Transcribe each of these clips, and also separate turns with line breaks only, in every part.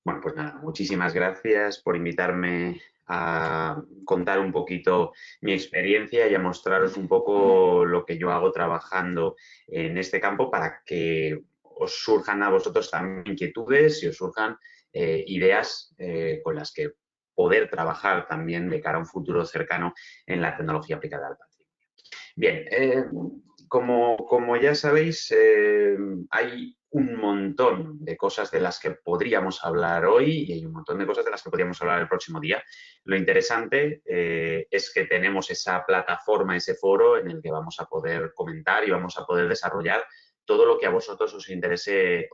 Bueno, pues nada, muchísimas gracias por invitarme a contar un poquito mi experiencia y a mostraros un poco lo que yo hago trabajando en este campo para que os surjan a vosotros también inquietudes y os surjan ideas con las que poder trabajar también de cara a un futuro cercano en la tecnología aplicada al patrimonio. Bien, como ya sabéis, hay un montón de cosas de las que podríamos hablar hoy y hay un montón de cosas de las que podríamos hablar el próximo día. Lo interesante es que tenemos esa plataforma, ese foro en el que vamos a poder comentar y vamos a poder desarrollar todo lo que a vosotros os interese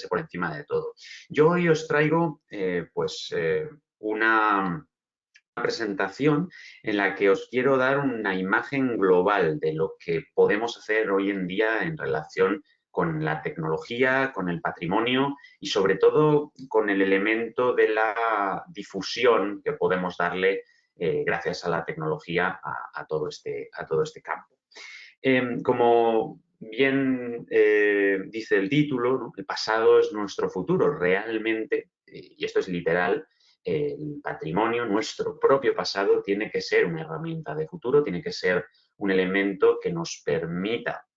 por encima de todo. Yo hoy os traigo una presentación en la que os quiero dar una imagen global de lo que podemos hacer hoy en día en relación con la tecnología, con el patrimonio y sobre todo con el elemento de la difusión que podemos darle gracias a la tecnología a todo este campo. Como bien dice el título, ¿no? El pasado es nuestro futuro. Realmente, y esto es literal, el patrimonio, nuestro propio pasado, tiene que ser una herramienta de futuro, tiene que ser un elemento que nos permita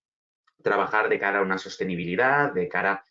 trabajar de cara a una sostenibilidad, de cara,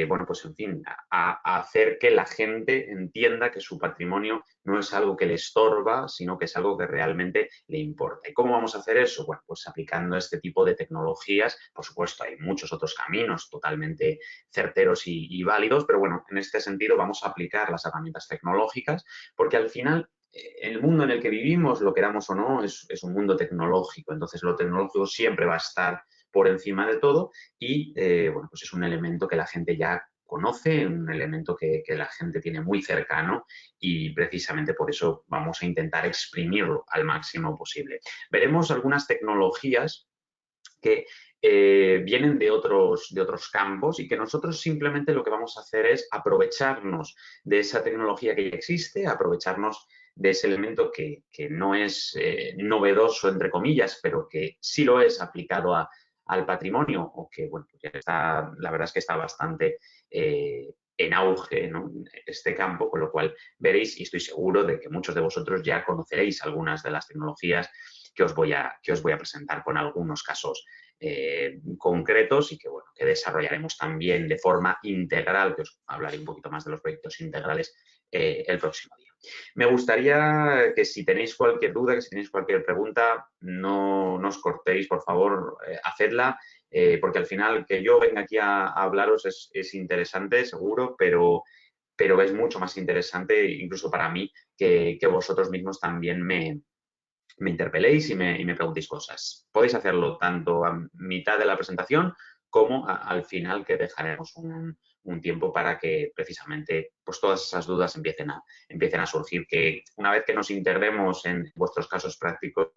bueno, pues en fin, a hacer que la gente entienda que su patrimonio no es algo que le estorba, sino que es algo que realmente le importa. ¿Y cómo vamos a hacer eso? Bueno, pues aplicando este tipo de tecnologías. Por supuesto, hay muchos otros caminos totalmente certeros y válidos, pero bueno, en este sentido vamos a aplicar las herramientas tecnológicas porque al final el mundo en el que vivimos, lo queramos o no, es un mundo tecnológico. Entonces, lo tecnológico siempre va a estar por encima de todo y, bueno, pues es un elemento que la gente ya conoce, un elemento que la gente tiene muy cercano y precisamente por eso vamos a intentar exprimirlo al máximo posible. Veremos algunas tecnologías que vienen de otros campos y que nosotros simplemente lo que vamos a hacer es aprovecharnos de esa tecnología que ya existe, aprovecharnos de ese elemento que no es novedoso, entre comillas, pero que sí lo es aplicado al patrimonio o que, bueno, ya está, la verdad es que está bastante en auge, ¿no? Este campo, con lo cual veréis y estoy seguro de que muchos de vosotros ya conoceréis algunas de las tecnologías que os voy a presentar con algunos casos concretos y que, bueno, que desarrollaremos también de forma integral, que os hablaré un poquito más de los proyectos integrales el próximo día. Me gustaría que si tenéis cualquier duda, que si tenéis cualquier pregunta, no os cortéis, por favor, hacedla, porque al final que yo venga aquí a hablaros es interesante, seguro, pero es mucho más interesante, incluso para mí, que vosotros mismos también me interpeléis y me preguntéis cosas. Podéis hacerlo tanto a mitad de la presentación como al final, que dejaremos un tiempo para que precisamente pues, todas esas dudas empiecen a surgir, que una vez que nos integremos en vuestros casos prácticos,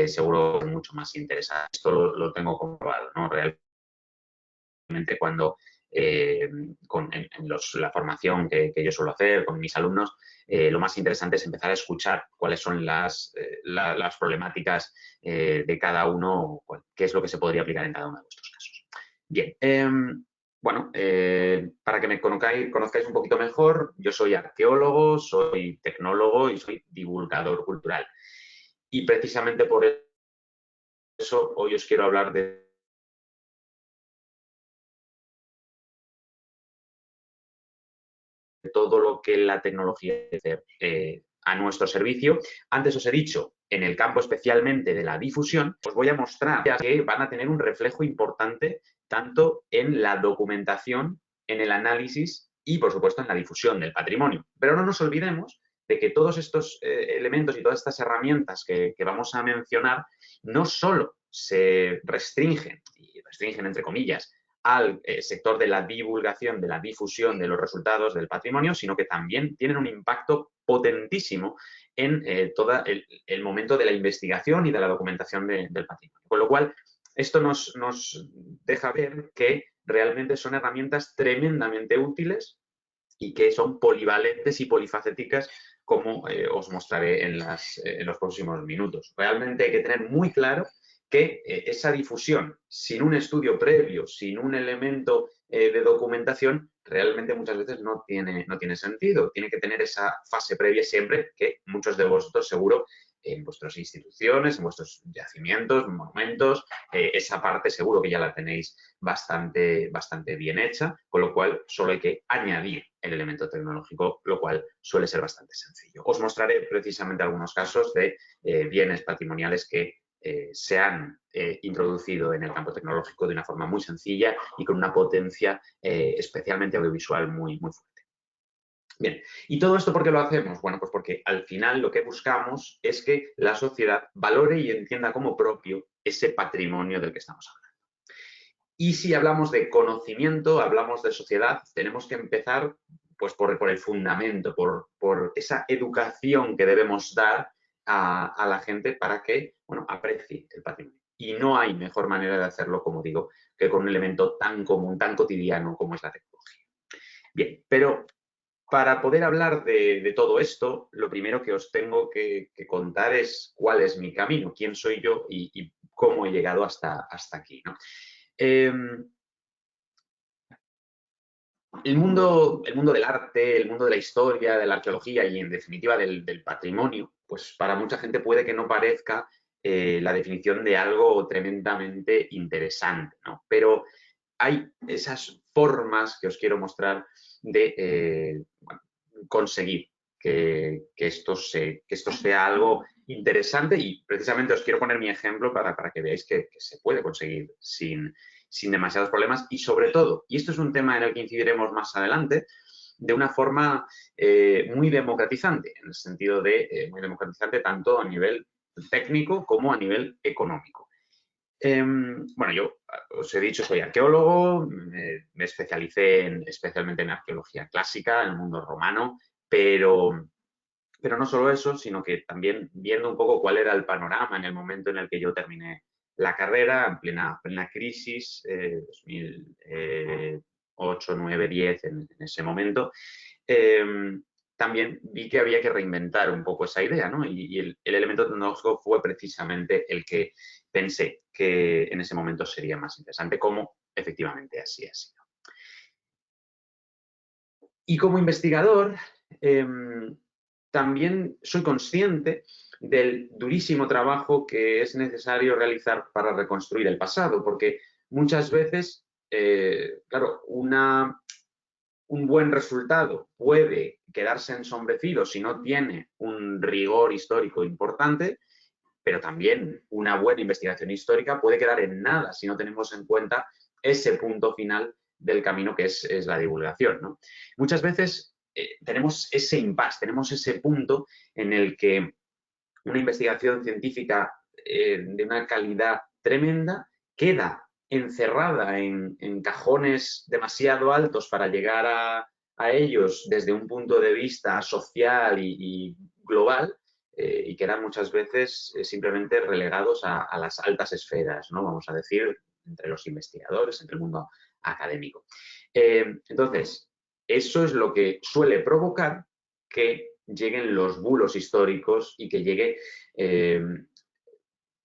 seguro mucho más interesante. Esto lo tengo comprobado, ¿no? Realmente cuando la formación que yo suelo hacer con mis alumnos, lo más interesante es empezar a escuchar cuáles son las problemáticas de cada uno, qué es lo que se podría aplicar en cada uno de vuestros casos. Bien, bueno, para que me conozcáis un poquito mejor, yo soy arqueólogo, soy tecnólogo y soy divulgador cultural. Y precisamente por eso hoy os quiero hablar de todo lo que la tecnología hace a nuestro servicio. Antes os he dicho, en el campo especialmente de la difusión, os voy a mostrar que van a tener un reflejo importante tanto en la documentación, en el análisis y, por supuesto, en la difusión del patrimonio. Pero no nos olvidemos de que todos estos elementos y todas estas herramientas que vamos a mencionar no solo se restringen, y restringen entre comillas, al sector de la divulgación, de la difusión de los resultados del patrimonio, sino que también tienen un impacto potentísimo en todo el momento de la investigación y de la documentación del patrimonio. Con lo cual, esto nos deja ver que realmente son herramientas tremendamente útiles y que son polivalentes y polifacéticas, como os mostraré en los próximos minutos. Realmente hay que tener muy claro que esa difusión, sin un estudio previo, sin un elemento de documentación, realmente muchas veces no tiene sentido. Tiene que tener esa fase previa siempre, que muchos de vosotros seguro en vuestras instituciones, en vuestros yacimientos, monumentos, esa parte seguro que ya la tenéis bastante bien hecha, con lo cual solo hay que añadir el elemento tecnológico, lo cual suele ser bastante sencillo. Os mostraré precisamente algunos casos de bienes patrimoniales que se han introducido en el campo tecnológico de una forma muy sencilla y con una potencia especialmente audiovisual muy fuerte. Bien, ¿y todo esto por qué lo hacemos? Bueno, pues porque al final lo que buscamos es que la sociedad valore y entienda como propio ese patrimonio del que estamos hablando. Y si hablamos de conocimiento, hablamos de sociedad, tenemos que empezar pues, por el fundamento, por esa educación que debemos dar a la gente para que bueno, aprecie el patrimonio. Y no hay mejor manera de hacerlo, como digo, que con un elemento tan común, tan cotidiano como es la tecnología. Bien, pero para poder hablar de todo esto, lo primero que os tengo que contar es cuál es mi camino, quién soy yo y cómo he llegado hasta aquí, ¿no? El mundo del arte, el mundo de la historia, de la arqueología y, en definitiva, del patrimonio, pues para mucha gente puede que no parezca la definición de algo tremendamente interesante, ¿no? Pero hay esas formas que os quiero mostrar de bueno, conseguir que esto sea algo interesante y precisamente os quiero poner mi ejemplo para que veáis que se puede conseguir sin demasiados problemas y sobre todo, y esto es un tema en el que incidiremos más adelante, de una forma muy democratizante, en el sentido de muy democratizante tanto a nivel técnico como a nivel económico. Bueno, yo os he dicho, soy arqueólogo, me especialicé especialmente en arqueología clásica, en el mundo romano, pero no solo eso, sino que también viendo un poco cuál era el panorama en el momento en el que yo terminé la carrera, en plena crisis, 2008, 9, 10, en ese momento, también vi que había que reinventar un poco esa idea, ¿no? Y el elemento tecnológico fue precisamente el que pensé que en ese momento sería más interesante, como efectivamente así ha sido. Y como investigador, también soy consciente del durísimo trabajo que es necesario realizar para reconstruir el pasado, porque muchas veces, claro, un buen resultado puede quedarse ensombrecido si no tiene un rigor histórico importante, pero también una buena investigación histórica puede quedar en nada si no tenemos en cuenta ese punto final del camino que es la divulgación, ¿no? Muchas veces tenemos ese impasse, tenemos ese punto en el que una investigación científica de una calidad tremenda queda encerrada en cajones demasiado altos para llegar a ellos desde un punto de vista social y global, y quedan muchas veces simplemente relegados a las altas esferas, ¿no? Vamos a decir, entre los investigadores, entre el mundo académico. Entonces, eso es lo que suele provocar que lleguen los bulos históricos y que llegue,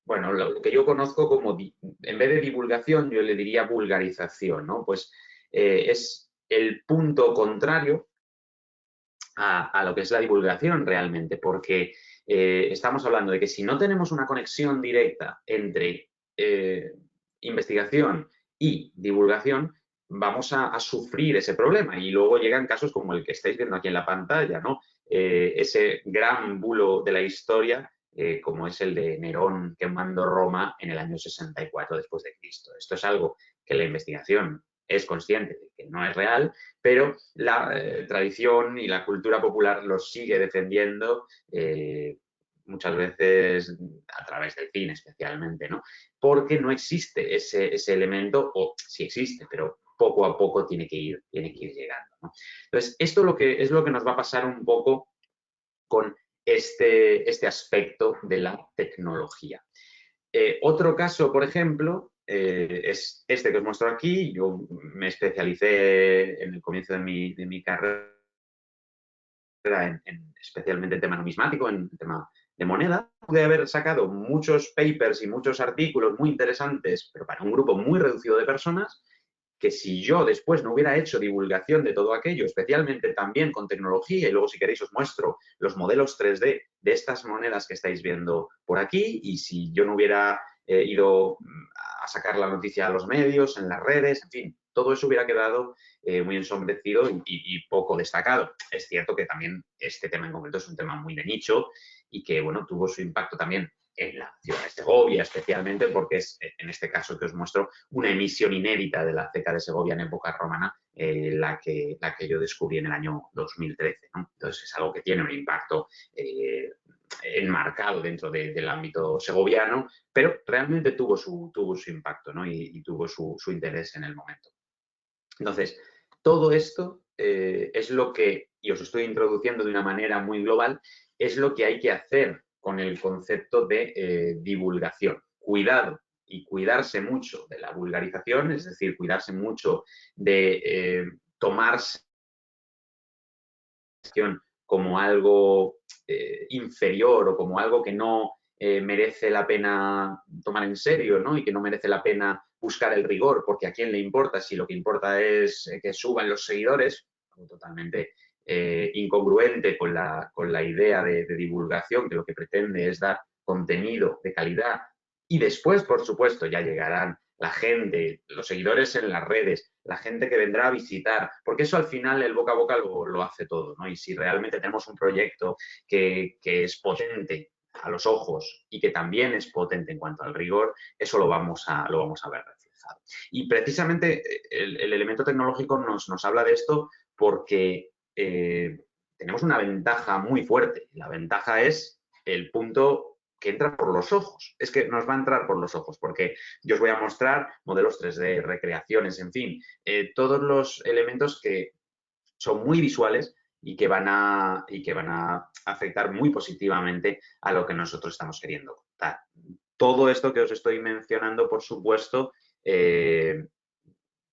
bueno, lo que yo conozco como, en vez de divulgación, yo le diría vulgarización, ¿no? Pues es el punto contrario a lo que es la divulgación realmente, porque estamos hablando de que si no tenemos una conexión directa entre investigación y divulgación, vamos a sufrir ese problema. Y luego llegan casos como el que estáis viendo aquí en la pantalla, ¿no? Ese gran bulo de la historia, como es el de Nerón quemando Roma en el año 64 después de Cristo. Esto es algo que la investigación es consciente de que no es real, pero la tradición y la cultura popular lo sigue defendiendo muchas veces a través del cine especialmente, ¿no? Porque no existe ese elemento, o sí existe, pero poco a poco tiene que ir llegando, ¿no? Entonces, esto es lo que nos va a pasar un poco con este aspecto de la tecnología. Otro caso, por ejemplo, es este que os muestro aquí. Yo me especialicé en el comienzo de mi carrera especialmente en tema numismático, en tema de moneda. Pude haber sacado muchos papers y muchos artículos muy interesantes, pero para un grupo muy reducido de personas, que si yo después no hubiera hecho divulgación de todo aquello, especialmente también con tecnología, y luego si queréis os muestro los modelos 3D de estas monedas que estáis viendo por aquí, y si yo no hubiera ido a sacar la noticia a los medios, en las redes, en fin, todo eso hubiera quedado muy ensombrecido y poco destacado. Es cierto que también este tema en concreto es un tema muy de nicho y que, bueno, tuvo su impacto también en la ciudad de Segovia, especialmente porque es, en este caso que os muestro, una emisión inédita de la ceca de Segovia en época romana, la que yo descubrí en el año 2013, ¿no? Entonces es algo que tiene un impacto enmarcado dentro del ámbito segoviano, pero realmente tuvo su impacto, ¿no? y tuvo su interés en el momento. Entonces, todo esto es lo que, y os estoy introduciendo de una manera muy global, es lo que hay que hacer con el concepto de divulgación. Cuidado y cuidarse mucho de la vulgarización, es decir, cuidarse mucho de tomarse como algo inferior o como algo que no merece la pena tomar en serio, ¿no? Y que no merece la pena buscar el rigor, porque a quién le importa si lo que importa es que suban los seguidores, totalmente incongruente con la idea de divulgación, que lo que pretende es dar contenido de calidad. Y después, por supuesto, ya llegarán la gente, los seguidores en las redes, la gente que vendrá a visitar, porque eso al final el boca a boca lo hace todo, ¿no? Y si realmente tenemos un proyecto que es potente a los ojos y que también es potente en cuanto al rigor, eso lo vamos a ver reflejado. Y precisamente el elemento tecnológico nos habla de esto porque tenemos una ventaja muy fuerte. La ventaja es el punto que entra por los ojos. Es que nos va a entrar por los ojos, porque yo os voy a mostrar modelos 3D, recreaciones, en fin, todos los elementos que son muy visuales y que van a afectar muy positivamente a lo que nosotros estamos queriendo contar. Todo esto que os estoy mencionando, por supuesto,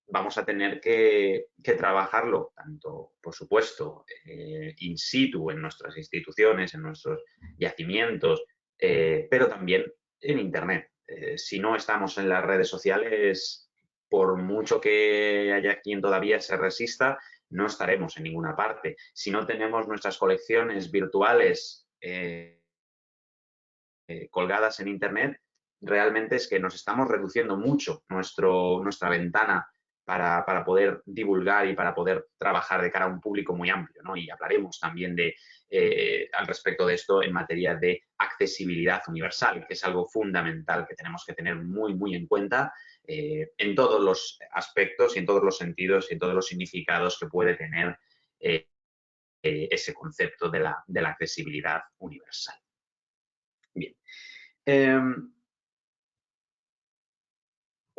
vamos a tener que trabajarlo, tanto, por supuesto, in situ en nuestras instituciones, en nuestros yacimientos, pero también en Internet. Si no estamos en las redes sociales, por mucho que haya quien todavía se resista, no estaremos en ninguna parte. Si no tenemos nuestras colecciones virtuales colgadas en Internet, realmente es que nos estamos reduciendo mucho nuestra ventana para poder divulgar y para poder trabajar de cara a un público muy amplio, ¿no? Y hablaremos también al respecto de esto en materia de accesibilidad universal, que es algo fundamental que tenemos que tener muy, muy en cuenta en todos los aspectos y en todos los sentidos y en todos los significados que puede tener ese concepto de la accesibilidad universal. Bien.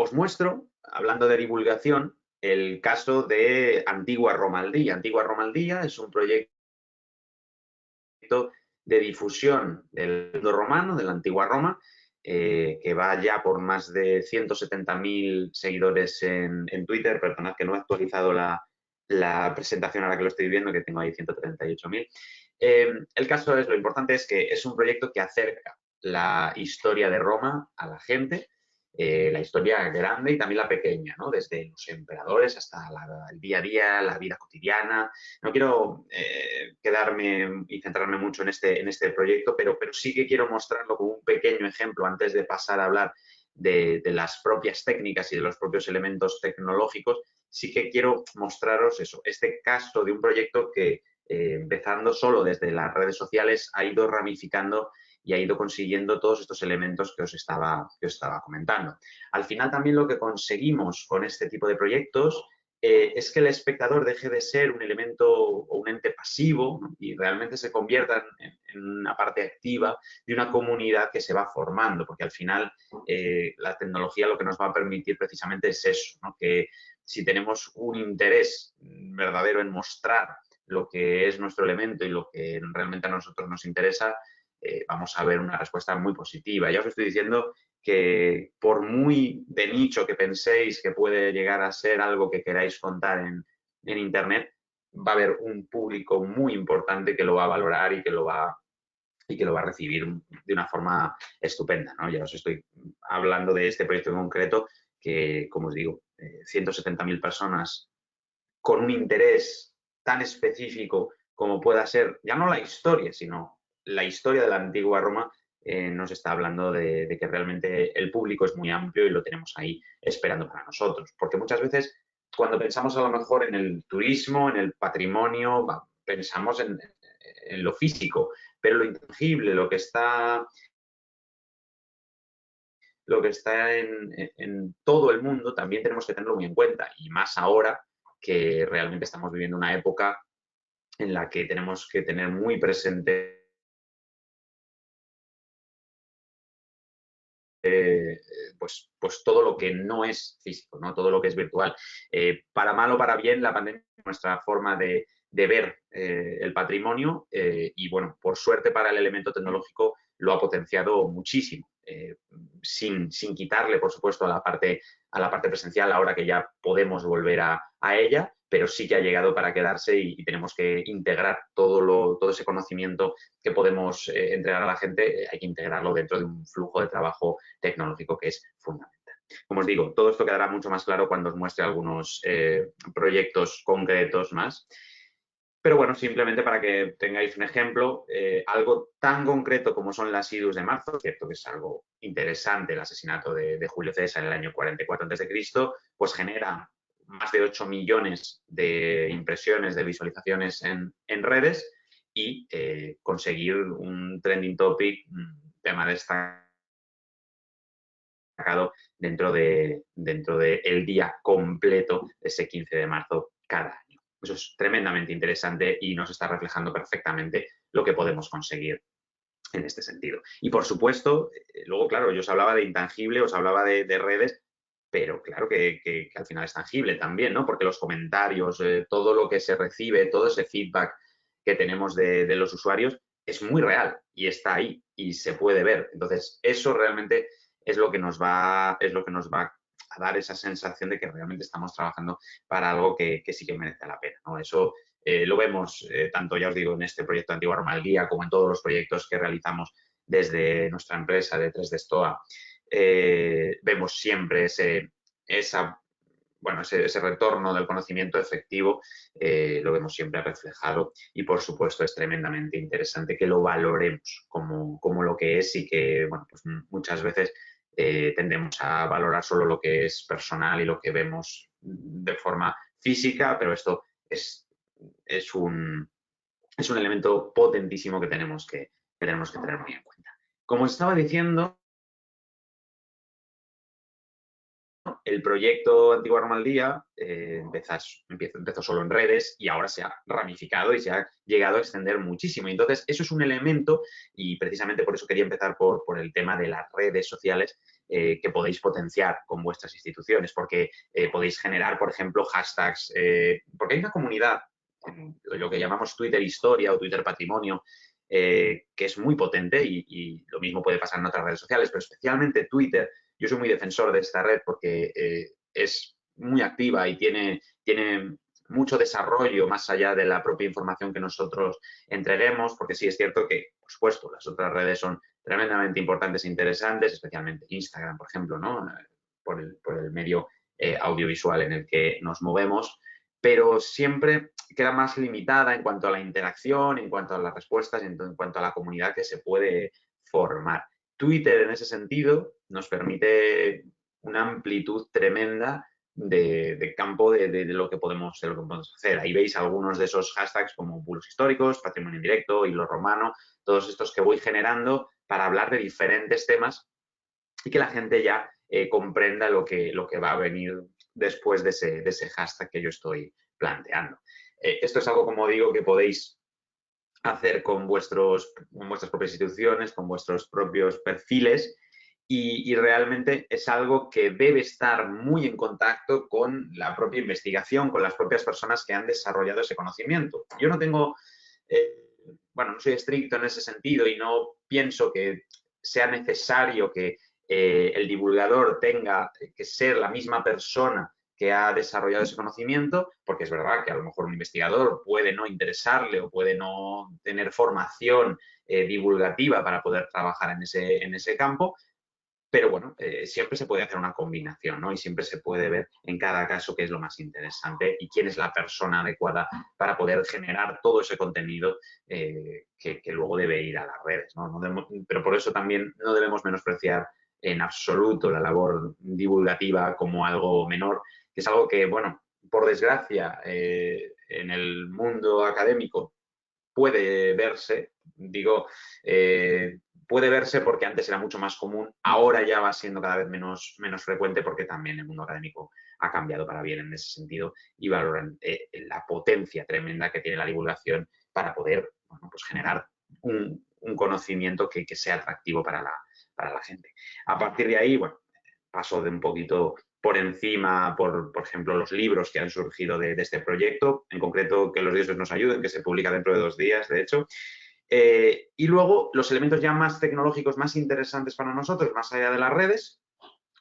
Os muestro, hablando de divulgación, el caso de Antigua Roma al Día. Antigua Roma al Día es un proyecto de difusión del mundo romano, de la antigua Roma, que va ya por más de 170.000 seguidores en Twitter. Perdonad que no he actualizado la presentación ahora que lo estoy viendo, que tengo ahí 138.000. El caso es, lo importante es que es un proyecto que acerca la historia de Roma a la gente, la historia grande y también la pequeña, ¿no? Desde los emperadores hasta el día a día, la vida cotidiana. No quiero quedarme y centrarme mucho en este proyecto, pero sí que quiero mostrarlo como un pequeño ejemplo antes de pasar a hablar de las propias técnicas y de los propios elementos tecnológicos. Sí que quiero mostraros eso, este caso de un proyecto que empezando solo desde las redes sociales ha ido ramificando y ha ido consiguiendo todos estos elementos que os estaba comentando. Al final también lo que conseguimos con este tipo de proyectos es que el espectador deje de ser un elemento o un ente pasivo, ¿no? Y realmente se convierta en una parte activa de una comunidad que se va formando, porque al final la tecnología lo que nos va a permitir precisamente es eso, ¿no? Que si tenemos un interés verdadero en mostrar lo que es nuestro elemento y lo que realmente a nosotros nos interesa, vamos a ver una respuesta muy positiva. Ya os estoy diciendo que por muy de nicho que penséis que puede llegar a ser algo que queráis contar en Internet, va a haber un público muy importante que lo va a valorar y que lo va a recibir de una forma estupenda, ¿no? Ya os estoy hablando de este proyecto en concreto, que, como os digo, 170.000 personas con un interés tan específico como pueda ser, ya no la historia, sino la historia de la antigua Roma, nos está hablando de que realmente el público es muy amplio y lo tenemos ahí esperando para nosotros. Porque muchas veces, cuando pensamos a lo mejor en el turismo, en el patrimonio, pensamos en lo físico, pero lo intangible, lo que está en todo el mundo, también tenemos que tenerlo muy en cuenta. Y más ahora que realmente estamos viviendo una época en la que tenemos que tener muy presente pues todo lo que no es físico, ¿no? Todo lo que es virtual. Para mal o para bien, la pandemia es nuestra forma de ver el patrimonio y, bueno, por suerte para el elemento tecnológico lo ha potenciado muchísimo, sin quitarle, por supuesto, a la parte presencial, ahora que ya podemos volver a ella, pero sí que ha llegado para quedarse y tenemos que integrar todo ese conocimiento que podemos entregar a la gente, hay que integrarlo dentro de un flujo de trabajo tecnológico que es fundamental. Como os digo, todo esto quedará mucho más claro cuando os muestre algunos proyectos concretos más. Pero bueno, simplemente para que tengáis un ejemplo, algo tan concreto como son las idus de marzo, cierto que es algo interesante, el asesinato de Julio César en el año 44 a.C., pues genera más de 8 millones de impresiones, de visualizaciones en redes y conseguir un trending topic, un tema destacado dentro de el día completo, ese 15 de marzo cada año. Eso es tremendamente interesante y nos está reflejando perfectamente lo que podemos conseguir en este sentido. Y por supuesto, luego, claro, yo os hablaba de intangible, os hablaba de redes, pero claro que al final es tangible también, ¿no? Porque los comentarios, todo lo que se recibe, todo ese feedback que tenemos de los usuarios es muy real y está ahí y se puede ver. Entonces, eso realmente es lo que nos va a dar esa sensación de que realmente estamos trabajando para algo que sí que merece la pena, ¿no? Eso lo vemos tanto, ya os digo, en este proyecto Antigua Roma al Día como en todos los proyectos que realizamos desde nuestra empresa de 3D Stoa. Vemos siempre ese retorno del conocimiento efectivo, lo vemos siempre reflejado y, por supuesto, es tremendamente interesante que lo valoremos como lo que es y que, bueno, pues muchas veces tendemos a valorar solo lo que es personal y lo que vemos de forma física, pero esto es un, es un elemento potentísimo que tenemos que tener muy en cuenta. Como os estaba diciendo, el proyecto Antigua Roma al Día empezó solo en redes y ahora se ha ramificado y se ha llegado a extender muchísimo. Entonces, eso es un elemento y precisamente por eso quería empezar por el tema de las redes sociales que podéis potenciar con vuestras instituciones, porque podéis generar, por ejemplo, hashtags, porque hay una comunidad, lo que llamamos Twitter Historia o Twitter Patrimonio, que es muy potente y lo mismo puede pasar en otras redes sociales, pero especialmente Twitter. Yo soy muy defensor de esta red porque es muy activa y tiene mucho desarrollo más allá de la propia información que nosotros entreguemos, porque sí es cierto que, por supuesto, las otras redes son tremendamente importantes e interesantes, especialmente Instagram, por ejemplo, ¿no? Por el medio audiovisual en el que nos movemos, pero siempre queda más limitada en cuanto a la interacción, en cuanto a las respuestas, en cuanto a la comunidad que se puede formar. Twitter, en ese sentido, nos permite una amplitud tremenda de campo de lo que podemos hacer. Ahí veis algunos de esos hashtags como bulos históricos, patrimonio indirecto, hilo romano, todos estos que voy generando para hablar de diferentes temas y que la gente ya comprenda lo que va a venir después de ese hashtag que yo estoy planteando. Esto es algo, como digo, que podéis hacer con vuestras propias instituciones, con vuestros propios perfiles y realmente es algo que debe estar muy en contacto con la propia investigación, con las propias personas que han desarrollado ese conocimiento. Yo no tengo, no soy estricto en ese sentido y no pienso que sea necesario que el divulgador tenga que ser la misma persona que ha desarrollado ese conocimiento, porque es verdad que a lo mejor un investigador puede no interesarle o puede no tener formación divulgativa para poder trabajar en ese campo, pero bueno, siempre se puede hacer una combinación, ¿no? Y siempre se puede ver en cada caso qué es lo más interesante y quién es la persona adecuada para poder generar todo ese contenido que luego debe ir a las redes, ¿no? Pero por eso también no debemos menospreciar en absoluto la labor divulgativa como algo menor, que es algo que, bueno, por desgracia, en el mundo académico puede verse, digo, puede verse porque antes era mucho más común, ahora ya va siendo cada vez menos frecuente porque también el mundo académico ha cambiado para bien en ese sentido y valoran la potencia tremenda que tiene la divulgación para poder, bueno, pues generar un conocimiento que sea atractivo para la gente. A partir de ahí, bueno, paso de un poquito por encima, por ejemplo, los libros que han surgido de este proyecto, en concreto Que los dioses nos ayuden, que se publica dentro de 2 días, de hecho. Y luego, los elementos ya más tecnológicos, más interesantes para nosotros, más allá de las redes,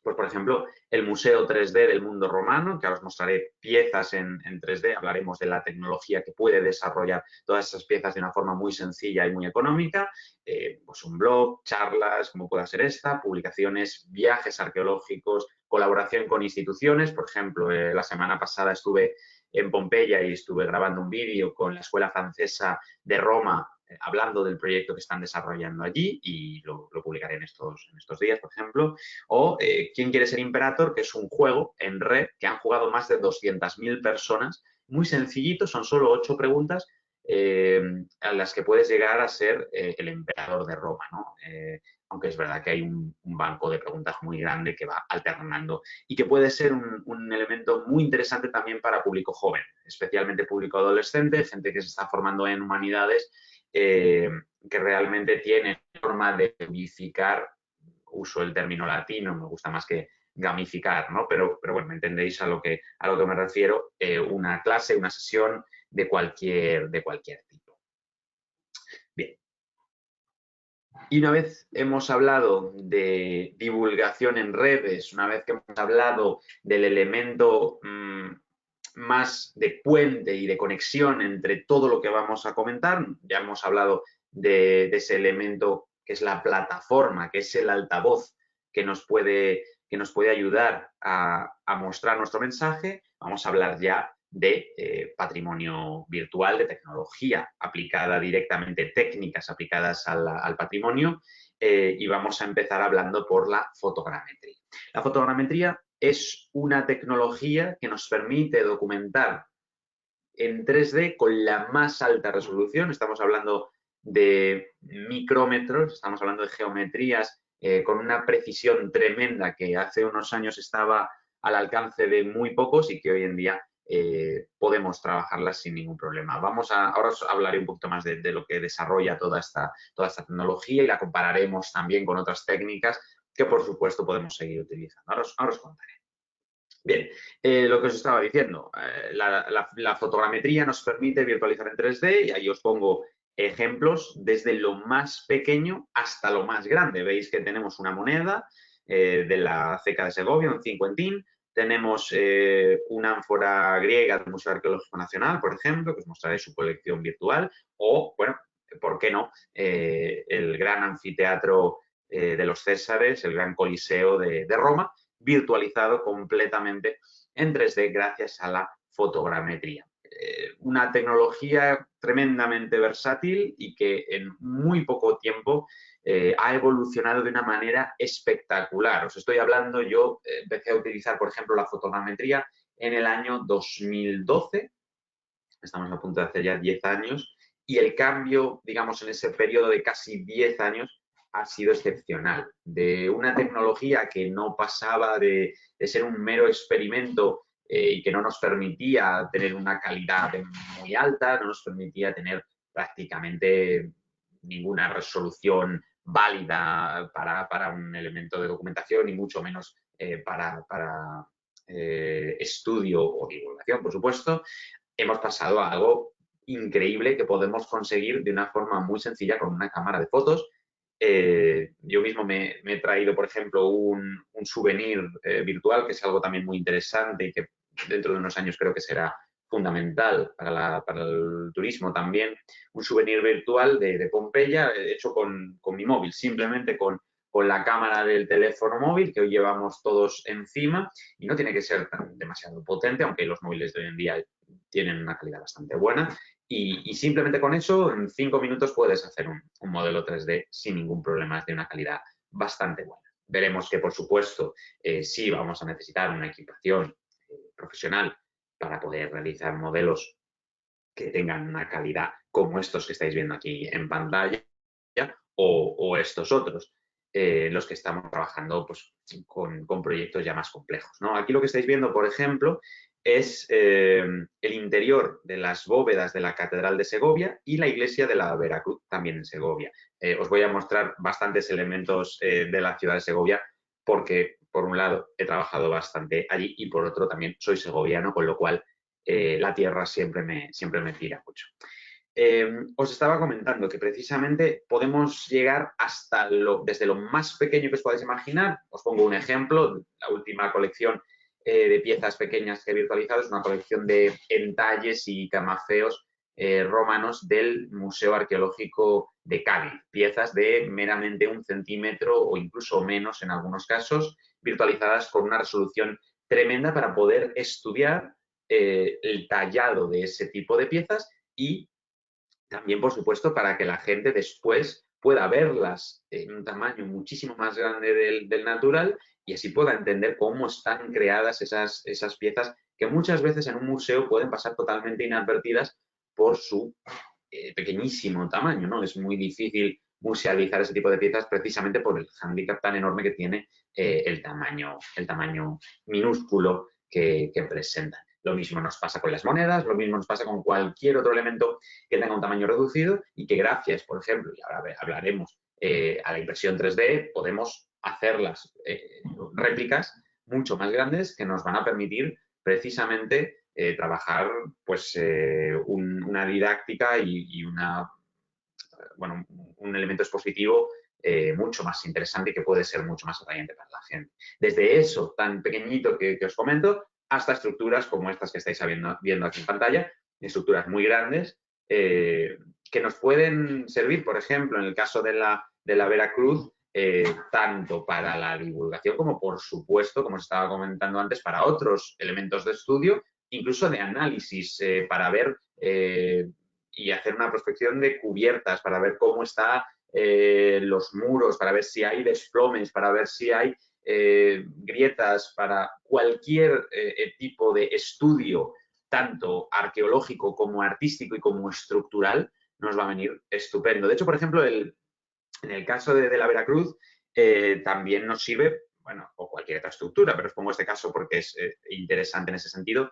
pues, por ejemplo, el Museo 3D del Mundo Romano, que ahora os mostraré piezas en 3D, hablaremos de la tecnología que puede desarrollar todas esas piezas de una forma muy sencilla y muy económica, pues un blog, charlas, como pueda ser esta, publicaciones, viajes arqueológicos, colaboración con instituciones, por ejemplo, la semana pasada estuve en Pompeya y estuve grabando un vídeo con la Escuela Francesa de Roma hablando del proyecto que están desarrollando allí y lo publicaré en estos días, por ejemplo. O ¿Quién quiere ser Imperator?, que es un juego en red que han jugado más de 200.000 personas. Muy sencillito, son solo 8 preguntas a las que puedes llegar a ser el emperador de Roma, ¿no? Aunque es verdad que hay un banco de preguntas muy grande que va alternando y que puede ser un elemento muy interesante también para público joven, especialmente público adolescente, gente que se está formando en humanidades, que realmente tiene forma de unificar, uso el término latino, me gusta más que gamificar, ¿no? Pero bueno, me entendéis a lo que me refiero, una clase, una sesión de cualquier tipo. Bien. Y una vez hemos hablado de divulgación en redes, una vez que hemos hablado del elemento más de puente y de conexión entre todo lo que vamos a comentar, ya hemos hablado de ese elemento que es la plataforma, que es el altavoz que nos puede ayudar a mostrar nuestro mensaje, vamos a hablar ya de patrimonio virtual, de tecnología aplicada directamente, técnicas aplicadas al patrimonio, y vamos a empezar hablando por la fotogrametría. La fotogrametría es una tecnología que nos permite documentar en 3D con la más alta resolución. Estamos hablando de micrómetros, estamos hablando de geometrías con una precisión tremenda que hace unos años estaba al alcance de muy pocos y que hoy en día podemos trabajarlas sin ningún problema. Ahora os hablaré un poquito más de lo que desarrolla toda esta tecnología y la compararemos también con otras técnicas que, por supuesto, podemos seguir utilizando. Ahora os contaré. Bien, lo que os estaba diciendo, la fotogrametría nos permite virtualizar en 3D y ahí os pongo ejemplos desde lo más pequeño hasta lo más grande. Veis que tenemos una moneda de la ceca de Segovia, un cincuentín, tenemos una ánfora griega del Museo Arqueológico Nacional, por ejemplo, que os mostraré su colección virtual, o, bueno, ¿por qué no? El gran anfiteatro de los Césares, el gran Coliseo de Roma, virtualizado completamente en 3D gracias a la fotogrametría. Una tecnología tremendamente versátil y que en muy poco tiempo ha evolucionado de una manera espectacular. Os estoy hablando, yo empecé a utilizar, por ejemplo, la fotogrametría en el año 2012, estamos a punto de hacer ya 10 años, y el cambio, digamos, en ese periodo de casi 10 años ha sido excepcional. De una tecnología que no pasaba de ser un mero experimento y que no nos permitía tener una calidad muy alta, no nos permitía tener prácticamente ninguna resolución válida para un elemento de documentación y mucho menos para estudio o divulgación, por supuesto, hemos pasado a algo increíble que podemos conseguir de una forma muy sencilla con una cámara de fotos. Yo mismo me he traído, por ejemplo, un souvenir virtual, que es algo también muy interesante y que dentro de unos años creo que será fundamental para el turismo también. Un souvenir virtual de Pompeya hecho con mi móvil, simplemente con con la cámara del teléfono móvil que hoy llevamos todos encima y no tiene que ser demasiado potente, aunque los móviles de hoy en día tienen una calidad bastante buena. Y simplemente con eso, en 5 minutos puedes hacer un modelo 3D sin ningún problema, es de una calidad bastante buena. Veremos que, por supuesto, sí vamos a necesitar una equipación profesional para poder realizar modelos que tengan una calidad como estos que estáis viendo aquí en pantalla o estos otros, los que estamos trabajando pues, con proyectos ya más complejos, ¿no? Aquí lo que estáis viendo, por ejemplo, es el interior de las bóvedas de la Catedral de Segovia y la iglesia de la Veracruz, también en Segovia. Os voy a mostrar bastantes elementos de la ciudad de Segovia porque, por un lado, he trabajado bastante allí y, por otro, también soy segoviano, con lo cual la tierra siempre me tira mucho. Os estaba comentando que precisamente podemos llegar hasta desde lo más pequeño que os podáis imaginar. Os pongo un ejemplo, la última colección de piezas pequeñas que he virtualizado es una colección de entalles y camafeos romanos del Museo Arqueológico de Cádiz. Piezas de meramente 1 centímetro o incluso menos en algunos casos, virtualizadas con una resolución tremenda para poder estudiar el tallado de ese tipo de piezas y también, por supuesto, para que la gente después pueda verlas en un tamaño muchísimo más grande del natural y así pueda entender cómo están creadas esas piezas que muchas veces en un museo pueden pasar totalmente inadvertidas por su pequeñísimo tamaño, ¿no? Es muy difícil musealizar ese tipo de piezas precisamente por el hándicap tan enorme que tiene el tamaño minúsculo que presentan. Lo mismo nos pasa con las monedas, lo mismo nos pasa con cualquier otro elemento que tenga un tamaño reducido y que gracias, por ejemplo, y ahora hablaremos, a la impresión 3D, podemos hacer las réplicas mucho más grandes que nos van a permitir precisamente trabajar pues, una didáctica y bueno, un elemento expositivo mucho más interesante y que puede ser mucho más atrayente para la gente. Desde eso tan pequeñito que os comento hasta estructuras como estas que estáis viendo aquí en pantalla, estructuras muy grandes que nos pueden servir, por ejemplo, en el caso de la Veracruz, tanto para la divulgación como, por supuesto, como os estaba comentando antes, para otros elementos de estudio, incluso de análisis, para ver y hacer una prospección de cubiertas, para ver cómo están los muros, para ver si hay desplomes, para ver si hay grietas, para cualquier tipo de estudio, tanto arqueológico como artístico y como estructural, nos va a venir estupendo. De hecho, por ejemplo, en el caso de la Veracruz, también nos sirve, bueno, o cualquier otra estructura, pero os pongo este caso porque es interesante en ese sentido,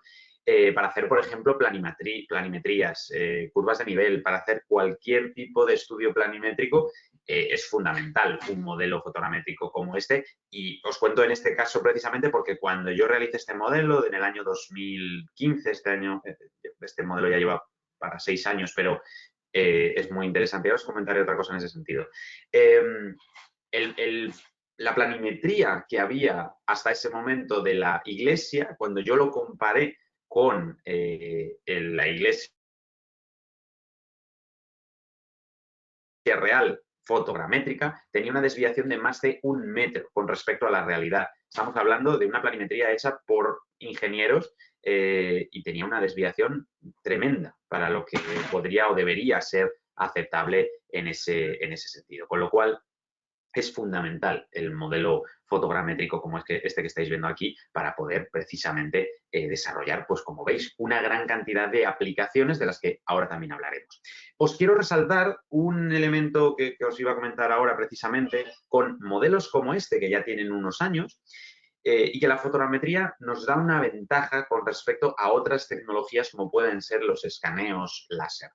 para hacer, por ejemplo, planimetrías, curvas de nivel, para hacer cualquier tipo de estudio planimétrico, es fundamental un modelo fotogramétrico como este. Y os cuento en este caso precisamente porque cuando yo realicé este modelo en el año 2015, este modelo ya lleva para 6 años, pero es muy interesante. Ahora os comentaré otra cosa en ese sentido. La planimetría que había hasta ese momento de la iglesia, cuando yo lo comparé con la iglesia real fotogramétrica, tenía una desviación de más de 1 metro con respecto a la realidad. Estamos hablando de una planimetría hecha por ingenieros y tenía una desviación tremenda para lo que podría o debería ser aceptable en ese sentido. Con lo cual, es fundamental el modelo fotogramétrico como este que estáis viendo aquí para poder precisamente desarrollar, pues como veis, una gran cantidad de aplicaciones de las que ahora también hablaremos. Os quiero resaltar un elemento que os iba a comentar ahora precisamente con modelos como este que ya tienen unos años y que la fotogrametría nos da una ventaja con respecto a otras tecnologías como pueden ser los escaneos láser.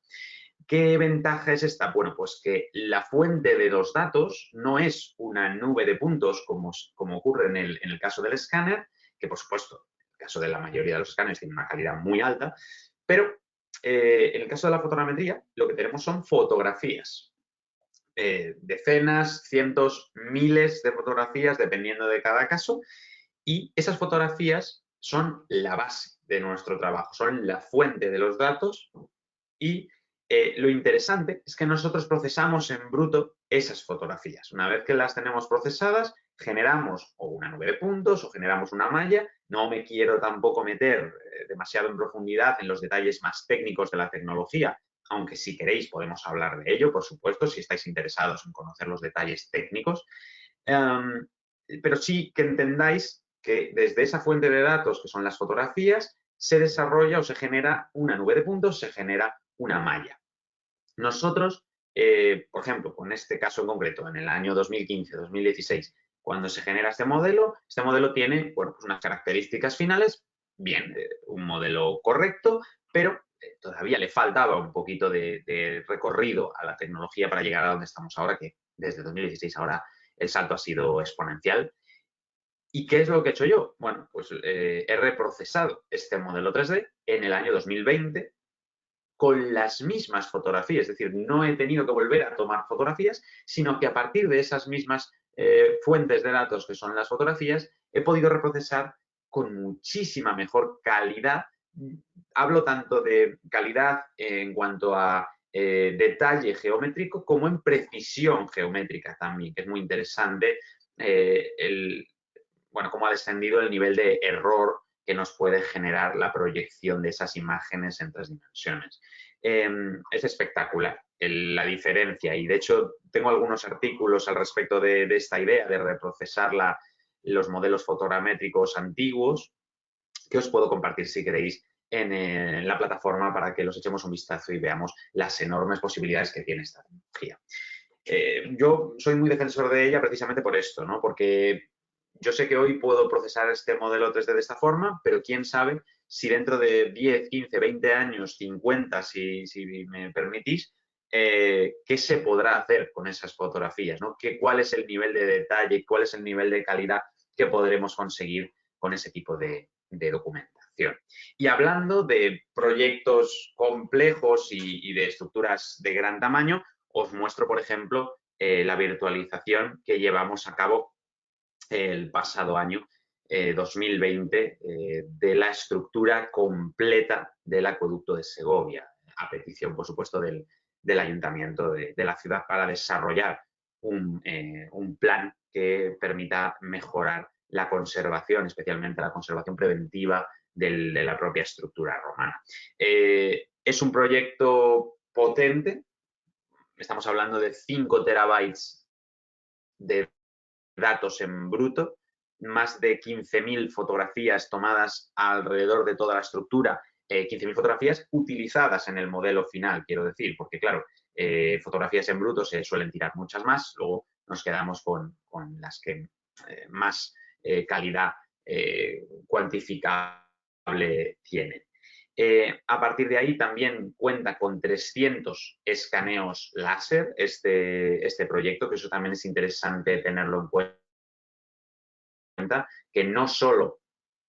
¿Qué ventaja es esta? Bueno, pues que la fuente de los datos no es una nube de puntos como ocurre en el caso del escáner, que por supuesto, en el caso de la mayoría de los escáneres tiene una calidad muy alta, pero en el caso de la fotogrametría lo que tenemos son fotografías. Decenas, cientos, miles de fotografías dependiendo de cada caso y esas fotografías son la base de nuestro trabajo, son la fuente de los datos y Lo interesante es que nosotros procesamos en bruto esas fotografías. Una vez que las tenemos procesadas, generamos o una nube de puntos o generamos una malla. No me quiero tampoco meter demasiado en profundidad en los detalles más técnicos de la tecnología, aunque si queréis podemos hablar de ello, por supuesto, si estáis interesados en conocer los detalles técnicos. Pero sí que entendáis que desde esa fuente de datos, que son las fotografías, se desarrolla o se genera una nube de puntos, se genera una malla. Nosotros, por ejemplo, con este caso en concreto, en el año 2015-2016, cuando se genera este modelo tiene, bueno, pues unas características finales, bien, un modelo correcto, pero todavía le faltaba un poquito de recorrido a la tecnología para llegar a donde estamos ahora, que desde 2016 ahora el salto ha sido exponencial. ¿Y qué es lo que he hecho yo? Bueno, pues he reprocesado este modelo 3D en el año 2020 con las mismas fotografías, es decir, no he tenido que volver a tomar fotografías, sino que a partir de esas mismas fuentes de datos que son las fotografías, he podido reprocesar con muchísima mejor calidad. Hablo tanto de calidad en cuanto a detalle geométrico como en precisión geométrica también, que es muy interesante bueno, cómo ha descendido el nivel de error que nos puede generar la proyección de esas imágenes en 3 dimensiones. Es espectacular la diferencia y de hecho tengo algunos artículos al respecto de esta idea de reprocesar los modelos fotogramétricos antiguos que os puedo compartir si queréis en la plataforma para que los echemos un vistazo y veamos las enormes posibilidades que tiene esta tecnología. Yo soy muy defensor de ella precisamente por esto, ¿no? Porque yo sé que hoy puedo procesar este modelo 3D de esta forma, pero quién sabe si dentro de 10, 15, 20 años, 50, si me permitís, qué se podrá hacer con esas fotografías, ¿no? ¿Cuál es el nivel de detalle, cuál es el nivel de calidad que podremos conseguir con ese tipo de documentación? Y hablando de proyectos complejos y de estructuras de gran tamaño, os muestro, por ejemplo, la virtualización que llevamos a cabo el pasado año 2020 de la estructura completa del acueducto de Segovia, a petición, por supuesto, del ayuntamiento de la ciudad para desarrollar un plan que permita mejorar la conservación, especialmente la conservación preventiva de la propia estructura romana. Es un proyecto potente, estamos hablando de 5 terabytes de datos en bruto, más de 15.000 fotografías tomadas alrededor de toda la estructura, 15.000 fotografías utilizadas en el modelo final, quiero decir, porque claro, fotografías en bruto se suelen tirar muchas más, luego nos quedamos con las que más calidad cuantificable tienen. A partir de ahí también cuenta con 300 escaneos láser este proyecto, que eso también es interesante tenerlo en cuenta, que no solo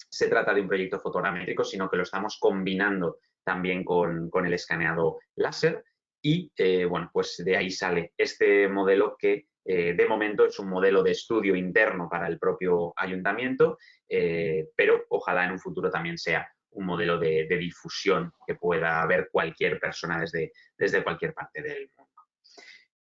se trata de un proyecto fotogramétrico, sino que lo estamos combinando también con el escaneado láser y, bueno, pues de ahí sale este modelo que de momento es un modelo de estudio interno para el propio ayuntamiento, pero ojalá en un futuro también sea un modelo de difusión que pueda ver cualquier persona desde cualquier parte del mundo.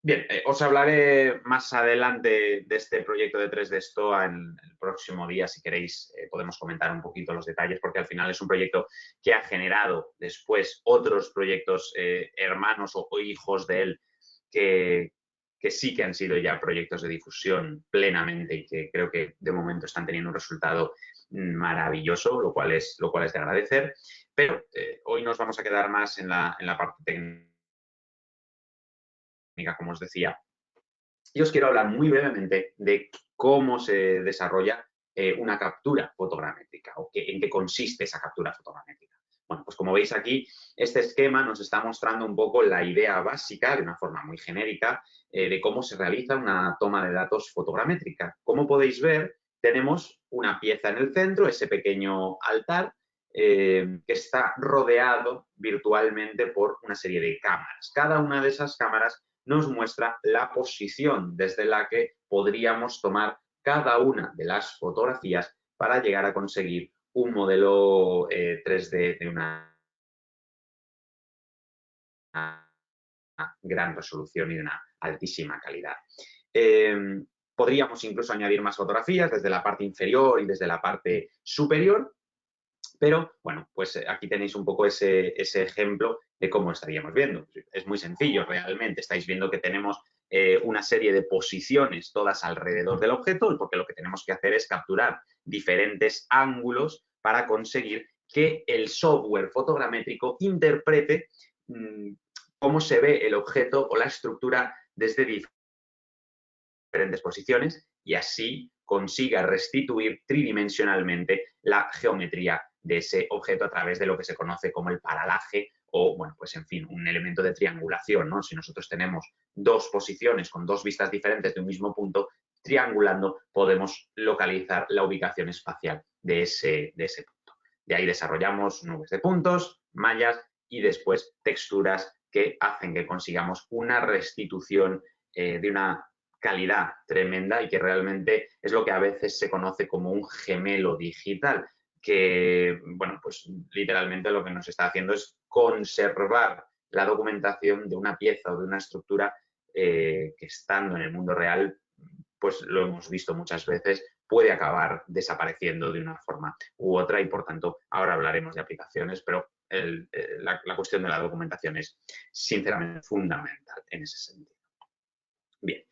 Bien, os hablaré más adelante de este proyecto de 3D Stoa en el próximo día, si queréis podemos comentar un poquito los detalles, porque al final es un proyecto que ha generado después otros proyectos hermanos o hijos de él que sí que han sido ya proyectos de difusión plenamente y que creo que de momento están teniendo un resultado maravilloso, lo cual es de agradecer. Pero hoy nos vamos a quedar más en la parte técnica, como os decía. Y os quiero hablar muy brevemente de cómo se desarrolla una captura fotogramétrica o en qué consiste esa captura fotogramétrica. Bueno, pues como veis aquí, este esquema nos está mostrando un poco la idea básica, de una forma muy genérica, de cómo se realiza una toma de datos fotogramétrica. Como podéis ver, tenemos una pieza en el centro, ese pequeño altar, que está rodeado virtualmente por una serie de cámaras. Cada una de esas cámaras nos muestra la posición desde la que podríamos tomar cada una de las fotografías para llegar a conseguir un modelo 3D de una gran resolución y de una altísima calidad. Podríamos incluso añadir más fotografías desde la parte inferior y desde la parte superior, pero bueno, pues aquí tenéis un poco ese ejemplo de cómo estaríamos viendo. Es muy sencillo realmente. Estáis viendo que tenemos una serie de posiciones todas alrededor del objeto, porque lo que tenemos que hacer es capturar diferentes ángulos para conseguir que el software fotogramétrico interprete cómo se ve el objeto o la estructura desde diferentes posiciones y así consiga restituir tridimensionalmente la geometría de ese objeto a través de lo que se conoce como el paralaje o, bueno, pues en fin, un elemento de triangulación, ¿no? Si nosotros tenemos dos posiciones con dos vistas diferentes de un mismo punto, triangulando podemos localizar la ubicación espacial de ese punto. De ahí desarrollamos nubes de puntos, mallas y después texturas que hacen que consigamos una restitución de una calidad tremenda y que realmente es lo que a veces se conoce como un gemelo digital, que, bueno, pues literalmente lo que nos está haciendo es conservar la documentación de una pieza o de una estructura que estando en el mundo real, pues lo hemos visto muchas veces, puede acabar desapareciendo de una forma u otra y por tanto ahora hablaremos de aplicaciones, pero la cuestión de la documentación es sinceramente fundamental en ese sentido. Bien,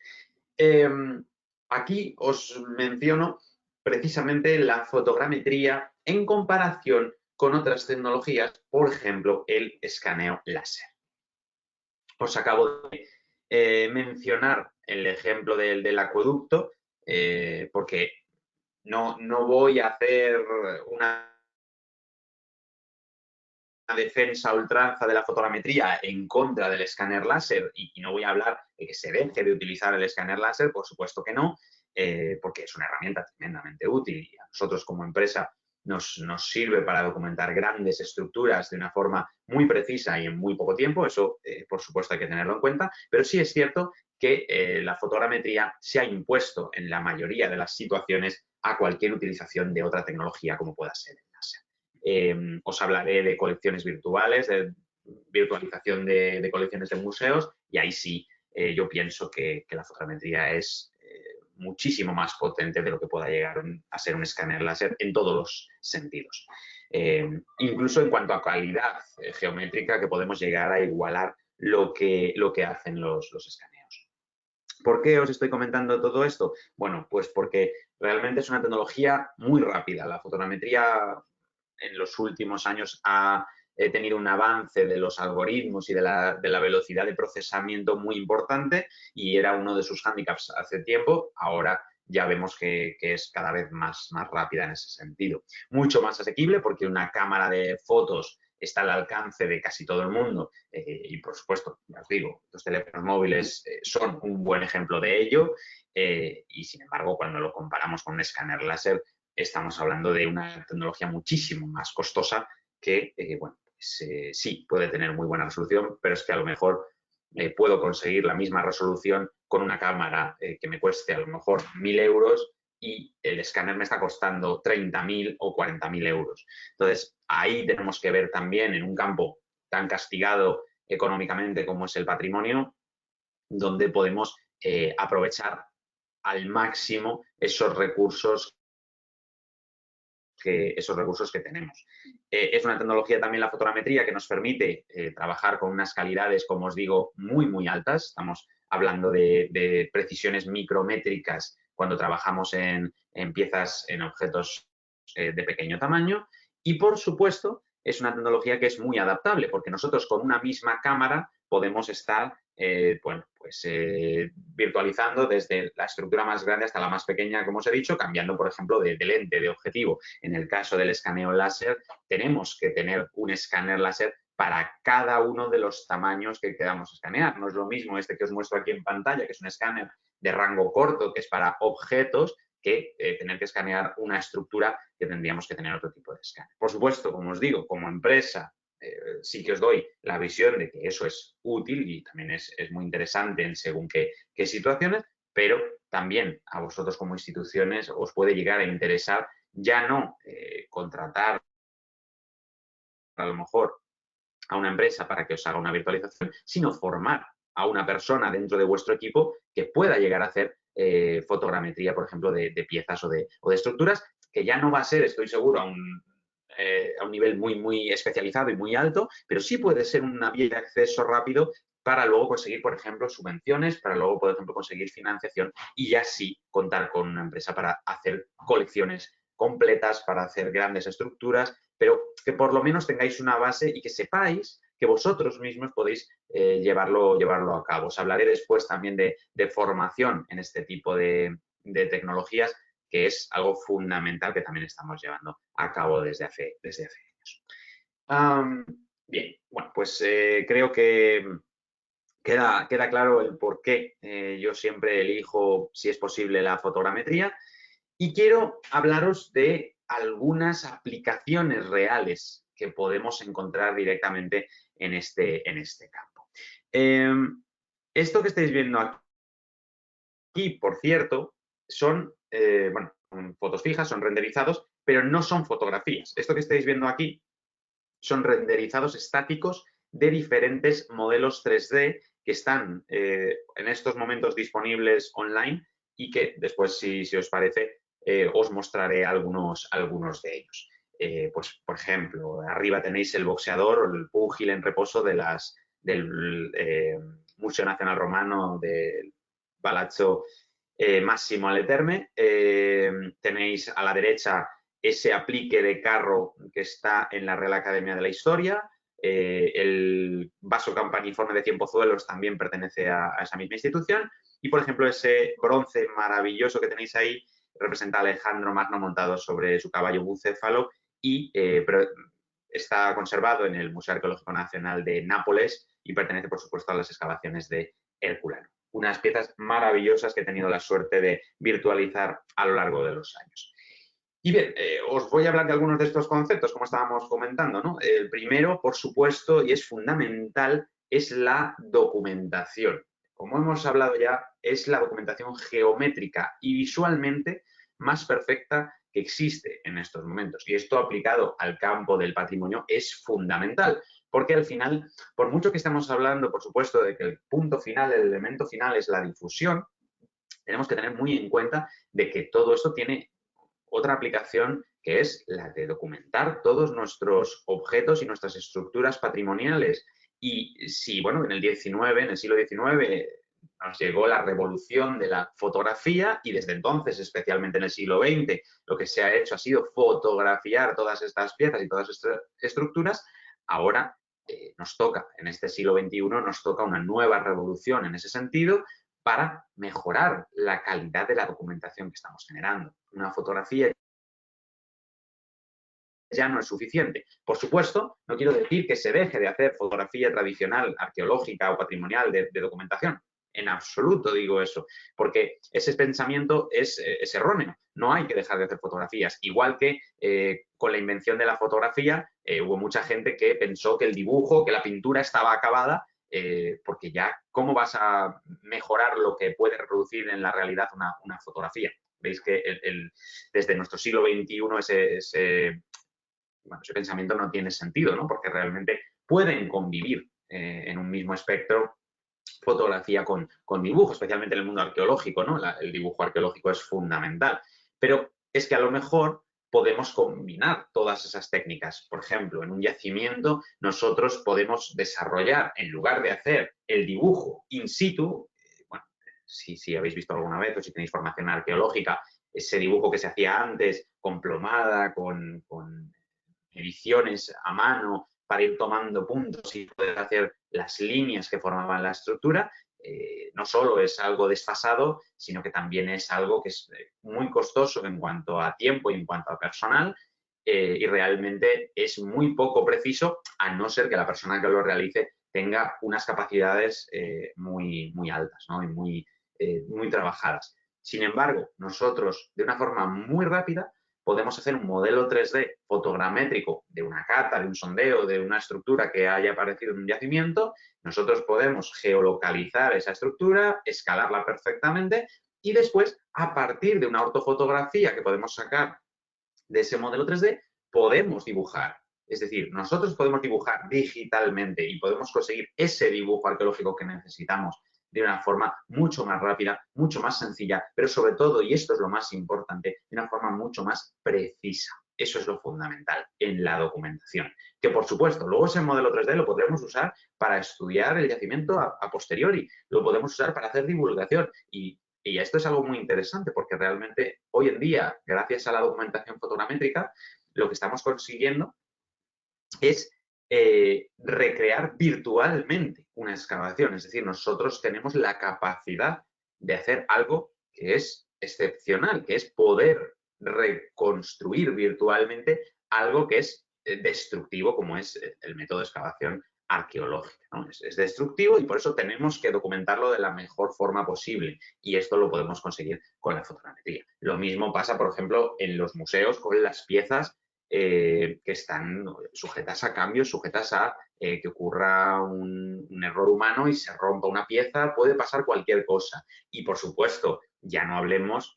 aquí os menciono precisamente la fotogrametría en comparación con otras tecnologías, por ejemplo, el escaneo láser. Os acabo de mencionar el ejemplo del acueducto, porque no voy a hacer una defensa a ultranza de la fotogrametría en contra del escáner láser y no voy a hablar de que se deje de utilizar el escáner láser, por supuesto que no, porque es una herramienta tremendamente útil y a nosotros como empresa nos sirve para documentar grandes estructuras de una forma muy precisa y en muy poco tiempo, eso por supuesto hay que tenerlo en cuenta, pero sí es cierto que la fotogrametría se ha impuesto en la mayoría de las situaciones a cualquier utilización de otra tecnología como pueda ser el láser. Os hablaré de colecciones virtuales, de virtualización de colecciones de museos y ahí sí yo pienso que la fotogrametría es muchísimo más potente de lo que pueda llegar a ser un escáner láser en todos los sentidos. Incluso en cuanto a calidad geométrica que podemos llegar a igualar lo que hacen los escaneos. ¿Por qué os estoy comentando todo esto? Bueno, pues porque realmente es una tecnología muy rápida. La fotogrametría en los últimos años ha tenido un avance de los algoritmos y de la velocidad de procesamiento muy importante y era uno de sus hándicaps hace tiempo. Ahora ya vemos que es cada vez más rápida en ese sentido. Mucho más asequible porque una cámara de fotos está al alcance de casi todo el mundo y, por supuesto, ya os digo, los teléfonos móviles son un buen ejemplo de ello y, sin embargo, cuando lo comparamos con un escáner láser, estamos hablando de una tecnología muchísimo más costosa que, bueno, pues, sí, puede tener muy buena resolución, pero es que a lo mejor puedo conseguir la misma resolución con una cámara que me cueste a lo mejor 1.000 euros y el escáner me está costando 30.000 o 40.000 euros. Entonces, ahí tenemos que ver también en un campo tan castigado económicamente como es el patrimonio, donde podemos aprovechar al máximo esos recursos que tenemos. Es una tecnología también la fotogrametría que nos permite trabajar con unas calidades, como os digo, muy altas. Estamos hablando de precisiones micrométricas cuando trabajamos en piezas, en objetos de pequeño tamaño. Y, por supuesto, es una tecnología que es muy adaptable, porque nosotros con una misma cámara podemos estar bueno, pues, virtualizando desde la estructura más grande hasta la más pequeña, como os he dicho, cambiando, por ejemplo, de lente, de objetivo. En el caso del escaneo láser, tenemos que tener un escáner láser para cada uno de los tamaños que queramos escanear. No es lo mismo este que os muestro aquí en pantalla, que es un escáner de rango corto, que es para objetos, que tener que escanear una estructura que tendríamos que tener otro tipo de escáner. Por supuesto, como os digo, como empresa, sí que os doy la visión de que eso es útil y también es muy interesante en según qué situaciones, pero también a vosotros como instituciones os puede llegar a interesar ya no contratar a lo mejor a una empresa para que os haga una virtualización, sino formar a una persona dentro de vuestro equipo que pueda llegar a hacer fotogrametría, por ejemplo, de piezas o de estructuras, que ya no va a ser, estoy seguro, a un nivel muy especializado y muy alto, pero sí puede ser una vía de acceso rápido para luego conseguir, por ejemplo, subvenciones, para luego, por ejemplo, conseguir financiación y ya sí contar con una empresa para hacer colecciones completas, para hacer grandes estructuras, pero que por lo menos tengáis una base y que sepáis que vosotros mismos podéis llevarlo a cabo. Os hablaré después también de formación en este tipo de tecnologías, que es algo fundamental que también estamos llevando a cabo desde hace años. Bien, bueno, pues creo que queda claro el por qué yo siempre elijo, si es posible, la fotogrametría. Y quiero hablaros de algunas aplicaciones reales que podemos encontrar directamente en este campo. Esto que estáis viendo aquí, por cierto, son fotos fijas, son renderizados, pero no son fotografías. Esto que estáis viendo aquí son renderizados estáticos de diferentes modelos 3D que están en estos momentos disponibles online y que después, si os parece, os mostraré algunos de ellos. Pues, por ejemplo, arriba tenéis el boxeador o el púgil en reposo del Museo Nacional Romano del Palazzo Massimo alle Terme. Tenéis a la derecha ese aplique de carro que está en la Real Academia de la Historia. El vaso campaniforme de Cienpozuelos también pertenece a esa misma institución. Y, por ejemplo, ese bronce maravilloso que tenéis ahí representa a Alejandro Magno montado sobre su caballo bucéfalo y está conservado en el Museo Arqueológico Nacional de Nápoles y pertenece, por supuesto, a las excavaciones de Herculano. Unas piezas maravillosas que he tenido la suerte de virtualizar a lo largo de los años. Y bien, os voy a hablar de algunos de estos conceptos, como estábamos comentando, ¿no? El primero, por supuesto, y es fundamental, es la documentación. Como hemos hablado ya, es la documentación geométrica y visualmente más perfecta que existe en estos momentos. Y esto aplicado al campo del patrimonio es fundamental, porque al final, por mucho que estemos hablando, por supuesto, de que el punto final, el elemento final es la difusión, tenemos que tener muy en cuenta de que todo esto tiene otra aplicación que es la de documentar todos nuestros objetos y nuestras estructuras patrimoniales. Y si, bueno, en el siglo XIX, nos llegó la revolución de la fotografía y desde entonces, especialmente en el siglo XX, lo que se ha hecho ha sido fotografiar todas estas piezas y todas estas estructuras, ahora nos toca, en este siglo XXI, nos toca una nueva revolución en ese sentido para mejorar la calidad de la documentación que estamos generando. Una fotografía ya no es suficiente. Por supuesto, no quiero decir que se deje de hacer fotografía tradicional, arqueológica o patrimonial de documentación. En absoluto digo eso, porque ese pensamiento es erróneo. No hay que dejar de hacer fotografías. Igual que con la invención de la fotografía, hubo mucha gente que pensó que el dibujo, que la pintura estaba acabada, porque ya, ¿cómo vas a mejorar lo que puede reproducir en la realidad una fotografía? Veis que desde nuestro siglo XXI ese pensamiento no tiene sentido, ¿no? Porque realmente pueden convivir en un mismo espectro fotografía con dibujo, especialmente en el mundo arqueológico, ¿no? El dibujo arqueológico es fundamental. Pero es que a lo mejor podemos combinar todas esas técnicas. Por ejemplo, en un yacimiento nosotros podemos desarrollar, en lugar de hacer el dibujo in situ, bueno, si habéis visto alguna vez o si tenéis formación arqueológica, ese dibujo que se hacía antes con plomada, con ediciones a mano para ir tomando puntos y poder hacer las líneas que formaban la estructura, no solo es algo desfasado, sino que también es algo que es muy costoso en cuanto a tiempo y en cuanto a personal, y realmente es muy poco preciso, a no ser que la persona que lo realice tenga unas capacidades muy altas, ¿no? Y muy trabajadas. Sin embargo, nosotros, de una forma muy rápida, podemos hacer un modelo 3D fotogramétrico de una cata, de un sondeo, de una estructura que haya aparecido en un yacimiento. Nosotros podemos geolocalizar esa estructura, escalarla perfectamente y después, a partir de una ortofotografía que podemos sacar de ese modelo 3D, podemos dibujar Es decir, nosotros podemos dibujar digitalmente y podemos conseguir ese dibujo arqueológico que necesitamos de una forma mucho más rápida, mucho más sencilla, pero sobre todo, y esto es lo más importante, de una forma mucho más precisa. Eso es lo fundamental en la documentación. Que por supuesto, luego ese modelo 3D lo podremos usar para estudiar el yacimiento a posteriori, lo podemos usar para hacer divulgación y esto es algo muy interesante porque realmente hoy en día, gracias a la documentación fotogramétrica, lo que estamos consiguiendo es recrear virtualmente una excavación. Es decir, nosotros tenemos la capacidad de hacer algo que es excepcional, que es poder reconstruir virtualmente algo que es destructivo, como es el método de excavación arqueológica, ¿no? Es destructivo y por eso tenemos que documentarlo de la mejor forma posible. Y esto lo podemos conseguir con la fotogrametría. Lo mismo pasa, por ejemplo, en los museos con las piezas que están sujetas a cambios, sujetas a que ocurra un error humano y se rompa una pieza, puede pasar cualquier cosa. Y por supuesto, ya no hablemos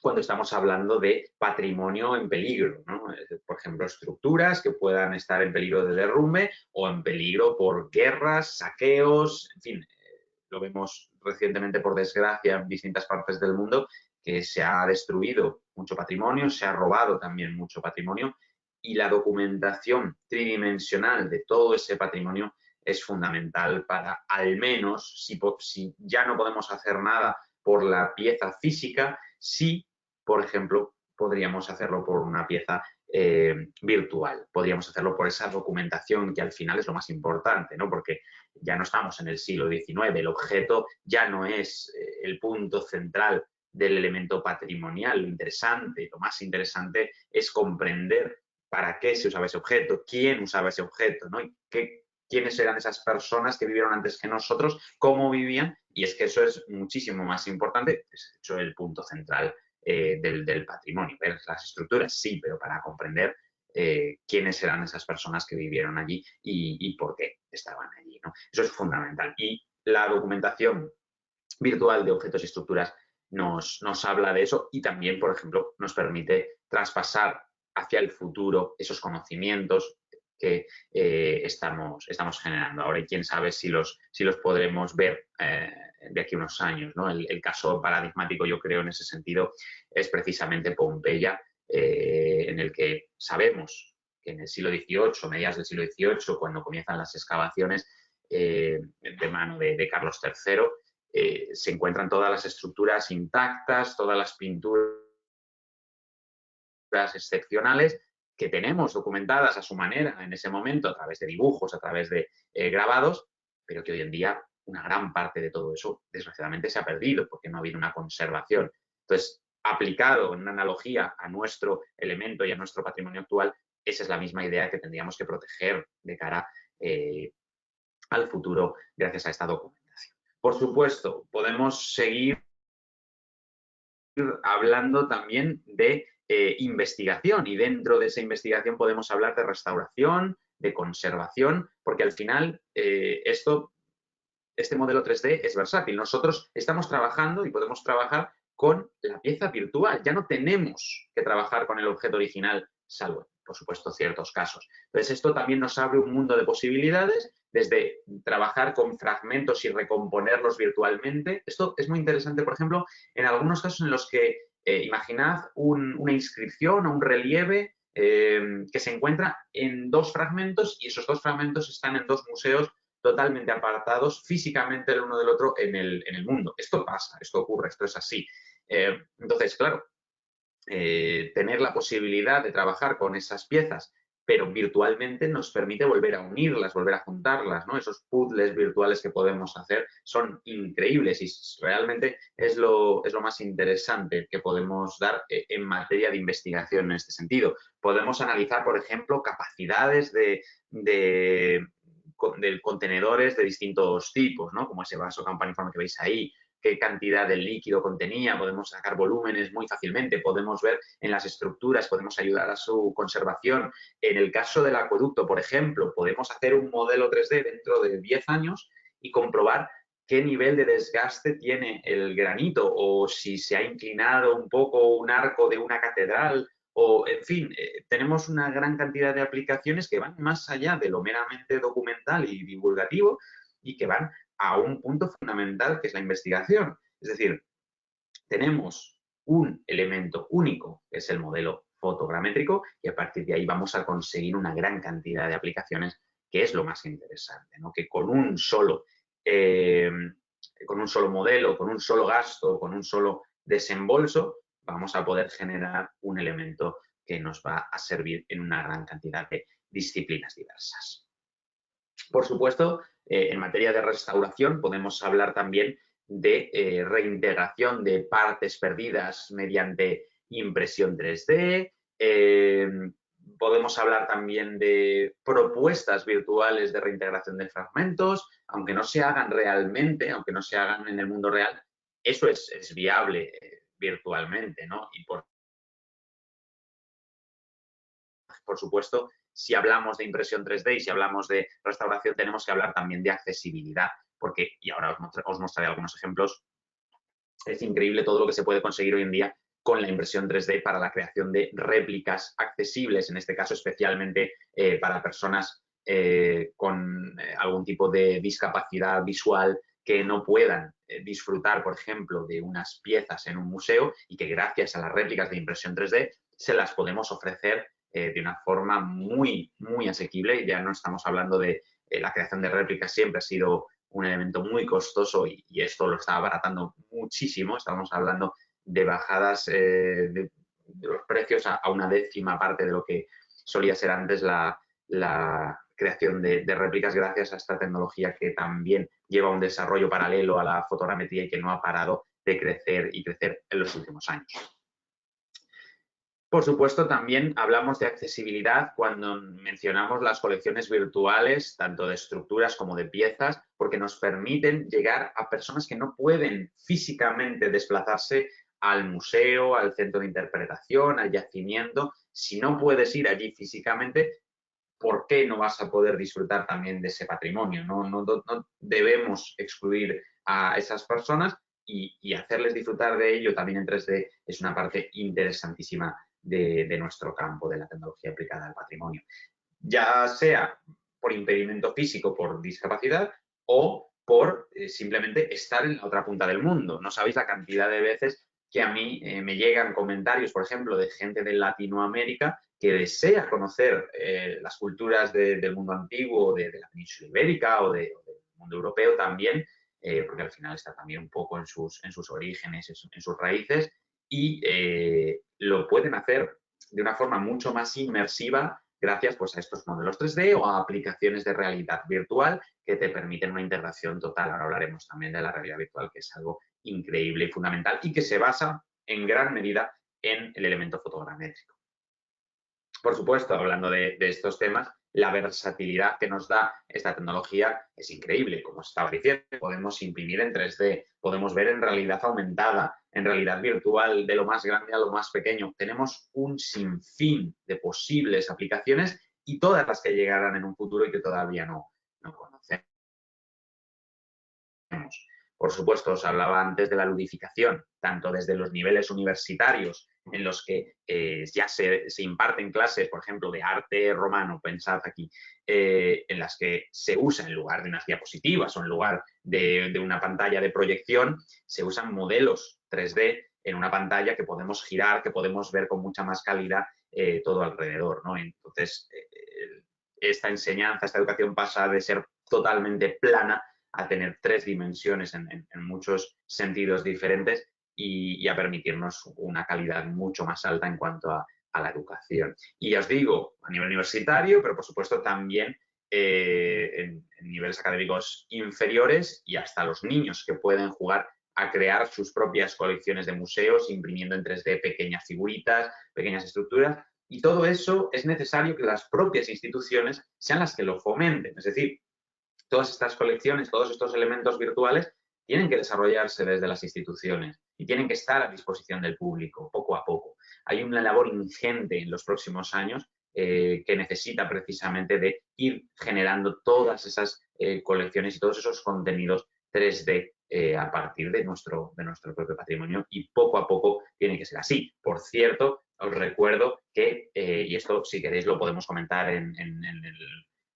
cuando estamos hablando de patrimonio en peligro, ¿no? Por ejemplo, estructuras que puedan estar en peligro de derrumbe o en peligro por guerras, saqueos, en fin, lo vemos recientemente, por desgracia, en distintas partes del mundo, que se ha destruido mucho patrimonio, se ha robado también mucho patrimonio y la documentación tridimensional de todo ese patrimonio es fundamental para, al menos, si ya no podemos hacer nada por la pieza física, sí, por ejemplo, podríamos hacerlo por una pieza virtual, podríamos hacerlo por esa documentación que al final es lo más importante, ¿no? Porque ya no estamos en el siglo XIX, el objeto ya no es el punto central del elemento patrimonial. Lo interesante, lo más interesante es comprender para qué se usaba ese objeto, quién usaba ese objeto, ¿no? Y quiénes eran esas personas que vivieron antes que nosotros, cómo vivían, y es que eso es muchísimo más importante, es de hecho el punto central del patrimonio. Ver las estructuras, sí, pero para comprender quiénes eran esas personas que vivieron allí y por qué estaban allí, ¿no? Eso es fundamental. Y la documentación virtual de objetos y estructuras nos habla de eso y también, por ejemplo, nos permite traspasar hacia el futuro esos conocimientos que estamos generando ahora y quién sabe si los podremos ver de aquí a unos años, ¿no? El caso paradigmático, yo creo, en ese sentido, es precisamente Pompeya, en el que sabemos que en el siglo XVIII, mediados del siglo XVIII, cuando comienzan las excavaciones de mano de Carlos III, se encuentran todas las estructuras intactas, todas las pinturas excepcionales que tenemos documentadas a su manera en ese momento a través de dibujos, a través de grabados, pero que hoy en día una gran parte de todo eso desgraciadamente se ha perdido porque no ha habido una conservación. Entonces, aplicado en una analogía a nuestro elemento y a nuestro patrimonio actual, esa es la misma idea que tendríamos que proteger de cara al futuro gracias a esta documentación. Por supuesto, podemos seguir hablando también de investigación y dentro de esa investigación podemos hablar de restauración, de conservación, porque al final este modelo 3D es versátil. Nosotros estamos trabajando y podemos trabajar con la pieza virtual. Ya no tenemos que trabajar con el objeto original, salvo, por supuesto, ciertos casos. Entonces, esto también nos abre un mundo de posibilidades, desde trabajar con fragmentos y recomponerlos virtualmente. Esto es muy interesante, por ejemplo, en algunos casos en los que imaginad una inscripción o un relieve que se encuentra en dos fragmentos y esos dos fragmentos están en dos museos totalmente apartados físicamente el uno del otro en el mundo. Esto pasa, esto ocurre, esto es así. Entonces, claro, tener la posibilidad de trabajar con esas piezas, pero virtualmente nos permite volver a unirlas, volver a juntarlas, ¿no? Esos puzzles virtuales que podemos hacer son increíbles y realmente es lo más interesante que podemos dar en materia de investigación en este sentido. Podemos analizar, por ejemplo, capacidades de contenedores de distintos tipos, ¿no? Como ese vaso campaniforme que veis ahí, qué cantidad de líquido contenía, podemos sacar volúmenes muy fácilmente, podemos ver en las estructuras, podemos ayudar a su conservación. En el caso del acueducto, por ejemplo, podemos hacer un modelo 3D dentro de 10 años y comprobar qué nivel de desgaste tiene el granito o si se ha inclinado un poco un arco de una catedral o, en fin, tenemos una gran cantidad de aplicaciones que van más allá de lo meramente documental y divulgativo y que van a un punto fundamental que es la investigación. Es decir, tenemos un elemento único, que es el modelo fotogramétrico, y a partir de ahí vamos a conseguir una gran cantidad de aplicaciones, que es lo más interesante, ¿no? Que con un solo modelo, con un solo gasto, con un solo desembolso, vamos a poder generar un elemento que nos va a servir en una gran cantidad de disciplinas diversas. Por supuesto, en materia de restauración podemos hablar también de reintegración de partes perdidas mediante impresión 3D. Podemos hablar también de propuestas virtuales de reintegración de fragmentos, aunque no se hagan realmente, aunque no se hagan en el mundo real, eso es viable virtualmente, ¿no? Y por supuesto, si hablamos de impresión 3D y si hablamos de restauración, tenemos que hablar también de accesibilidad, porque, y ahora os mostraré algunos ejemplos, es increíble todo lo que se puede conseguir hoy en día con la impresión 3D para la creación de réplicas accesibles, en este caso especialmente para personas con algún tipo de discapacidad visual que no puedan disfrutar, por ejemplo, de unas piezas en un museo y que gracias a las réplicas de impresión 3D se las podemos ofrecer de una forma muy, muy asequible. Ya no estamos hablando de la creación de réplicas, siempre ha sido un elemento muy costoso y esto lo está abaratando muchísimo. Estamos hablando de bajadas de los precios a una décima parte de lo que solía ser antes la creación de réplicas gracias a esta tecnología que también lleva un desarrollo paralelo a la fotogrametría y que no ha parado de crecer y crecer en los últimos años. Por supuesto, también hablamos de accesibilidad cuando mencionamos las colecciones virtuales, tanto de estructuras como de piezas, porque nos permiten llegar a personas que no pueden físicamente desplazarse al museo, al centro de interpretación, al yacimiento. Si no puedes ir allí físicamente, ¿por qué no vas a poder disfrutar también de ese patrimonio? No debemos excluir a esas personas y hacerles disfrutar de ello también en 3D es una parte interesantísima de nuestro campo de la tecnología aplicada al patrimonio, ya sea por impedimento físico, por discapacidad o por simplemente estar en la otra punta del mundo. No sabéis la cantidad de veces que a mí me llegan comentarios, por ejemplo, de gente de Latinoamérica que desea conocer las culturas del mundo antiguo, de la península ibérica o del mundo europeo también, porque al final está también un poco en sus orígenes, en sus raíces, y lo pueden hacer de una forma mucho más inmersiva gracias pues, a estos modelos 3D o a aplicaciones de realidad virtual que te permiten una integración total. Ahora hablaremos también de la realidad virtual, que es algo increíble y fundamental y que se basa en gran medida en el elemento fotogramétrico. Por supuesto, hablando de estos temas, la versatilidad que nos da esta tecnología es increíble. Como estaba diciendo, podemos imprimir en 3D, podemos ver en realidad aumentada, en realidad virtual, de lo más grande a lo más pequeño. Tenemos un sinfín de posibles aplicaciones y todas las que llegarán en un futuro y que todavía no conocemos. Por supuesto, os hablaba antes de la ludificación, tanto desde los niveles universitarios, en los que ya se imparten clases, por ejemplo, de arte romano, pensad aquí, en las que se usa en lugar de unas diapositivas o en lugar de una pantalla de proyección, se usan modelos 3D en una pantalla que podemos girar, que podemos ver con mucha más calidad todo alrededor, ¿no? Entonces, esta enseñanza, esta educación pasa de ser totalmente plana a tener 3 dimensiones en muchos sentidos diferentes y a permitirnos una calidad mucho más alta en cuanto a la educación. Y ya os digo, a nivel universitario, pero por supuesto también en niveles académicos inferiores y hasta los niños que pueden jugar a crear sus propias colecciones de museos, imprimiendo en 3D pequeñas figuritas, pequeñas estructuras, y todo eso es necesario que las propias instituciones sean las que lo fomenten. Es decir, todas estas colecciones, todos estos elementos virtuales tienen que desarrollarse desde las instituciones y tienen que estar a disposición del público poco a poco. Hay una labor ingente en los próximos años que necesita precisamente de ir generando todas esas colecciones y todos esos contenidos 3D a partir de nuestro propio patrimonio y poco a poco tiene que ser así. Por cierto, os recuerdo que, y esto si queréis lo podemos comentar en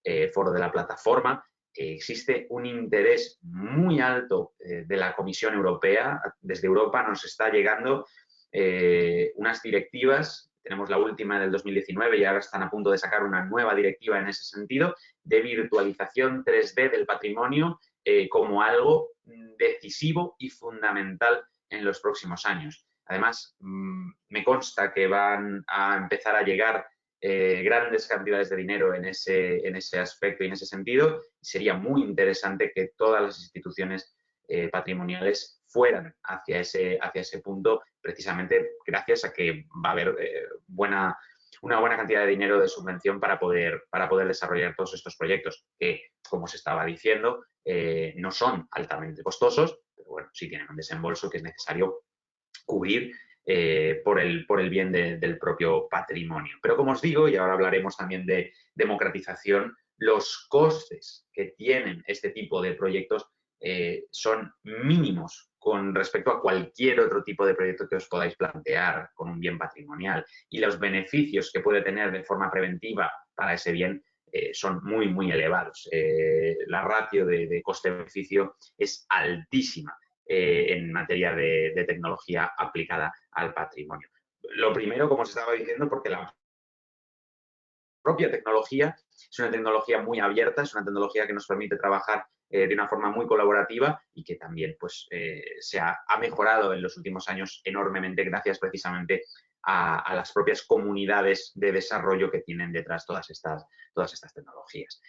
el foro de la plataforma, existe un interés muy alto de la Comisión Europea. Desde Europa nos está llegando unas directivas, tenemos la última del 2019 y ahora están a punto de sacar una nueva directiva en ese sentido, de virtualización 3D del patrimonio como algo decisivo y fundamental en los próximos años. Además, me consta que van a empezar a llegar grandes cantidades de dinero en ese aspecto y en ese sentido. Sería muy interesante que todas las instituciones patrimoniales fueran hacia ese punto, precisamente gracias a que va a haber una buena cantidad de dinero de subvención para poder desarrollar todos estos proyectos que, como se estaba diciendo, no son altamente costosos, pero bueno, sí tienen un desembolso que es necesario cubrir por el bien del propio patrimonio. Pero como os digo, y ahora hablaremos también de democratización, los costes que tienen este tipo de proyectos son mínimos con respecto a cualquier otro tipo de proyecto que os podáis plantear con un bien patrimonial, y los beneficios que puede tener de forma preventiva para ese bien son muy, muy elevados. La ratio de coste-beneficio es altísima en materia de tecnología aplicada al patrimonio. Lo primero, como os estaba diciendo, porque la propia tecnología es una tecnología muy abierta, es una tecnología que nos permite trabajar de una forma muy colaborativa y que también pues, se ha mejorado en los últimos años enormemente gracias precisamente a las propias comunidades de desarrollo que tienen detrás todas estas tecnologías.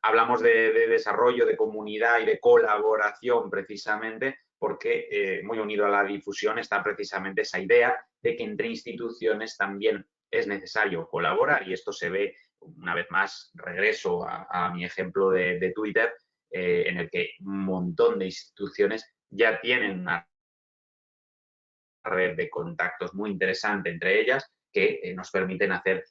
Hablamos de desarrollo, de comunidad y de colaboración precisamente porque muy unido a la difusión está precisamente esa idea de que entre instituciones también es necesario colaborar, y esto se ve, una vez más, regreso a mi ejemplo de Twitter, en el que un montón de instituciones ya tienen una red de contactos muy interesante entre ellas que nos permiten hacer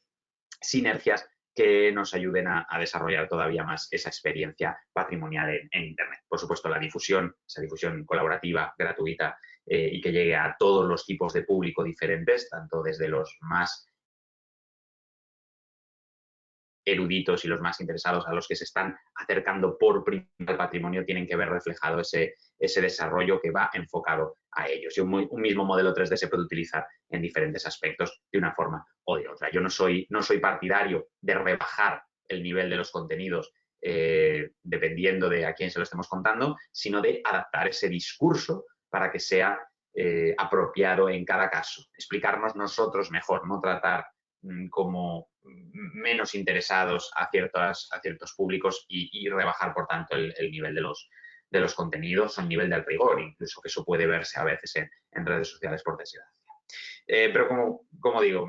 sinergias que nos ayuden a desarrollar todavía más esa experiencia patrimonial en Internet. Por supuesto, la difusión, esa difusión colaborativa, gratuita y que llegue a todos los tipos de público diferentes, tanto desde los más eruditos y los más interesados a los que se están acercando por primera vez al patrimonio, tienen que ver reflejado ese desarrollo que va enfocado a ellos. Y un mismo modelo 3D se puede utilizar en diferentes aspectos de una forma o de otra. Yo no soy partidario de rebajar el nivel de los contenidos dependiendo de a quién se lo estemos contando, sino de adaptar ese discurso para que sea apropiado en cada caso. Explicarnos nosotros mejor, no tratar como menos interesados a ciertos públicos y rebajar, por tanto, el nivel de los contenidos o el nivel del rigor, incluso que eso puede verse a veces en redes sociales, por desgracia. Pero como digo,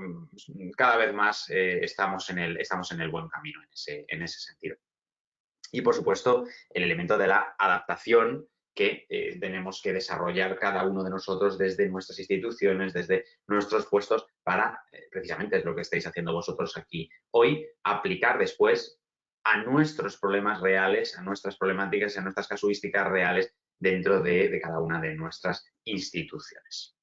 cada vez más estamos en el buen camino en ese sentido. Y, por supuesto, el elemento de la adaptación que tenemos que desarrollar cada uno de nosotros desde nuestras instituciones, desde nuestros puestos, para, precisamente es lo que estáis haciendo vosotros aquí hoy, aplicar después a nuestros problemas reales, a nuestras problemáticas, a nuestras casuísticas reales dentro de cada una de nuestras instituciones.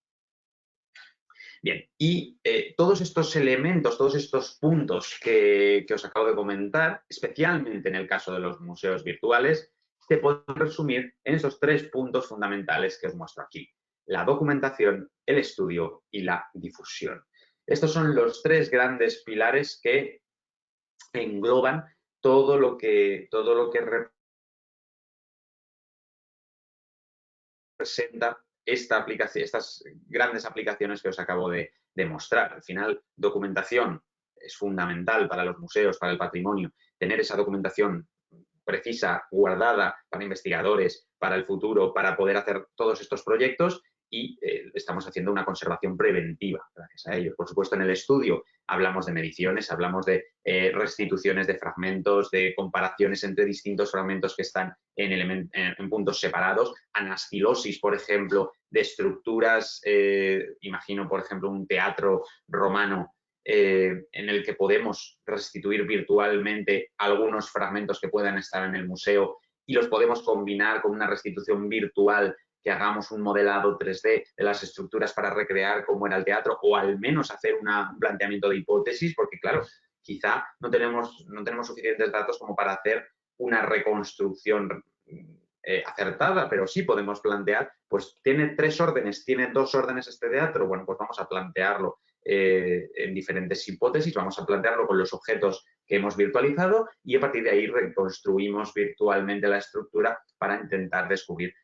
Bien, y todos estos elementos, todos estos puntos que os acabo de comentar, especialmente en el caso de los museos virtuales, se pueden resumir en esos 3 puntos fundamentales que os muestro aquí: la documentación, el estudio y la difusión. Estos son los 3 grandes pilares que engloban todo lo que representa estas grandes aplicaciones que os acabo de mostrar. Al final, documentación es fundamental para los museos, para el patrimonio. Tener esa documentación precisa, guardada para investigadores, para el futuro, para poder hacer todos estos proyectos, y estamos haciendo una conservación preventiva gracias a ello. Por supuesto, en el estudio hablamos de mediciones, hablamos de restituciones de fragmentos, de comparaciones entre distintos fragmentos que están en puntos separados, anastilosis, por ejemplo, de estructuras, imagino, por ejemplo, un teatro romano en el que podemos restituir virtualmente algunos fragmentos que puedan estar en el museo y los podemos combinar con una restitución virtual que hagamos un modelado 3D de las estructuras para recrear cómo era el teatro, o al menos hacer un planteamiento de hipótesis, porque claro, quizá no tenemos suficientes datos como para hacer una reconstrucción acertada, pero sí podemos plantear, pues tiene 3 órdenes, tiene 2 órdenes este teatro, bueno, pues vamos a plantearlo en diferentes hipótesis, vamos a plantearlo con los objetos que hemos virtualizado y a partir de ahí reconstruimos virtualmente la estructura para intentar descubrir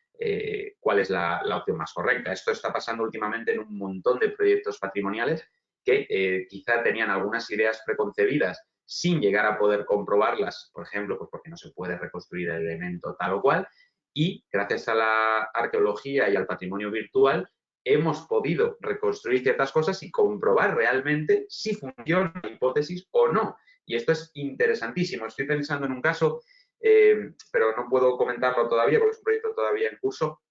cuál es la opción más correcta. Esto está pasando últimamente en un montón de proyectos patrimoniales que quizá tenían algunas ideas preconcebidas sin llegar a poder comprobarlas, por ejemplo, pues porque no se puede reconstruir el elemento tal o cual, y gracias a la arqueología y al patrimonio virtual hemos podido reconstruir ciertas cosas y comprobar realmente si funciona la hipótesis o no. Y esto es interesantísimo. Estoy pensando en un caso, pero no puedo comentarlo todavía porque es un proyecto todavía en curso,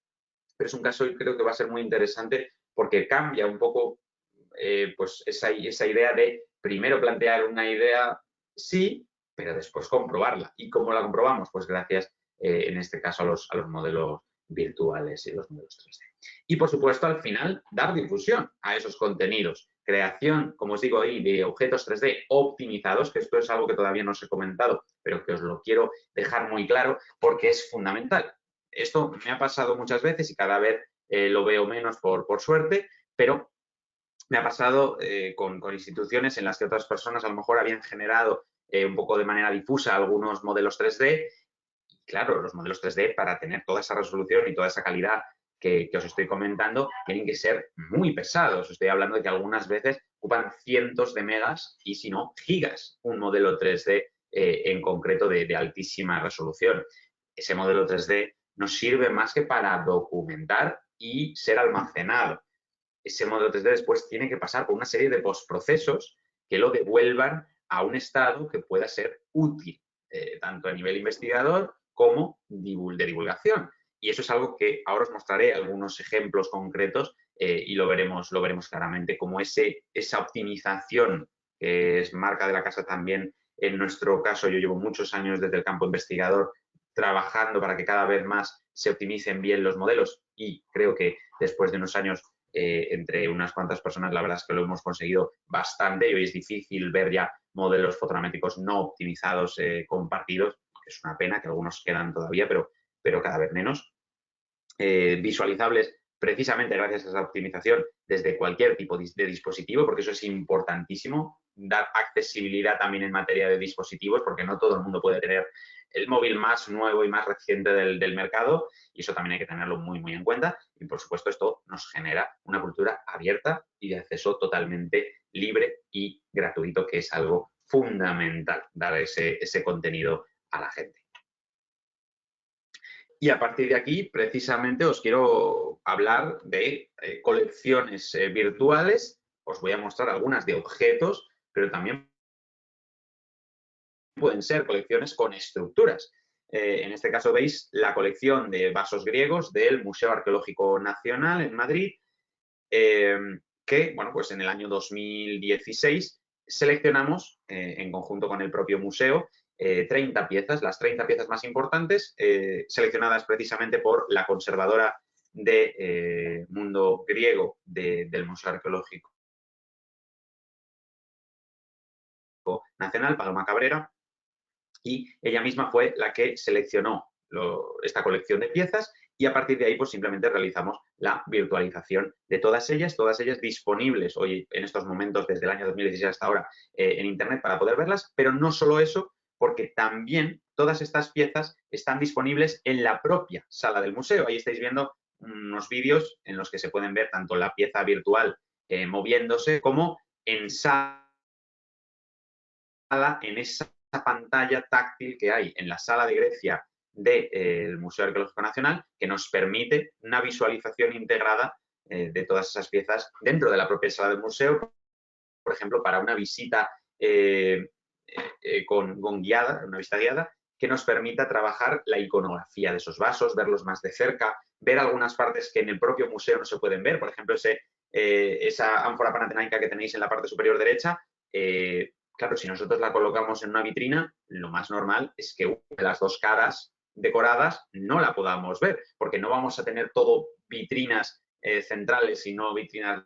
pero es un caso y creo que va a ser muy interesante porque cambia un poco pues esa idea de primero plantear una idea, sí, pero después comprobarla. ¿Y cómo la comprobamos? Pues gracias, en este caso, a los modelos virtuales y los modelos 3D. Y, por supuesto, al final, dar difusión a esos contenidos. Creación, como os digo ahí, de objetos 3D optimizados, que esto es algo que todavía no os he comentado, pero que os lo quiero dejar muy claro porque es fundamental. Esto me ha pasado muchas veces y cada vez lo veo menos por suerte, pero me ha pasado con instituciones en las que otras personas a lo mejor habían generado un poco de manera difusa algunos modelos 3D. Y claro, los modelos 3D para tener toda esa resolución y toda esa calidad que os estoy comentando tienen que ser muy pesados. Estoy hablando de que algunas veces ocupan cientos de megas y si no, gigas un modelo 3D en concreto de altísima resolución. Ese modelo 3D nos sirve más que para documentar y ser almacenado. Ese modelo 3D después tiene que pasar por una serie de postprocesos que lo devuelvan a un estado que pueda ser útil, tanto a nivel investigador como de divulgación. Y eso es algo que ahora os mostraré algunos ejemplos concretos y lo veremos claramente, como esa optimización que es marca de la casa también. En nuestro caso, yo llevo muchos años desde el campo investigador trabajando para que cada vez más se optimicen bien los modelos y creo que después de unos años entre unas cuantas personas, la verdad es que lo hemos conseguido bastante y hoy es difícil ver ya modelos fotogramétricos no optimizados compartidos, que es una pena que algunos quedan todavía, pero cada vez menos. Visualizables precisamente gracias a esa optimización desde cualquier tipo de dispositivo, porque eso es importantísimo, dar accesibilidad también en materia de dispositivos, porque no todo el mundo puede tener el móvil más nuevo y más reciente del mercado, y eso también hay que tenerlo muy, muy en cuenta. Y, por supuesto, esto nos genera una cultura abierta y de acceso totalmente libre y gratuito, que es algo fundamental, dar ese contenido a la gente. Y a partir de aquí, precisamente, os quiero hablar de colecciones virtuales. Os voy a mostrar algunas de objetos, pero también pueden ser colecciones con estructuras. En este caso veis la colección de vasos griegos del Museo Arqueológico Nacional en Madrid, que, bueno, pues en el año 2016 seleccionamos, en conjunto con el propio museo, 30 piezas, las 30 piezas más importantes, seleccionadas precisamente por la conservadora de mundo griego del Museo Arqueológico Nacional, Paloma Cabrera, y ella misma fue la que seleccionó esta colección de piezas y a partir de ahí pues simplemente realizamos la virtualización de todas ellas disponibles hoy en estos momentos desde el año 2016 hasta ahora en internet para poder verlas, pero no solo eso, porque también todas estas piezas están disponibles en la propia sala del museo. Ahí estáis viendo unos vídeos en los que se pueden ver tanto la pieza virtual moviéndose como en sala, en esa pantalla táctil que hay en la sala de Grecia del Museo Arqueológico Nacional, que nos permite una visualización integrada de todas esas piezas dentro de la propia sala del museo, por ejemplo, para una visita con guiada, una visita guiada, que nos permita trabajar la iconografía de esos vasos, verlos más de cerca, ver algunas partes que en el propio museo no se pueden ver, por ejemplo, esa ánfora panatenaica que tenéis en la parte superior derecha, claro, si nosotros la colocamos en una vitrina, lo más normal es que una de las dos caras decoradas no la podamos ver, porque no vamos a tener todo vitrinas centrales, sino vitrinas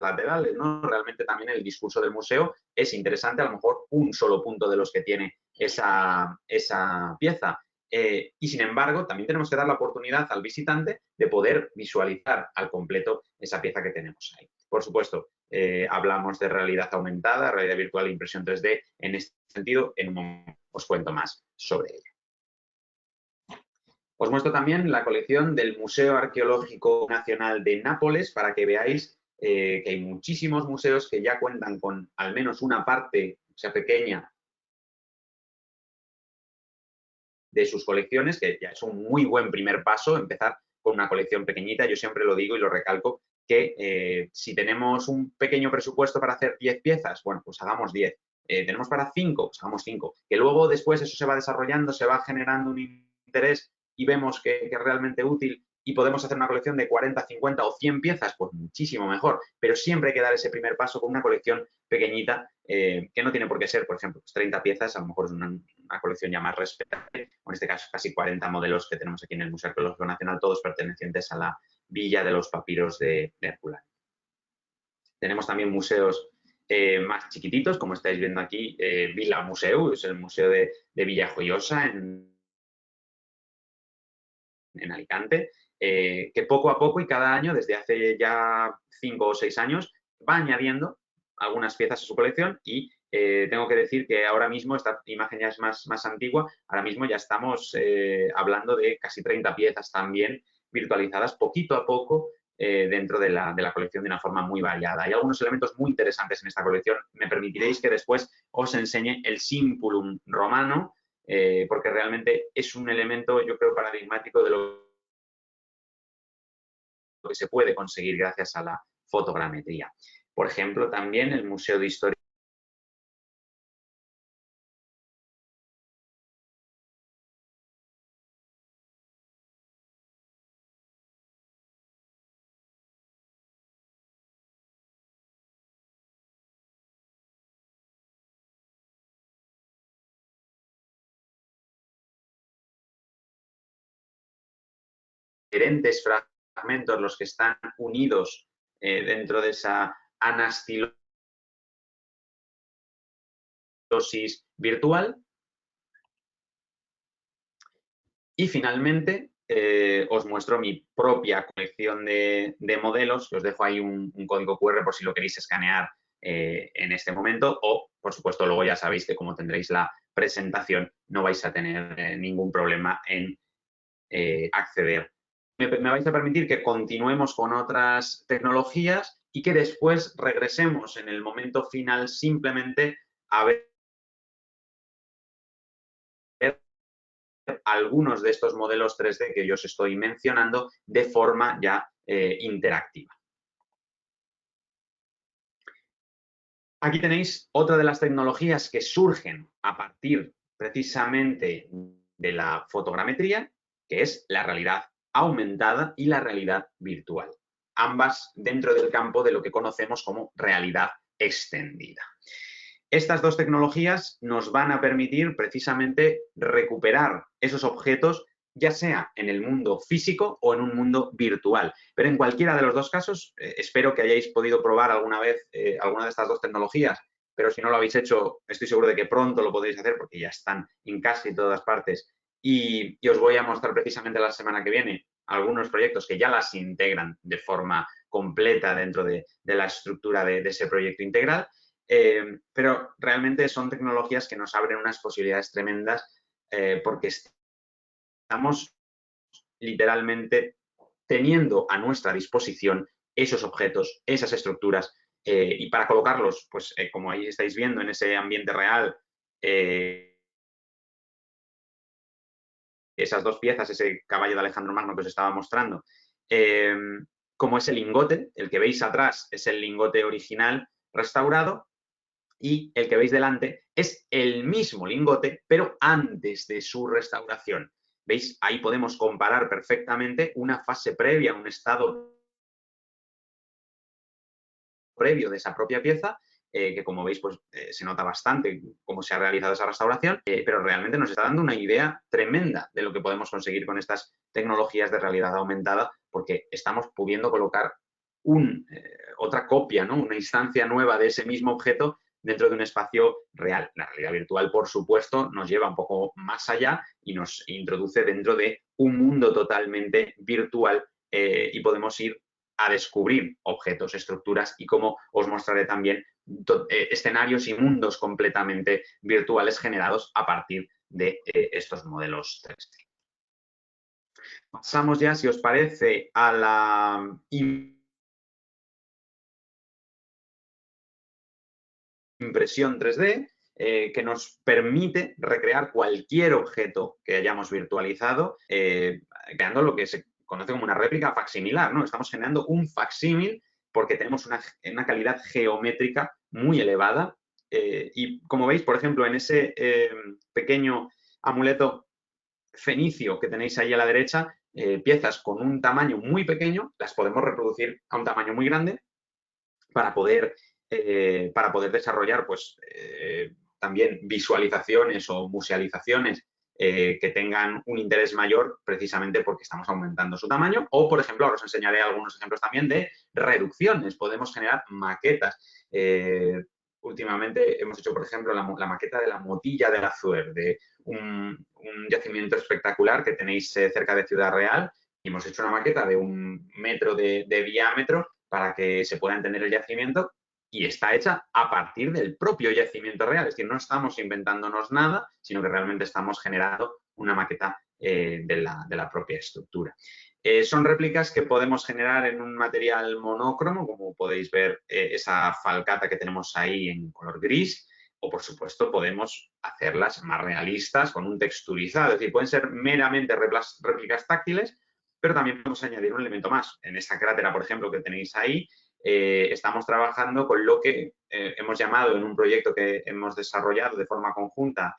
laterales, ¿no? Realmente también el discurso del museo es interesante, a lo mejor un solo punto de los que tiene esa pieza. Y sin embargo, también tenemos que dar la oportunidad al visitante de poder visualizar al completo esa pieza que tenemos ahí. Por supuesto, hablamos de realidad aumentada, realidad virtual e impresión 3D. En este sentido, en un momento os cuento más sobre ello. Os muestro también la colección del Museo Arqueológico Nacional de Nápoles para que veáis que hay muchísimos museos que ya cuentan con al menos una parte, o sea, pequeña, de sus colecciones, que ya es un muy buen primer paso, empezar con una colección pequeñita. Yo siempre lo digo y lo recalco, que si tenemos un pequeño presupuesto para hacer 10 piezas, bueno, pues hagamos 10. ¿Tenemos para 5? Pues hagamos 5. Que luego después eso se va desarrollando, se va generando un interés y vemos que es realmente útil y podemos hacer una colección de 40, 50 o 100 piezas, pues muchísimo mejor. Pero siempre hay que dar ese primer paso con una colección pequeñita, que no tiene por qué ser, por ejemplo, pues 30 piezas, a lo mejor es una colección ya más respetable, o en este caso casi 40 modelos que tenemos aquí en el Museo Arqueológico Nacional, todos pertenecientes a la Villa de los Papiros de Herculano. Tenemos también museos más chiquititos, como estáis viendo aquí, Villa Museu, es el Museo de Villajoyosa en Alicante, que poco a poco y cada año, desde hace ya 5 o 6 años, va añadiendo algunas piezas a su colección y tengo que decir que ahora mismo, esta imagen ya es más antigua, ahora mismo ya estamos hablando de casi 30 piezas también virtualizadas poquito a poco dentro de la colección de una forma muy variada. Hay algunos elementos muy interesantes en esta colección. Me permitiréis que después os enseñe el Simpulum romano, porque realmente es un elemento, yo creo, paradigmático de lo que se puede conseguir gracias a la fotogrametría. Por ejemplo, también el Museo de Historia diferentes fragmentos, los que están unidos dentro de esa anastilosis virtual. Y finalmente, os muestro mi propia colección de modelos. Os dejo ahí un código QR por si lo queréis escanear en este momento. O, por supuesto, luego ya sabéis que como tendréis la presentación, no vais a tener ningún problema en acceder. Me vais a permitir que continuemos con otras tecnologías y que después regresemos en el momento final simplemente a ver algunos de estos modelos 3D que yo os estoy mencionando de forma ya interactiva. Aquí tenéis otra de las tecnologías que surgen a partir precisamente de la fotogrametría, que es la realidad aumentada y la realidad virtual. Ambas dentro del campo de lo que conocemos como realidad extendida. Estas dos tecnologías nos van a permitir precisamente recuperar esos objetos, ya sea en el mundo físico o en un mundo virtual. Pero en cualquiera de los dos casos, espero que hayáis podido probar alguna vez alguna de estas dos tecnologías, pero si no lo habéis hecho, estoy seguro de que pronto lo podréis hacer porque ya están en casi todas partes. Y os voy a mostrar precisamente la semana que viene algunos proyectos que ya las integran de forma completa dentro de la estructura de ese proyecto integral. Pero realmente son tecnologías que nos abren unas posibilidades tremendas porque estamos literalmente teniendo a nuestra disposición esos objetos, esas estructuras, y para colocarlos, pues como ahí estáis viendo en ese ambiente real, esas dos piezas, ese caballo de Alejandro Magno que os estaba mostrando, como ese lingote, el que veis atrás es el lingote original restaurado, y el que veis delante es el mismo lingote, pero antes de su restauración. ¿Veis? Ahí podemos comparar perfectamente una fase previa, un estado previo de esa propia pieza que como veis pues, se nota bastante cómo se ha realizado esa restauración, pero realmente nos está dando una idea tremenda de lo que podemos conseguir con estas tecnologías de realidad aumentada, porque estamos pudiendo colocar otra copia, ¿no? Una instancia nueva de ese mismo objeto dentro de un espacio real. La realidad virtual, por supuesto, nos lleva un poco más allá y nos introduce dentro de un mundo totalmente virtual y podemos ir a descubrir objetos, estructuras y, como os mostraré también, escenarios y mundos completamente virtuales generados a partir de estos modelos 3D. Pasamos ya, si os parece, a la impresión 3D, que nos permite recrear cualquier objeto que hayamos virtualizado, creando lo que se conoce como una réplica facsimilar, ¿no? Estamos generando un facsímil porque tenemos una calidad geométrica muy elevada. Y como veis, por ejemplo, en ese pequeño amuleto fenicio que tenéis ahí a la derecha, piezas con un tamaño muy pequeño, las podemos reproducir a un tamaño muy grande para poder desarrollar pues, también visualizaciones o musealizaciones que tengan un interés mayor precisamente porque estamos aumentando su tamaño. O, por ejemplo, ahora os enseñaré algunos ejemplos también de reducciones. Podemos generar maquetas. Últimamente hemos hecho, por ejemplo, la maqueta de la Motilla del Azuer, de un yacimiento espectacular que tenéis cerca de Ciudad Real. Y hemos hecho una maqueta de 1 metro de diámetro para que se pueda entender el yacimiento, y está hecha a partir del propio yacimiento real. Es decir, no estamos inventándonos nada, sino que realmente estamos generando una maqueta de la propia estructura. Son réplicas que podemos generar en un material monócromo, como podéis ver esa falcata que tenemos ahí en color gris, o por supuesto podemos hacerlas más realistas con un texturizado. Es decir, pueden ser meramente réplicas táctiles, pero también podemos añadir un elemento más. En esta crátera, por ejemplo, que tenéis ahí, estamos trabajando con lo que hemos llamado en un proyecto que hemos desarrollado de forma conjunta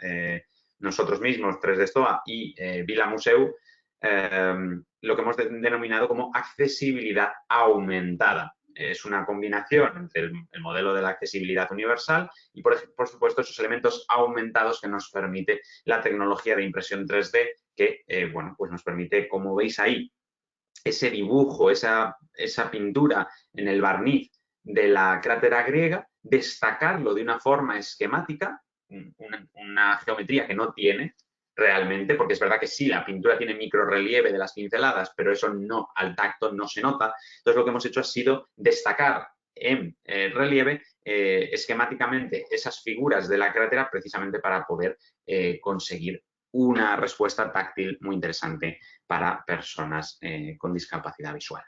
nosotros mismos, 3D Stoa y Vila Museu, lo que hemos denominado como accesibilidad aumentada. Es una combinación entre el modelo de la accesibilidad universal y, por supuesto, esos elementos aumentados que nos permite la tecnología de impresión 3D, que, bueno, pues nos permite, como veis ahí, ese dibujo, esa pintura en el barniz de la crátera griega, destacarlo de una forma esquemática, una geometría que no tiene realmente, porque es verdad que sí, la pintura tiene microrrelieve de las pinceladas, pero eso no, al tacto no se nota. Entonces lo que hemos hecho ha sido destacar en relieve esquemáticamente esas figuras de la crátera precisamente para poder conseguir una respuesta táctil muy interesante para personas con discapacidad visual.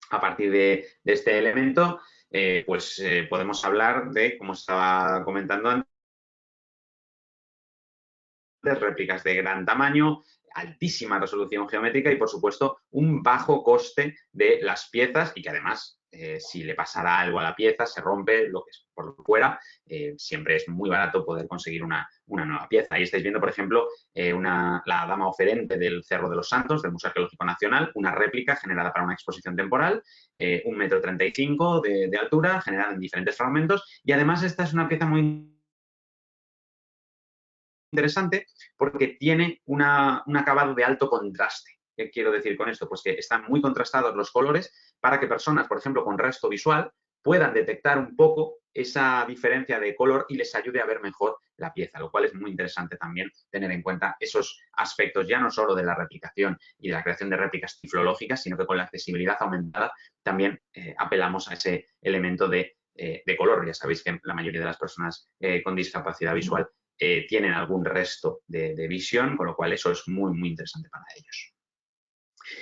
A partir de este elemento, pues podemos hablar de, como estaba comentando antes, réplicas de gran tamaño, altísima resolución geométrica y, por supuesto, un bajo coste de las piezas y que además, si le pasara algo a la pieza, se rompe, lo que es por fuera, siempre es muy barato poder conseguir una nueva pieza. Ahí estáis viendo, por ejemplo, la dama oferente del Cerro de los Santos, del Museo Arqueológico Nacional, una réplica generada para una exposición temporal, 1,35 m de altura, generada en diferentes fragmentos, y además esta es una pieza muy interesante porque tiene un acabado de alto contraste. ¿Qué quiero decir con esto? Pues que están muy contrastados los colores para que personas, por ejemplo, con resto visual, puedan detectar un poco esa diferencia de color y les ayude a ver mejor la pieza, lo cual es muy interesante también tener en cuenta esos aspectos, ya no solo de la replicación y de la creación de réplicas tiflológicas, sino que con la accesibilidad aumentada también apelamos a ese elemento de color. Ya sabéis que la mayoría de las personas con discapacidad visual tienen algún resto de visión, con lo cual eso es muy, muy interesante para ellos.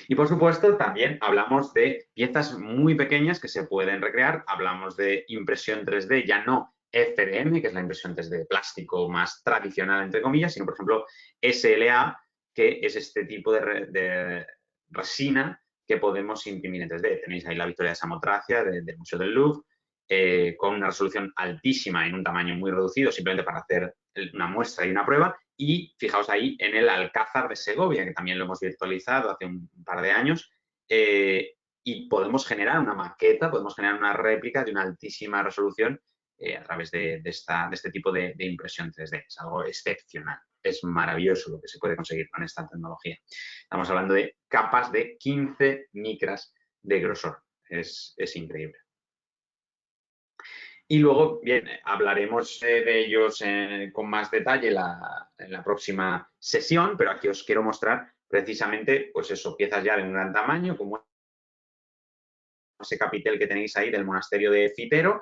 Y, por supuesto, también hablamos de piezas muy pequeñas que se pueden recrear. Hablamos de impresión 3D, ya no FDM, que es la impresión 3D de plástico más tradicional, entre comillas, sino, por ejemplo, SLA, que es este tipo de resina que podemos imprimir en 3D. Tenéis ahí la Victoria de Samotracia del Museo del Louvre, con una resolución altísima en un tamaño muy reducido, simplemente para hacer una muestra y una prueba. Y fijaos ahí en el Alcázar de Segovia, que también lo hemos virtualizado hace un par de años, y podemos generar una maqueta, podemos generar una réplica de una altísima resolución a través de este tipo de impresión 3D. Es algo excepcional. Es maravilloso lo que se puede conseguir con esta tecnología. Estamos hablando de capas de 15 micras de grosor. Es increíble. Y luego, bien, hablaremos de ellos con más detalle en la próxima sesión, pero aquí os quiero mostrar precisamente, pues eso, piezas ya de un gran tamaño, como ese capitel que tenéis ahí del monasterio de Citero,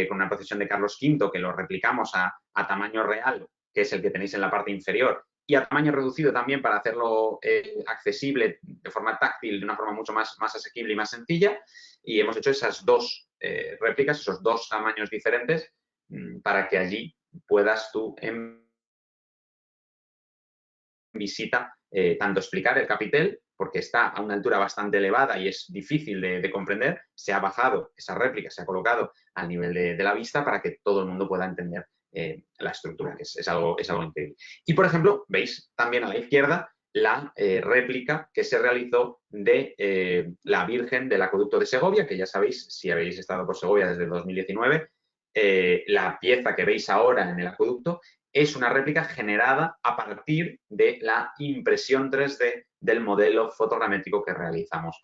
con una procesión de Carlos V, que lo replicamos a tamaño real, que es el que tenéis en la parte inferior, y a tamaño reducido también para hacerlo accesible de forma táctil, de una forma mucho más asequible y más sencilla. Y hemos hecho esas dos réplicas, esos dos tamaños diferentes, para que allí puedas tú en visita tanto explicar el capitel, porque está a una altura bastante elevada y es difícil de comprender, se ha bajado esa réplica, se ha colocado al nivel de la vista para que todo el mundo pueda entender la estructura, que es algo increíble. Y, por ejemplo, veis también a la izquierda la réplica que se realizó de la Virgen del Acueducto de Segovia, que ya sabéis, si habéis estado por Segovia desde 2019, la pieza que veis ahora en el acueducto es una réplica generada a partir de la impresión 3D del modelo fotogramétrico que realizamos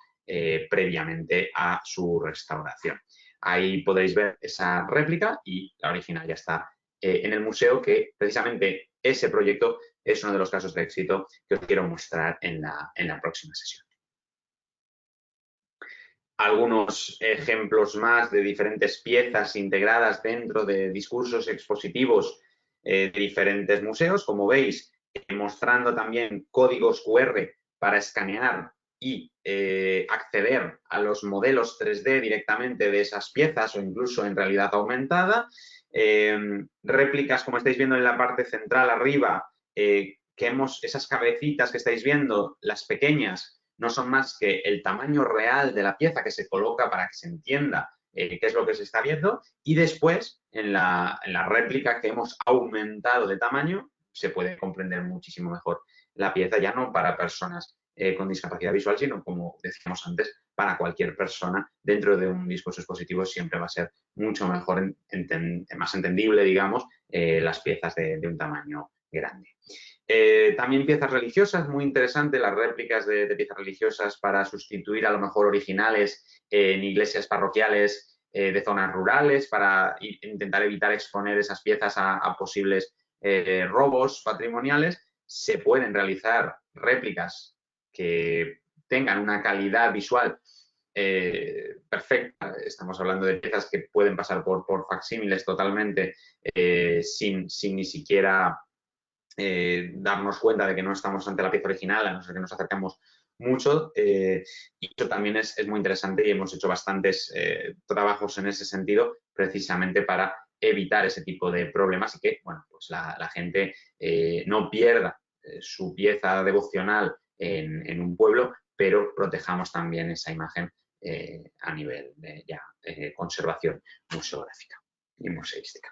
previamente a su restauración. Ahí podéis ver esa réplica y la original ya está en el museo, que precisamente ese proyecto es uno de los casos de éxito que os quiero mostrar en la próxima sesión. Algunos ejemplos más de diferentes piezas integradas dentro de discursos expositivos de diferentes museos, como veis, mostrando también códigos QR para escanear y acceder a los modelos 3D directamente de esas piezas o incluso en realidad aumentada. Réplicas, como estáis viendo en la parte central arriba, esas cabecitas que estáis viendo, las pequeñas, no son más que el tamaño real de la pieza que se coloca para que se entienda qué es lo que se está viendo, y después en la réplica que hemos aumentado de tamaño se puede comprender muchísimo mejor la pieza, ya no para personas con discapacidad visual, sino, como decíamos antes, para cualquier persona dentro de un discurso expositivo siempre va a ser mucho mejor, más entendible, digamos, las piezas de un tamaño grande. También piezas religiosas, muy interesante, las réplicas de piezas religiosas para sustituir a lo mejor originales en iglesias parroquiales de zonas rurales, para intentar evitar exponer esas piezas a posibles robos patrimoniales. Se pueden realizar réplicas que tengan una calidad visual perfecta. Estamos hablando de piezas que pueden pasar por facsímiles totalmente sin ni siquiera darnos cuenta de que no estamos ante la pieza original, a no ser que nos acercamos mucho. Y eso también es muy interesante y hemos hecho bastantes trabajos en ese sentido precisamente para evitar ese tipo de problemas y que, bueno, pues la gente no pierda su pieza devocional en un pueblo, pero protejamos también esa imagen a nivel de conservación museográfica y museística.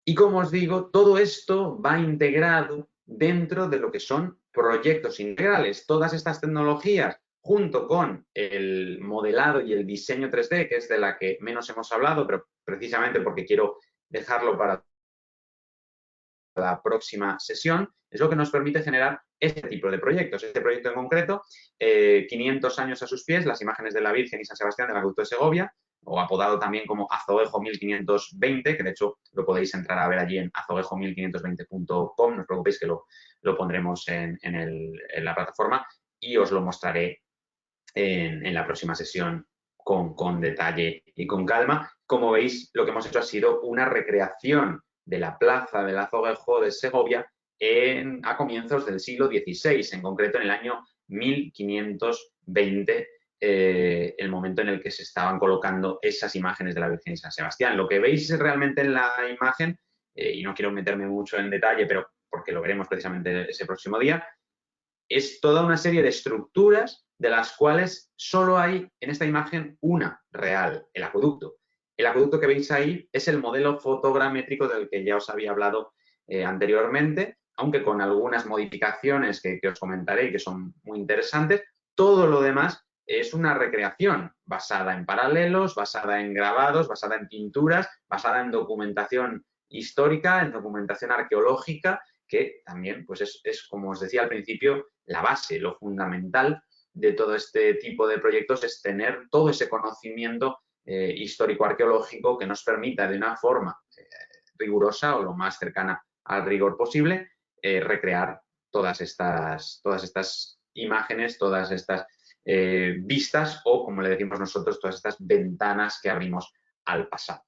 Y como os digo, todo esto va integrado dentro de lo que son proyectos integrales. Todas estas tecnologías, junto con el modelado y el diseño 3D, que es de la que menos hemos hablado, pero precisamente porque quiero dejarlo para la próxima sesión, es lo que nos permite generar este tipo de proyectos. Este proyecto en concreto, 500 años a sus pies, las imágenes de la Virgen y San Sebastián del Acueducto de Segovia, o apodado también como Azoguejo 1520, que de hecho lo podéis entrar a ver allí en azoguejo1520.com, no os preocupéis que lo pondremos en la plataforma y os lo mostraré en la próxima sesión con detalle y con calma. Como veis, lo que hemos hecho ha sido una recreación de la plaza del Azoguejo de Segovia a comienzos del siglo XVI, en concreto en el año 1520, el momento en el que se estaban colocando esas imágenes de la Virgen y San Sebastián. Lo que veis realmente en la imagen, y no quiero meterme mucho en detalle, pero porque lo veremos precisamente ese próximo día, es toda una serie de estructuras de las cuales solo hay en esta imagen una real, el acueducto. El acueducto que veis ahí es el modelo fotogramétrico del que ya os había hablado anteriormente, aunque con algunas modificaciones que os comentaré y que son muy interesantes. Todo lo demás es una recreación basada en paralelos, basada en grabados, basada en pinturas, basada en documentación histórica, en documentación arqueológica, que también pues es, como os decía al principio, la base, lo fundamental de todo este tipo de proyectos es tener todo ese conocimiento histórico-arqueológico que nos permita de una forma rigurosa o lo más cercana al rigor posible recrear todas estas imágenes, todas estas vistas o, como le decimos nosotros, todas estas ventanas que abrimos al pasado.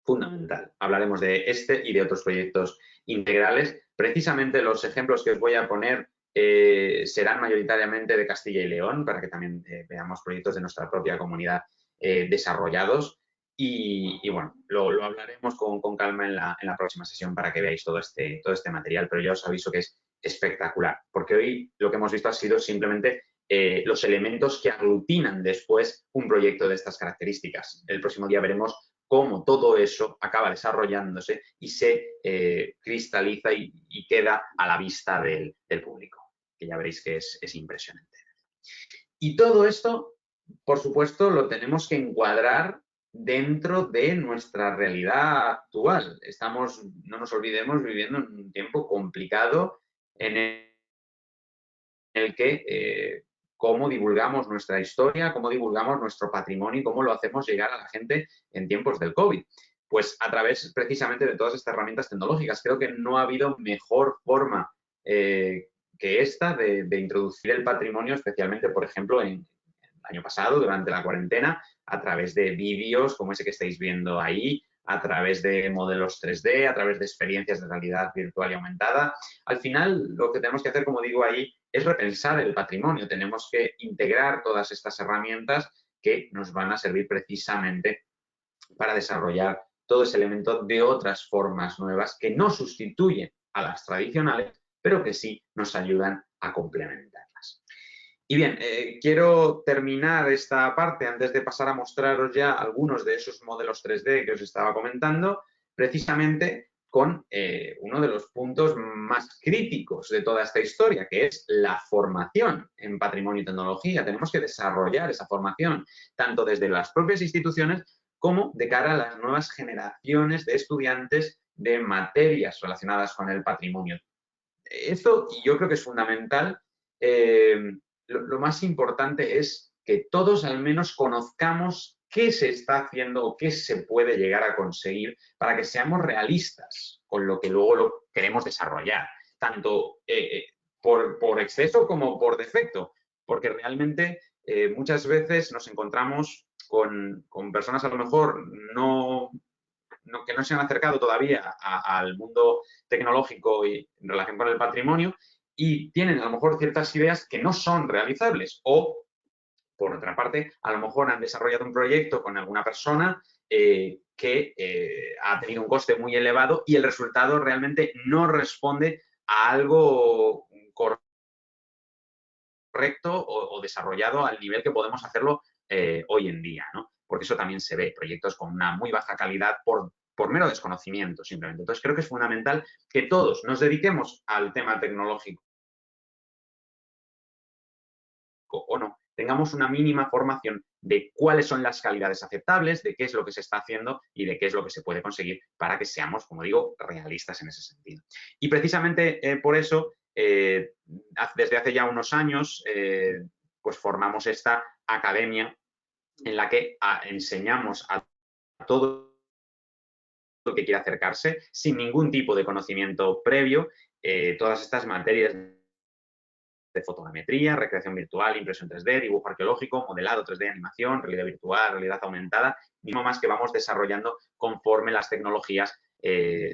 Fundamental. Hablaremos de este y de otros proyectos integrales. Precisamente los ejemplos que os voy a poner serán mayoritariamente de Castilla y León, para que también veamos proyectos de nuestra propia comunidad desarrollados. Y bueno, lo hablaremos con calma en la próxima sesión para que veáis todo este material, pero ya os aviso que es espectacular, porque hoy lo que hemos visto ha sido simplemente los elementos que aglutinan después un proyecto de estas características. El próximo día veremos cómo todo eso acaba desarrollándose y se cristaliza y queda a la vista del público, que ya veréis que es impresionante. Y todo esto, por supuesto, lo tenemos que encuadrar dentro de nuestra realidad actual. Estamos, no nos olvidemos, viviendo en un tiempo complicado en el que cómo divulgamos nuestra historia, cómo divulgamos nuestro patrimonio y cómo lo hacemos llegar a la gente en tiempos del COVID. Pues a través precisamente de todas estas herramientas tecnológicas. Creo que no ha habido mejor forma que esta de introducir el patrimonio, especialmente, por ejemplo, en el año pasado, durante la cuarentena, a través de vídeos como ese que estáis viendo ahí, a través de modelos 3D, a través de experiencias de realidad virtual y aumentada. Al final, lo que tenemos que hacer, como digo ahí, es repensar el patrimonio. Tenemos que integrar todas estas herramientas que nos van a servir precisamente para desarrollar todo ese elemento de otras formas nuevas que no sustituyen a las tradicionales, pero que sí nos ayudan a complementarlas. Y bien, quiero terminar esta parte antes de pasar a mostraros ya algunos de esos modelos 3D que os estaba comentando, precisamente con uno de los puntos más críticos de toda esta historia, que es la formación en patrimonio y tecnología. Tenemos que desarrollar esa formación, tanto desde las propias instituciones como de cara a las nuevas generaciones de estudiantes de materias relacionadas con el patrimonio. Esto yo creo que es fundamental. Lo más importante es que todos al menos conozcamos qué se está haciendo o qué se puede llegar a conseguir para que seamos realistas con lo que luego lo queremos desarrollar, tanto por exceso como por defecto, porque realmente muchas veces nos encontramos con personas a lo mejor que no se han acercado todavía al mundo tecnológico y en relación con el patrimonio y tienen a lo mejor ciertas ideas que no son realizables o, por otra parte, a lo mejor han desarrollado un proyecto con alguna persona que ha tenido un coste muy elevado y el resultado realmente no responde a algo correcto o desarrollado al nivel que podemos hacerlo hoy en día, ¿no? Porque eso también se ve, proyectos con una muy baja calidad por mero desconocimiento simplemente. Entonces creo que es fundamental que todos nos dediquemos al tema tecnológico o no, tengamos una mínima formación de cuáles son las calidades aceptables, de qué es lo que se está haciendo y de qué es lo que se puede conseguir para que seamos, como digo, realistas en ese sentido. Y precisamente por eso, desde hace ya unos años, pues formamos esta academia en la que enseñamos a todo el que quiera acercarse sin ningún tipo de conocimiento previo, todas estas materias de fotogrametría, recreación virtual, impresión 3D, dibujo arqueológico, modelado 3D, animación, realidad virtual, realidad aumentada, mismo más que vamos desarrollando conforme las tecnologías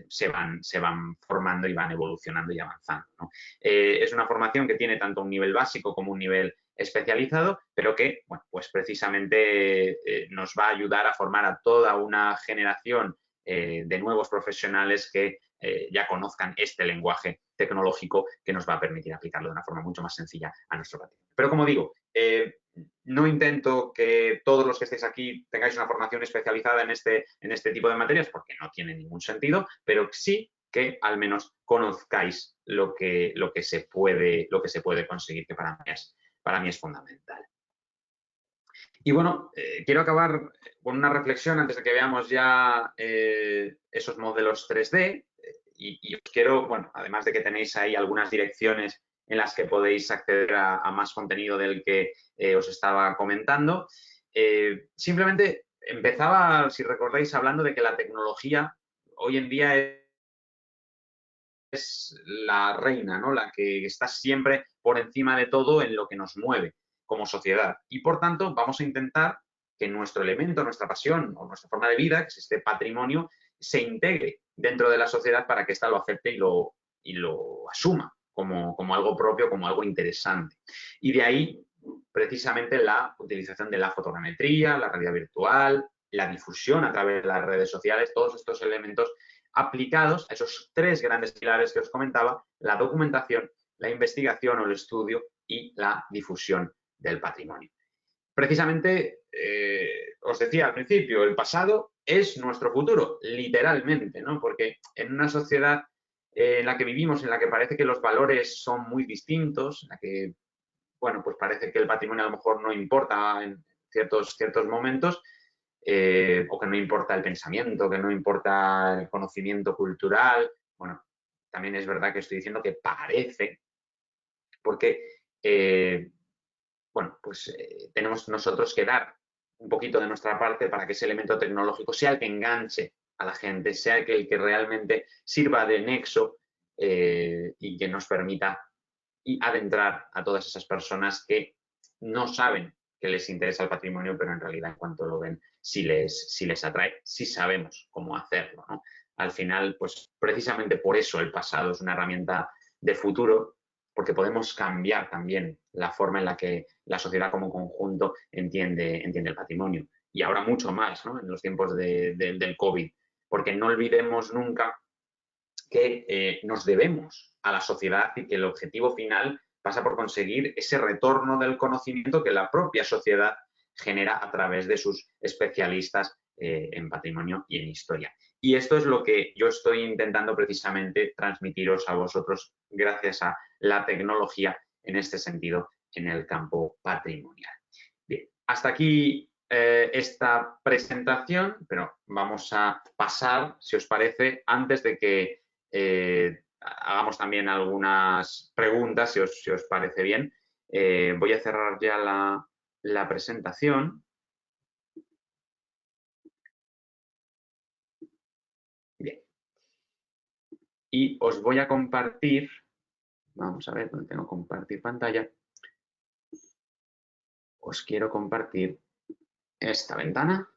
se van formando y van evolucionando y avanzando, ¿no? Es una formación que tiene tanto un nivel básico como un nivel especializado, pero que, bueno, pues precisamente nos va a ayudar a formar a toda una generación de nuevos profesionales que ya conozcan este lenguaje tecnológico que nos va a permitir aplicarlo de una forma mucho más sencilla a nuestro patrimonio. Pero como digo, no intento que todos los que estéis aquí tengáis una formación especializada en este tipo de materias porque no tiene ningún sentido, pero sí que al menos conozcáis lo que se puede conseguir, que para mí es fundamental. Y bueno, quiero acabar con una reflexión antes de que veamos ya esos modelos 3D. Y os quiero, bueno, además de que tenéis ahí algunas direcciones en las que podéis acceder a más contenido del que os estaba comentando, simplemente empezaba, si recordáis, hablando de que la tecnología hoy en día es la reina, ¿no? La que está siempre por encima de todo en lo que nos mueve como sociedad. Y por tanto, vamos a intentar que nuestro elemento, nuestra pasión o nuestra forma de vida, que es este patrimonio, se integre dentro de la sociedad para que ésta lo acepte y lo asuma como algo propio, como algo interesante. Y de ahí, precisamente, la utilización de la fotogrametría, la realidad virtual, la difusión a través de las redes sociales, todos estos elementos aplicados a esos tres grandes pilares que os comentaba: la documentación, la investigación o el estudio y la difusión del patrimonio. Precisamente, os decía al principio, el pasado es nuestro futuro, literalmente, ¿no? Porque en una sociedad en la que vivimos, en la que parece que los valores son muy distintos, en la que, bueno, pues parece que el patrimonio a lo mejor no importa en ciertos momentos, o que no importa el pensamiento, que no importa el conocimiento cultural. Bueno, también es verdad que estoy diciendo que parece, porque, bueno, pues tenemos nosotros que dar un poquito de nuestra parte para que ese elemento tecnológico sea el que enganche a la gente, sea el que realmente sirva de nexo y que nos permita adentrar a todas esas personas que no saben que les interesa el patrimonio, pero en realidad en cuanto lo ven, si les atrae, si sabemos cómo hacerlo, ¿no? Al final, pues precisamente por eso el pasado es una herramienta de futuro, porque podemos cambiar también la forma en la que la sociedad como conjunto entiende el patrimonio. Y ahora mucho más, ¿no? En los tiempos del COVID, porque no olvidemos nunca que nos debemos a la sociedad y que el objetivo final pasa por conseguir ese retorno del conocimiento que la propia sociedad genera a través de sus especialistas en patrimonio y en historia. Y esto es lo que yo estoy intentando precisamente transmitiros a vosotros gracias a la tecnología en este sentido en el campo patrimonial. Bien, hasta aquí esta presentación, pero vamos a pasar, si os parece, antes de que hagamos también algunas preguntas, si os parece bien. Voy a cerrar ya la presentación. Bien. Y os voy a compartir, vamos a ver dónde tengo compartir pantalla. Os quiero compartir esta ventana,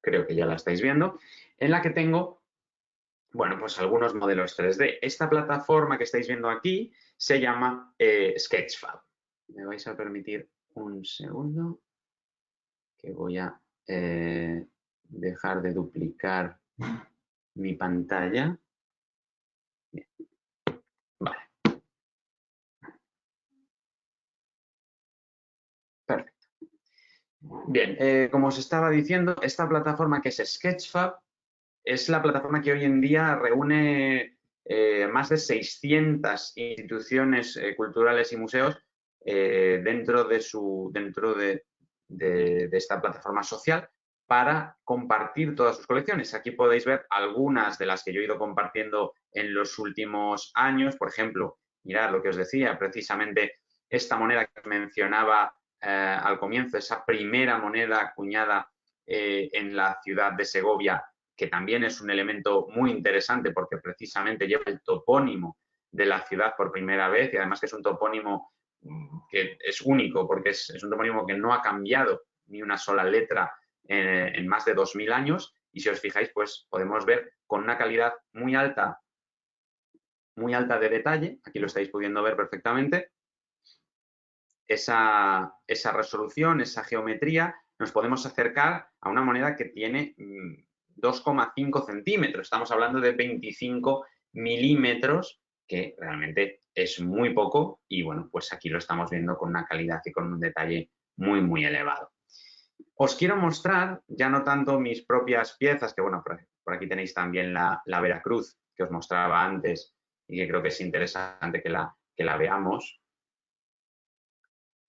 creo que ya la estáis viendo, en la que tengo, bueno, pues algunos modelos 3D. Esta plataforma que estáis viendo aquí se llama Sketchfab. Me vais a permitir un segundo que voy a dejar de duplicar mi pantalla. Bien. Vale. Perfecto. Bien, como os estaba diciendo, esta plataforma que es Sketchfab es la plataforma que hoy en día reúne más de 600 instituciones culturales y museos dentro de esta plataforma social para compartir todas sus colecciones. Aquí podéis ver algunas de las que yo he ido compartiendo en los últimos años. Por ejemplo, mirad lo que os decía, precisamente esta moneda que mencionaba al comienzo, esa primera moneda acuñada en la ciudad de Segovia, que también es un elemento muy interesante porque precisamente lleva el topónimo de la ciudad por primera vez, y además que es un topónimo que es único porque es un topónimo que no ha cambiado ni una sola letra en más de 2000 años, y si os fijáis, pues podemos ver con una calidad muy alta de detalle, aquí lo estáis pudiendo ver perfectamente, esa resolución, esa geometría. Nos podemos acercar a una moneda que tiene 2,5 centímetros. Estamos hablando de 25 milímetros, que realmente es muy poco, y bueno, pues aquí lo estamos viendo con una calidad y con un detalle muy, muy elevado. Os quiero mostrar, ya no tanto mis propias piezas, que bueno, por aquí tenéis también la Veracruz, que os mostraba antes y que creo que es interesante que la veamos.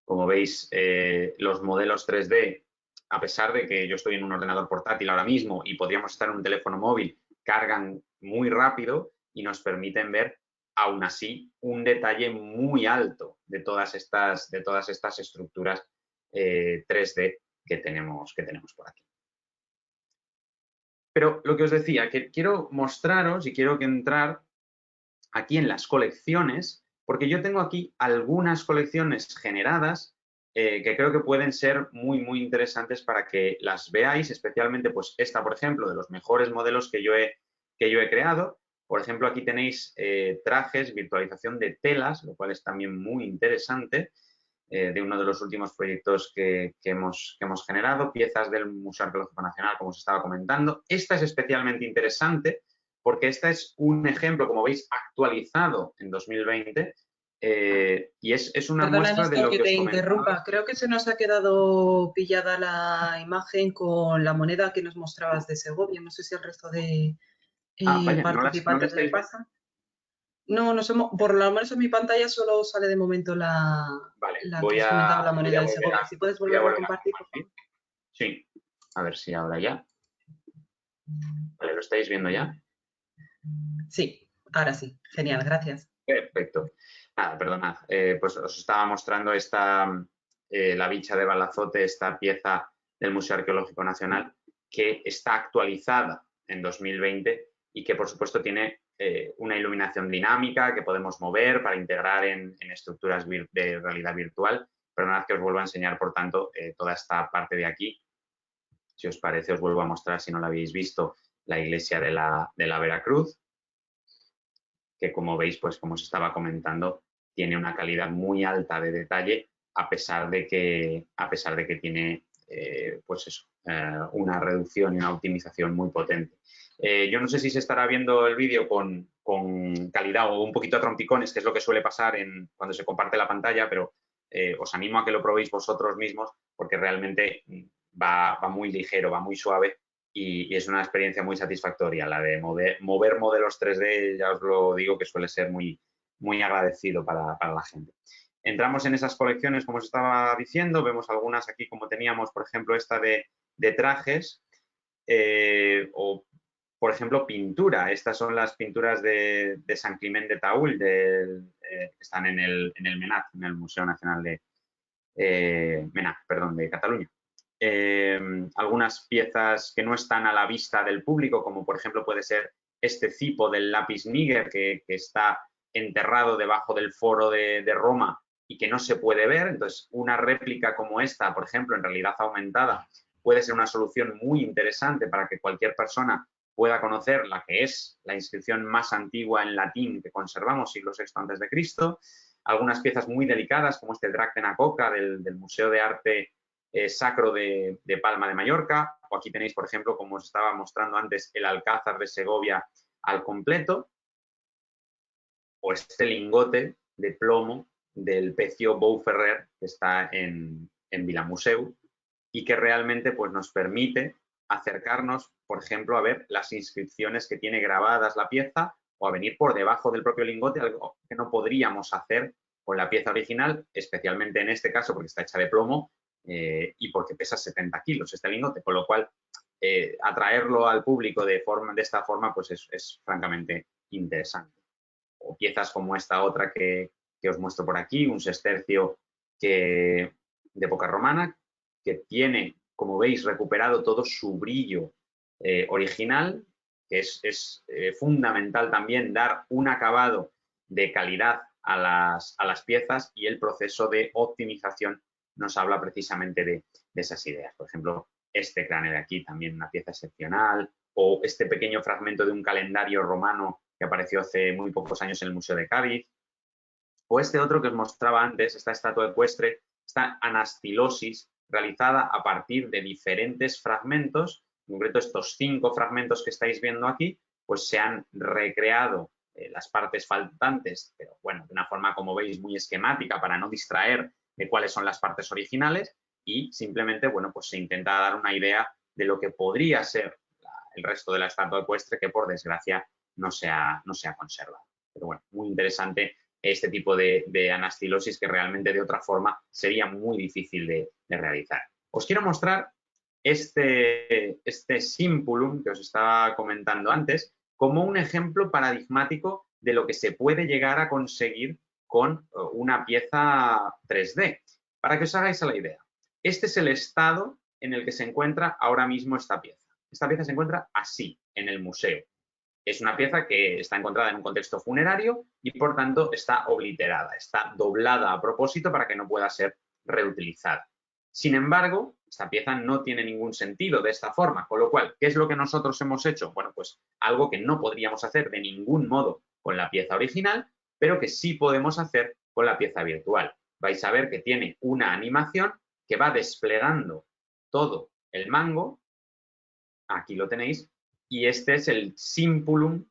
Como veis, los modelos 3D a pesar de que yo estoy en un ordenador portátil ahora mismo y podríamos estar en un teléfono móvil, cargan muy rápido y nos permiten ver, aún así, un detalle muy alto de todas estas estructuras 3D que tenemos por aquí. Pero lo que os decía, que quiero mostraros y quiero que entrar aquí en las colecciones, porque yo tengo aquí algunas colecciones generadas que creo que pueden ser muy, muy interesantes para que las veáis, especialmente pues esta, por ejemplo, de los mejores modelos que yo he creado. Por ejemplo, aquí tenéis trajes, virtualización de telas, lo cual es también muy interesante, de uno de los últimos proyectos que hemos generado, piezas del Museo Arqueológico Nacional, como os estaba comentando. Esta es especialmente interesante porque este es un ejemplo, como veis, actualizado en 2020 y es una
Perdona,
muestra de
Néstor,
lo
que
que
te
os comentaba.
interrumpa. Creo que se nos ha quedado pillada la imagen con la moneda que nos mostrabas de Segovia. No sé si el resto de
Vaya, ¿no la
participantes le
estáis viendo?
pasa. No, por lo menos en mi pantalla solo sale de momento
Vale,
la que
voy
os
a,
comentaba, la
voy
moneda
a
de
volver
Segovia.
a,
Si puedes
voy a
volverla a
volver a
compartir, por favor.
compartir. Sí, a ver si ahora ya. Vale, ¿lo estáis viendo ya?
Sí, ahora sí. Genial, gracias.
Perfecto. Nada, perdonad. Pues os estaba mostrando la bicha de Balazote, esta pieza del Museo Arqueológico Nacional, que está actualizada en 2020 y que, por supuesto, tiene una iluminación dinámica que podemos mover para integrar en estructuras de realidad virtual. Perdonad que os vuelvo a enseñar, por tanto, toda esta parte de aquí. Si os parece, os vuelvo a mostrar, si no la habéis visto, la iglesia de la Veracruz, que como veis, pues como os estaba comentando, tiene una calidad muy alta de detalle a pesar de que tiene pues eso, una reducción y una optimización muy potente. Yo no sé si se estará viendo el vídeo con calidad o un poquito a trompicones, que es lo que suele pasar cuando se comparte la pantalla, pero os animo a que lo probéis vosotros mismos porque realmente va muy ligero, va muy suave y es una experiencia muy satisfactoria. La de mover modelos 3D, ya os lo digo, que suele ser muy, muy agradecido para la gente. Entramos en esas colecciones, como os estaba diciendo, vemos algunas aquí como teníamos, por ejemplo, esta de trajes o, por ejemplo, pintura. Estas son las pinturas de San Climent de Taúl, que están en el MENAT, en el Museo Nacional de MENAT, perdón, de Cataluña. Algunas piezas que no están a la vista del público, como por ejemplo puede ser este cipo del lápiz Níger que está enterrado debajo del foro de Roma y que no se puede ver. Entonces, una réplica como esta, por ejemplo, en realidad aumentada, puede ser una solución muy interesante para que cualquier persona pueda conocer la que es la inscripción más antigua en latín que conservamos, siglo VI antes de Cristo. Algunas piezas muy delicadas, como este Drac de Nacoca del Museo de Arte Sacro de Palma de Mallorca, o aquí tenéis, por ejemplo, como os estaba mostrando antes, el Alcázar de Segovia al completo, o este lingote de plomo del Pecio Bou Ferrer, que está en Vilamuseu, y que realmente pues, nos permite acercarnos, por ejemplo, a ver las inscripciones que tiene grabadas la pieza o a venir por debajo del propio lingote, algo que no podríamos hacer con la pieza original, especialmente en este caso porque está hecha de plomo y porque pesa 70 kilos este lingote, con lo cual atraerlo al público de esta forma pues es francamente interesante. O piezas como esta otra que os muestro por aquí, un sestercio de época romana, que tiene, como veis, recuperado todo su brillo original, que es fundamental también dar un acabado de calidad a las piezas y el proceso de optimización nos habla precisamente de esas ideas. Por ejemplo, este cráneo de aquí, también una pieza excepcional, o este pequeño fragmento de un calendario romano que apareció hace muy pocos años en el Museo de Cádiz, o este otro que os mostraba antes, esta estatua ecuestre, esta anastilosis realizada a partir de diferentes fragmentos, en concreto estos 5 fragmentos que estáis viendo aquí, pues se han recreado las partes faltantes, pero bueno, de una forma, como veis, muy esquemática para no distraer de cuáles son las partes originales y simplemente, bueno, pues se intenta dar una idea de lo que podría ser el resto de la estatua ecuestre que, por desgracia, no se ha conservado. Pero bueno, muy interesante este tipo de anastilosis que realmente de otra forma sería muy difícil de realizar. Os quiero mostrar este Simpulum que os estaba comentando antes como un ejemplo paradigmático de lo que se puede llegar a conseguir con una pieza 3D. Para que os hagáis a la idea, este es el estado en el que se encuentra ahora mismo esta pieza. Esta pieza se encuentra así, en el museo. Es una pieza que está encontrada en un contexto funerario y, por tanto, está obliterada, está doblada a propósito para que no pueda ser reutilizada. Sin embargo, esta pieza no tiene ningún sentido de esta forma, con lo cual, ¿qué es lo que nosotros hemos hecho? Bueno, pues algo que no podríamos hacer de ningún modo con la pieza original, pero que sí podemos hacer con la pieza virtual. Vais a ver que tiene una animación que va desplegando todo el mango, aquí lo tenéis, y este es el Simpulum,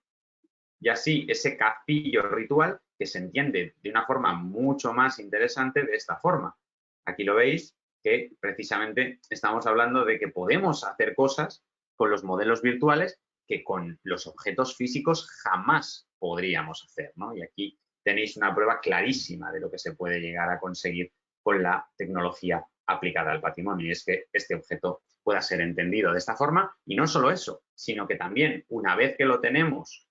y así ese castillo ritual que se entiende de una forma mucho más interesante de esta forma. Aquí lo veis, que precisamente estamos hablando de que podemos hacer cosas con los modelos virtuales que con los objetos físicos jamás podríamos hacer, ¿no? Y aquí tenéis una prueba clarísima de lo que se puede llegar a conseguir con la tecnología aplicada al patrimonio, y es que este objeto pueda ser entendido de esta forma, y no solo eso, sino que también una vez que lo tenemos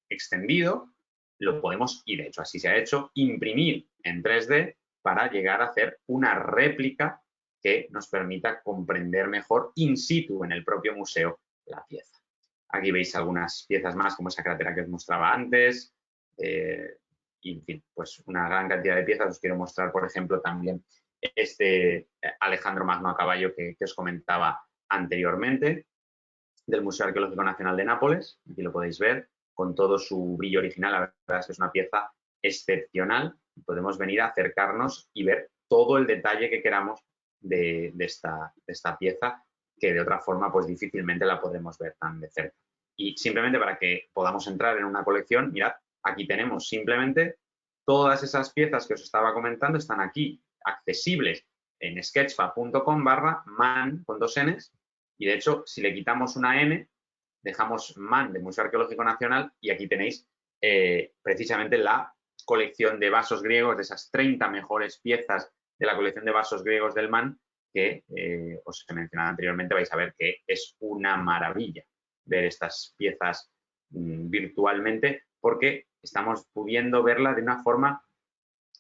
extendido, lo podemos, y de hecho así se ha hecho, imprimir en 3D para llegar a hacer una réplica que nos permita comprender mejor in situ en el propio museo la pieza. Aquí veis algunas piezas más, como esa crátera que os mostraba antes, y en fin, pues una gran cantidad de piezas. Os quiero mostrar, por ejemplo, también este Alejandro Magno a caballo que os comentaba anteriormente, del Museo Arqueológico Nacional de Nápoles. Aquí lo podéis ver con todo su brillo original. La verdad es que es una pieza excepcional. Podemos venir a acercarnos y ver todo el detalle que queramos de esta pieza, que de otra forma pues difícilmente la podremos ver tan de cerca. Y simplemente para que podamos entrar en una colección, mirad, aquí tenemos simplemente todas esas piezas que os estaba comentando, están aquí accesibles en sketchfab.com/man con 2 Ns, y de hecho, si le quitamos una N, dejamos MAN de Museo Arqueológico Nacional, y aquí tenéis precisamente la colección de vasos griegos, de esas 30 mejores piezas de la colección de vasos griegos del MAN, que os he mencionado anteriormente. Vais a ver que es una maravilla ver estas piezas virtualmente, porque estamos pudiendo verla de una forma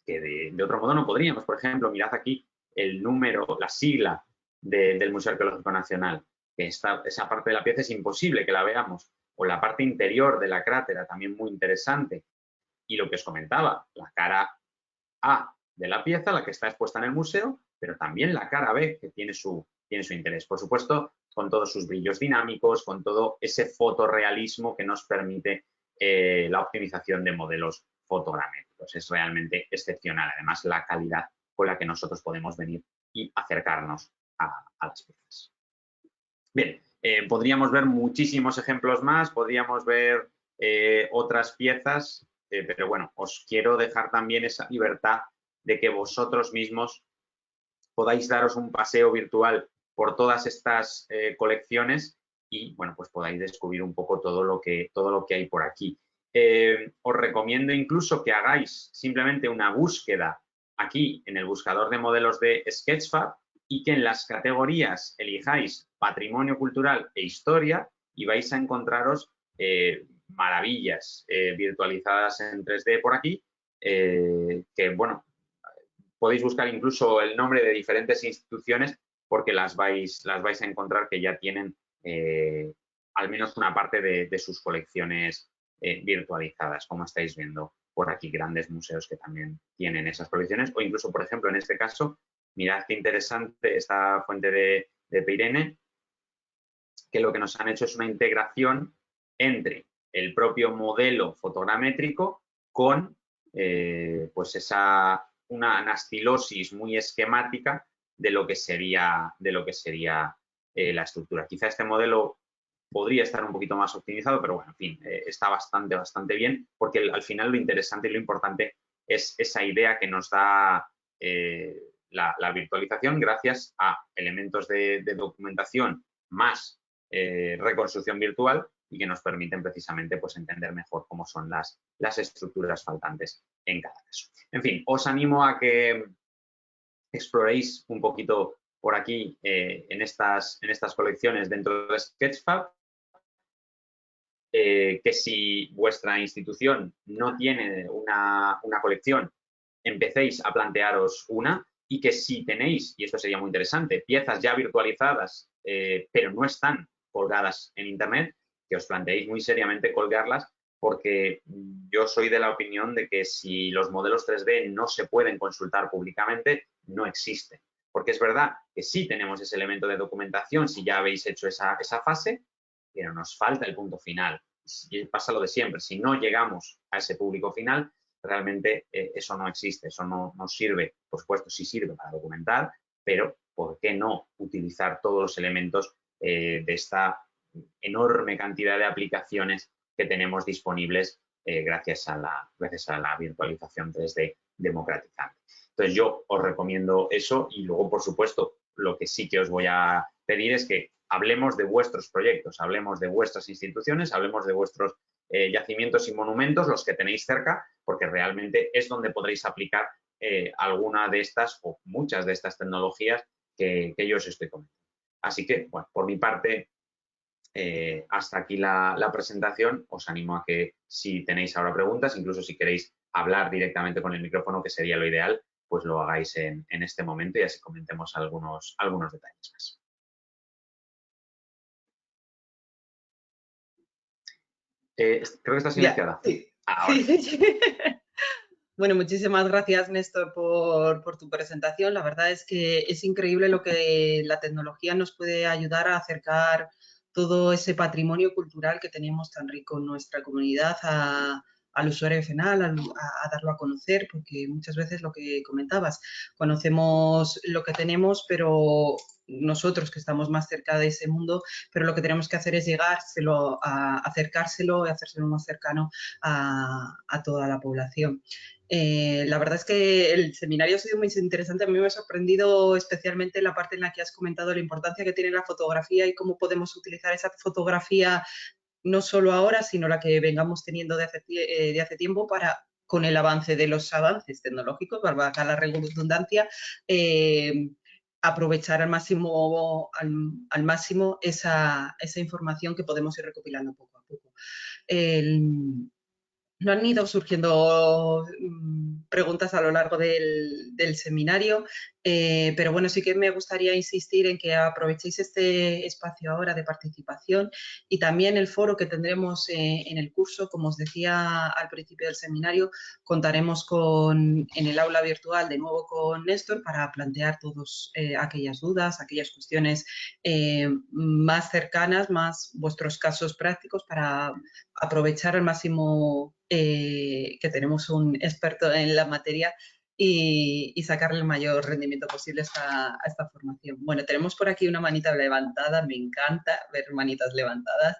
que de otro modo no podríamos. Por ejemplo, mirad aquí el número, la sigla del Museo Arqueológico Nacional, que esa parte de la pieza es imposible que la veamos, o la parte interior de la crátera, también muy interesante. Y lo que os comentaba, la cara A de la pieza, la que está expuesta en el museo, pero también la cara B, que tiene su interés. Por supuesto, con todos sus brillos dinámicos, con todo ese fotorrealismo que nos permite la optimización de modelos fotogramétricos. Es realmente excepcional, además, la calidad con la que nosotros podemos venir y acercarnos a las piezas. Bien, podríamos ver muchísimos ejemplos más, podríamos ver otras piezas, pero bueno, os quiero dejar también esa libertad de que vosotros mismos podáis daros un paseo virtual por todas estas colecciones y, bueno, pues podáis descubrir un poco todo lo que hay por aquí. Os recomiendo incluso que hagáis simplemente una búsqueda aquí en el buscador de modelos de Sketchfab y que en las categorías elijáis patrimonio cultural e historia, y vais a encontraros maravillas virtualizadas en 3D por aquí, que, bueno, podéis buscar incluso el nombre de diferentes instituciones, porque las vais a encontrar que ya tienen al menos una parte de sus colecciones virtualizadas, como estáis viendo por aquí, grandes museos que también tienen esas colecciones, o incluso, por ejemplo, en este caso, mirad qué interesante esta fuente de Peirene, que lo que nos han hecho es una integración entre el propio modelo fotogramétrico con pues una anastilosis muy esquemática de lo que sería la estructura. Quizá este modelo podría estar un poquito más optimizado, pero bueno, en fin, está bastante bien, porque al final lo interesante y lo importante es esa idea que nos da la virtualización gracias a elementos de documentación más reconstrucción virtual, y que nos permiten precisamente pues entender mejor cómo son las estructuras faltantes en cada caso. En fin, os animo a que exploréis un poquito por aquí en estas colecciones dentro de Sketchfab, que si vuestra institución no tiene una colección, empecéis a plantearos una, y que si tenéis, y esto sería muy interesante, piezas ya virtualizadas, pero no están colgadas en Internet, que os planteéis muy seriamente colgarlas, porque yo soy de la opinión de que si los modelos 3D no se pueden consultar públicamente, no existen. Porque es verdad que sí tenemos ese elemento de documentación si ya habéis hecho esa fase, pero nos falta el punto final. Y pasa lo de siempre, si no llegamos a ese público final, realmente eso no existe, eso no sirve. Por supuesto, sí sirve para documentar, pero ¿por qué no utilizar todos los elementos de esta enorme cantidad de aplicaciones que tenemos disponibles gracias a la virtualización 3D democratizante? Entonces, yo os recomiendo eso, y luego, por supuesto, lo que sí que os voy a pedir es que hablemos de vuestros proyectos, hablemos de vuestras instituciones, hablemos de vuestros yacimientos y monumentos, los que tenéis cerca, porque realmente es donde podréis aplicar alguna de estas o muchas de estas tecnologías que yo os estoy comentando. Así que, bueno, por mi parte, hasta aquí la presentación. Os animo a que si tenéis ahora preguntas, incluso si queréis hablar directamente con el micrófono, que sería lo ideal, pues lo hagáis en este momento y así comentemos algunos detalles más. Creo que está
Ya,
silenciada.
sí.
Ahora.
Sí. Bueno, muchísimas gracias, Néstor, por tu presentación. La verdad es que es increíble lo que la tecnología nos puede ayudar a acercar todo ese patrimonio cultural que tenemos tan rico en nuestra comunidad al usuario final, a darlo a conocer, porque muchas veces lo que comentabas, conocemos lo que tenemos, pero nosotros que estamos más cerca de ese mundo, pero lo que tenemos que hacer es llegárselo, acercárselo y hacérselo más cercano a toda la población. La verdad es que el seminario ha sido muy interesante. A mí me ha sorprendido especialmente la parte en la que has comentado la importancia que tiene la fotografía y cómo podemos utilizar esa fotografía no solo ahora, sino la que vengamos teniendo de hace tiempo para, con el avance de los avances tecnológicos, para la redundancia, aprovechar al máximo esa información que podemos ir recopilando poco a poco. No han ido surgiendo preguntas a lo largo del seminario, pero bueno, sí que me gustaría insistir en que aprovechéis este espacio ahora de participación y también el foro que tendremos en el curso. Como os decía al principio del seminario, contaremos en el aula virtual de nuevo con Néstor para plantear todas aquellas dudas, aquellas cuestiones más cercanas, más vuestros casos prácticos, para aprovechar al máximo que tenemos un experto en la materia y sacarle el mayor rendimiento posible a esta formación. Bueno, tenemos por aquí una manita levantada, me encanta ver manitas levantadas.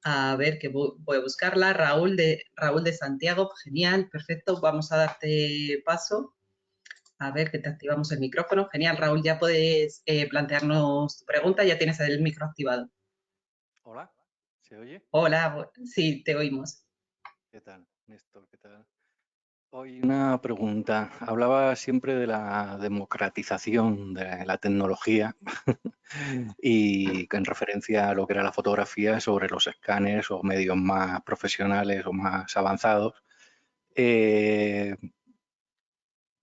A ver, que voy a buscarla. Raúl de Santiago, genial, perfecto, vamos a darte paso. A ver, que te activamos el micrófono. Genial, Raúl, ya puedes plantearnos tu pregunta, ya tienes el micro activado.
Hola, ¿se oye?
Hola, sí, te oímos.
¿Qué tal, Néstor? ¿Qué tal? Hoy una pregunta. Hablaba siempre de la democratización de la tecnología y en referencia a lo que era la fotografía sobre los escáneres o medios más profesionales o más avanzados.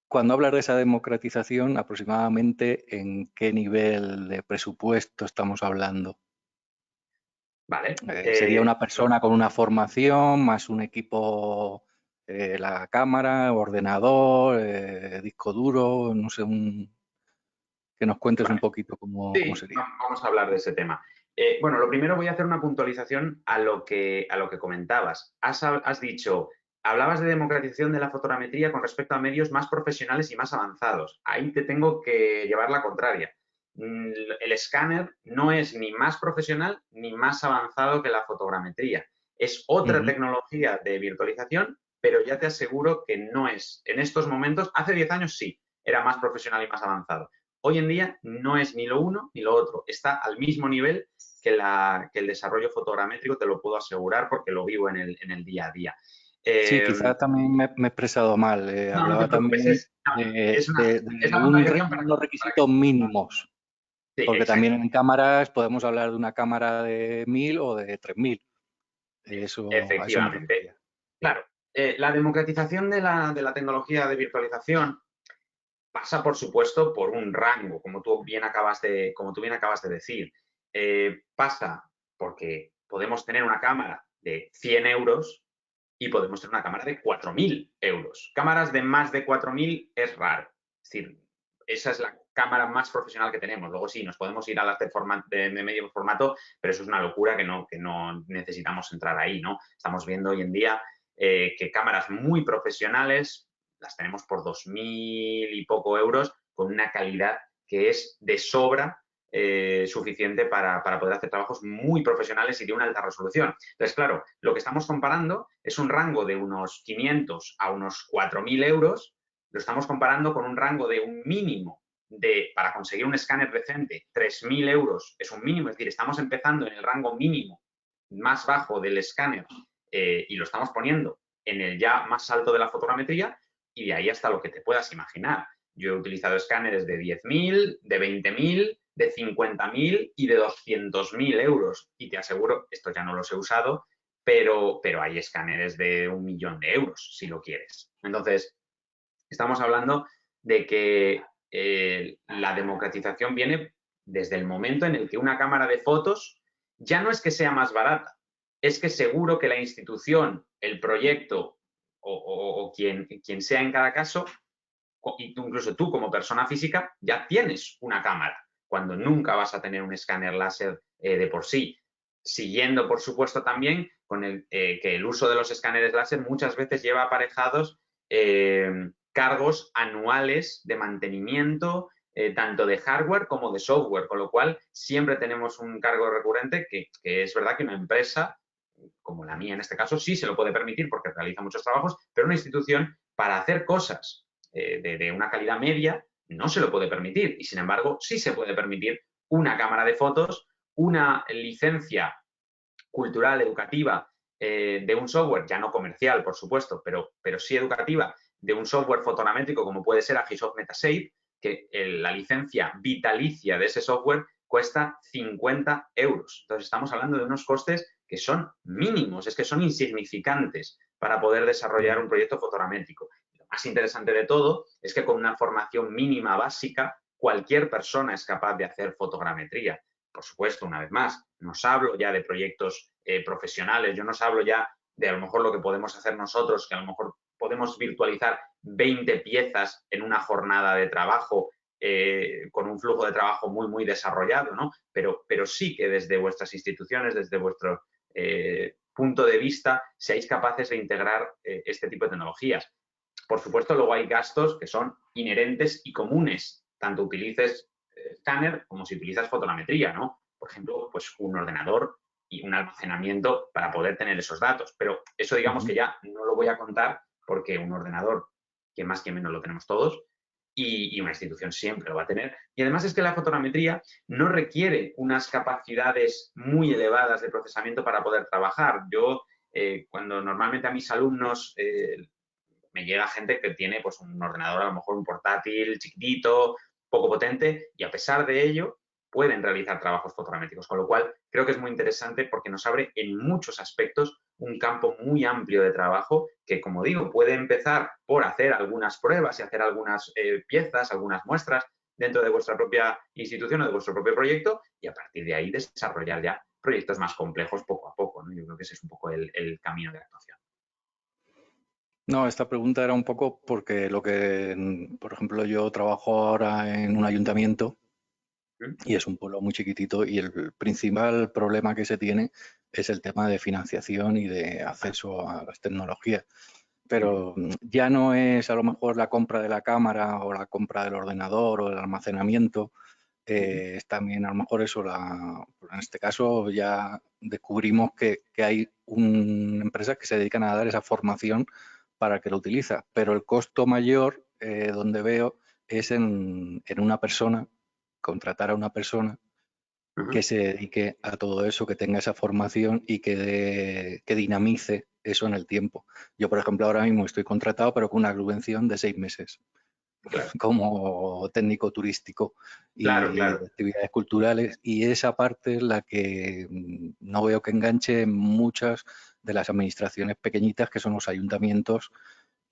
Cuando hablas de esa democratización, aproximadamente ¿en qué nivel de presupuesto estamos hablando?
Vale.
¿Sería una persona con una formación más un equipo, la cámara, ordenador, disco duro, no sé, que nos cuentes un poquito cómo
Sí,
sería?
vamos a hablar de ese tema. Bueno, lo primero voy a hacer una puntualización a lo que comentabas. Has dicho, hablabas de democratización de la fotogrametría con respecto a medios más profesionales y más avanzados. Ahí te tengo que llevar la contraria. El escáner no es ni más profesional ni más avanzado que la fotogrametría. Es otra tecnología de virtualización, pero ya te aseguro que no es. En estos momentos, hace 10 años sí, era más profesional y más avanzado. Hoy en día no es ni lo uno ni lo otro. Está al mismo nivel que el desarrollo fotogramétrico, te lo puedo asegurar porque lo vivo en el día a día.
Sí, quizás también me he expresado mal.
No te
Hablaba
preocupes,
también
es
de
una puntualización para
unos requisitos mínimos.
Sí,
Porque
exacto.
también en cámaras podemos hablar de una cámara de 1000 o de 3000. A eso me
Efectivamente.
refería.
Claro, la democratización de la tecnología de virtualización pasa, por supuesto, por un rango, como tú bien acabas de decir. Pasa porque podemos tener una cámara de 100 euros y podemos tener una cámara de 4.000 euros. Cámaras de más de 4.000 es raro. Es decir, esa es la cámara más profesional que tenemos. Luego sí, nos podemos ir a las de medio formato, pero eso es una locura que no necesitamos entrar ahí, ¿no? Estamos viendo hoy en día que cámaras muy profesionales las tenemos por 2.000 y poco euros con una calidad que es de sobra suficiente para poder hacer trabajos muy profesionales y de una alta resolución. Entonces, claro, lo que estamos comparando es un rango de unos 500 a unos 4.000 euros, lo estamos comparando con un rango de un mínimo para conseguir un escáner decente, 3.000 euros es un mínimo, es decir, estamos empezando en el rango mínimo más bajo del escáner y lo estamos poniendo en el ya más alto de la fotogrametría y de ahí hasta lo que te puedas imaginar. Yo he utilizado escáneres de 10.000, de 20.000, de 50.000 y de 200.000 euros. Y te aseguro, esto ya no los he usado, pero hay escáneres de 1.000.000 de euros, si lo quieres. Entonces, estamos hablando de que la democratización viene desde el momento en el que una cámara de fotos ya no es que sea más barata, es que seguro que la institución, el proyecto o quien sea en cada caso, incluso tú como persona física, ya tienes una cámara, cuando nunca vas a tener un escáner láser de por sí. Siguiendo, por supuesto, también con que el uso de los escáneres láser muchas veces lleva aparejados cargos anuales de mantenimiento, tanto de hardware como de software, con lo cual siempre tenemos un cargo recurrente que es verdad que una empresa, como la mía en este caso, sí se lo puede permitir porque realiza muchos trabajos, pero una institución para hacer cosas de una calidad media no se lo puede permitir y sin embargo sí se puede permitir una cámara de fotos, una licencia cultural, educativa de un software, ya no comercial por supuesto, pero sí educativa, de un software fotogramétrico como puede ser Agisoft Metashape, que la licencia vitalicia de ese software cuesta 50 euros. Entonces estamos hablando de unos costes que son mínimos, es que son insignificantes para poder desarrollar un proyecto fotogramétrico. Lo más interesante de todo es que con una formación mínima básica, cualquier persona es capaz de hacer fotogrametría. Por supuesto, una vez más, nos hablo ya de proyectos profesionales, yo nos hablo ya de a lo mejor lo que podemos hacer nosotros, que a lo mejor podemos virtualizar 20 piezas en una jornada de trabajo con un flujo de trabajo muy, muy desarrollado, ¿no? Pero sí que desde vuestras instituciones, desde vuestro punto de vista, seáis capaces de integrar este tipo de tecnologías. Por supuesto, luego hay gastos que son inherentes y comunes, tanto utilices escáner como si utilizas fotogrametría, ¿no? Por ejemplo, pues un ordenador y un almacenamiento para poder tener esos datos. Pero eso digamos que ya no lo voy a contar porque un ordenador, que más que menos lo tenemos todos, y una institución siempre lo va a tener. Y además es que la fotogrametría no requiere unas capacidades muy elevadas de procesamiento para poder trabajar. Yo, cuando normalmente a mis alumnos me llega gente que tiene pues un ordenador, a lo mejor un portátil chiquitito, poco potente, y a pesar de ello pueden realizar trabajos fotogramétricos, con lo cual creo que es muy interesante porque nos abre en muchos aspectos un campo muy amplio de trabajo que, como digo, puede empezar por hacer algunas pruebas y hacer algunas piezas, algunas muestras dentro de vuestra propia institución o de vuestro propio proyecto y a partir de ahí desarrollar ya proyectos más complejos poco a poco, ¿no? Yo creo que ese es un poco el camino de actuación.
No, esta pregunta era un poco porque por ejemplo, yo trabajo ahora en un ayuntamiento y es un pueblo muy chiquitito y el principal problema que se tiene es el tema de financiación y de acceso a las tecnologías. Pero ya no es a lo mejor la compra de la cámara o la compra del ordenador o del almacenamiento, es también a lo mejor eso, en este caso ya descubrimos que hay empresas que se dedican a dar esa formación para que lo utiliza, pero el costo mayor donde veo es en una persona, contratar a una persona que se dedique a todo eso, que tenga esa formación y que dinamice eso en el tiempo. Yo, por ejemplo, ahora mismo estoy contratado, pero con una subvención de 6 meses.
Claro.
como técnico turístico y
Claro,
de
claro.
actividades culturales, y esa parte es la que no veo que enganche en muchas de las administraciones pequeñitas, que son los ayuntamientos,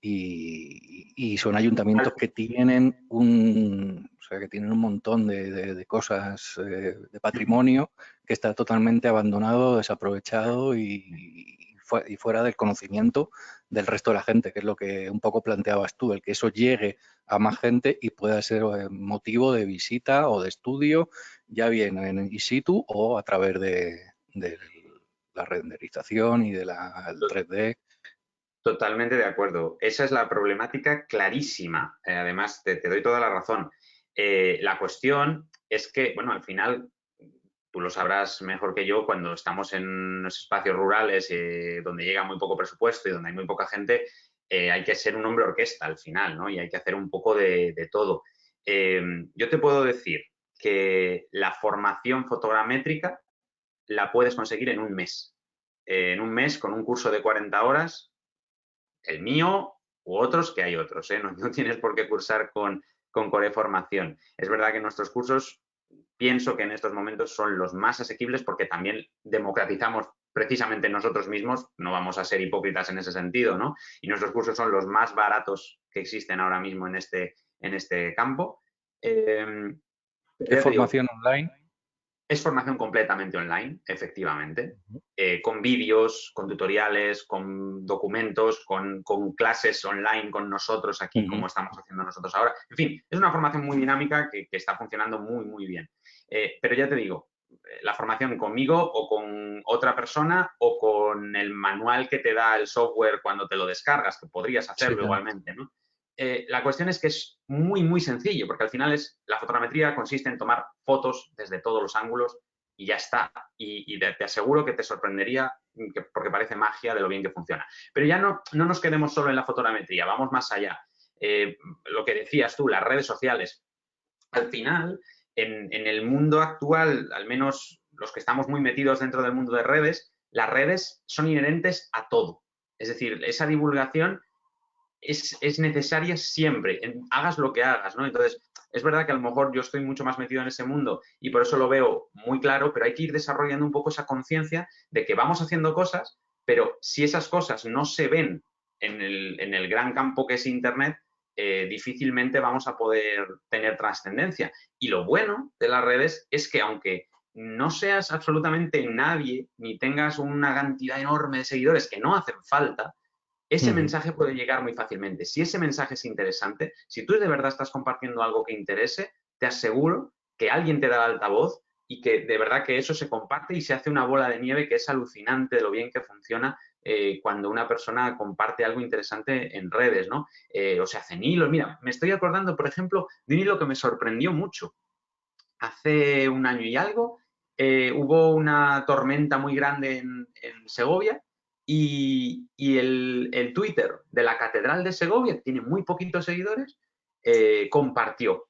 y son ayuntamientos que tienen o sea, que tienen un montón de cosas de patrimonio que está totalmente abandonado, desaprovechado y fuera del conocimiento del resto de la gente, que es lo que un poco planteabas tú, el que eso llegue a más gente y pueda ser motivo de visita o de estudio, ya bien en in situ o a través de la renderización y del 3D.
Totalmente de acuerdo. Esa es la problemática clarísima. Además, te doy toda la razón. La cuestión es que, bueno, al final, tú lo sabrás mejor que yo, cuando estamos en los espacios rurales donde llega muy poco presupuesto y donde hay muy poca gente, hay que ser un hombre orquesta al final, ¿no? Y hay que hacer un poco de todo. Yo te puedo decir que la formación fotogramétrica la puedes conseguir en un mes. En un mes, con un curso de 40 horas, el mío u otros, que hay otros, ¿eh? No tienes por qué cursar con Core Formación. Es verdad que nuestros cursos, pienso que en estos momentos son los más asequibles porque también democratizamos precisamente nosotros mismos, no vamos a ser hipócritas en ese sentido, ¿no? Y nuestros cursos son los más baratos que existen ahora mismo en este campo.
¿Es formación online?
Es formación completamente online, efectivamente, con vídeos, con tutoriales, con documentos, con clases online con nosotros aquí, como estamos haciendo nosotros ahora. En fin, es una formación muy dinámica que está funcionando muy, muy bien. Pero ya te digo, la formación conmigo o con otra persona o con el manual que te da el software cuando te lo descargas, que podrías hacerlo igualmente, ¿no? La cuestión es que es muy, muy sencillo, porque al final la fotogrametría consiste en tomar fotos desde todos los ángulos y ya está. Y te aseguro que te sorprendería, porque parece magia de lo bien que funciona. Pero ya no nos quedemos solo en la fotogrametría, vamos más allá. Lo que decías tú, las redes sociales. Al final, en el mundo actual, al menos los que estamos muy metidos dentro del mundo de redes, las redes son inherentes a todo. Es decir, esa divulgación es necesaria siempre, hagas lo que hagas, ¿no? Entonces, es verdad que a lo mejor yo estoy mucho más metido en ese mundo y por eso lo veo muy claro, pero hay que ir desarrollando un poco esa conciencia de que vamos haciendo cosas, pero si esas cosas no se ven en el gran campo que es Internet, difícilmente vamos a poder tener trascendencia. Y lo bueno de las redes es que aunque no seas absolutamente nadie, ni tengas una cantidad enorme de seguidores que no hacen falta, ese mensaje puede llegar muy fácilmente. Si ese mensaje es interesante, si tú de verdad estás compartiendo algo que interese, te aseguro que alguien te da el altavoz y que de verdad que eso se comparte y se hace una bola de nieve que es alucinante de lo bien que funciona cuando una persona comparte algo interesante en redes, ¿no? O se hacen hilos. Mira, me estoy acordando, por ejemplo, de un hilo que me sorprendió mucho. Hace un año y algo hubo una tormenta muy grande en Segovia y el Twitter de la Catedral de Segovia, que tiene muy poquitos seguidores, compartió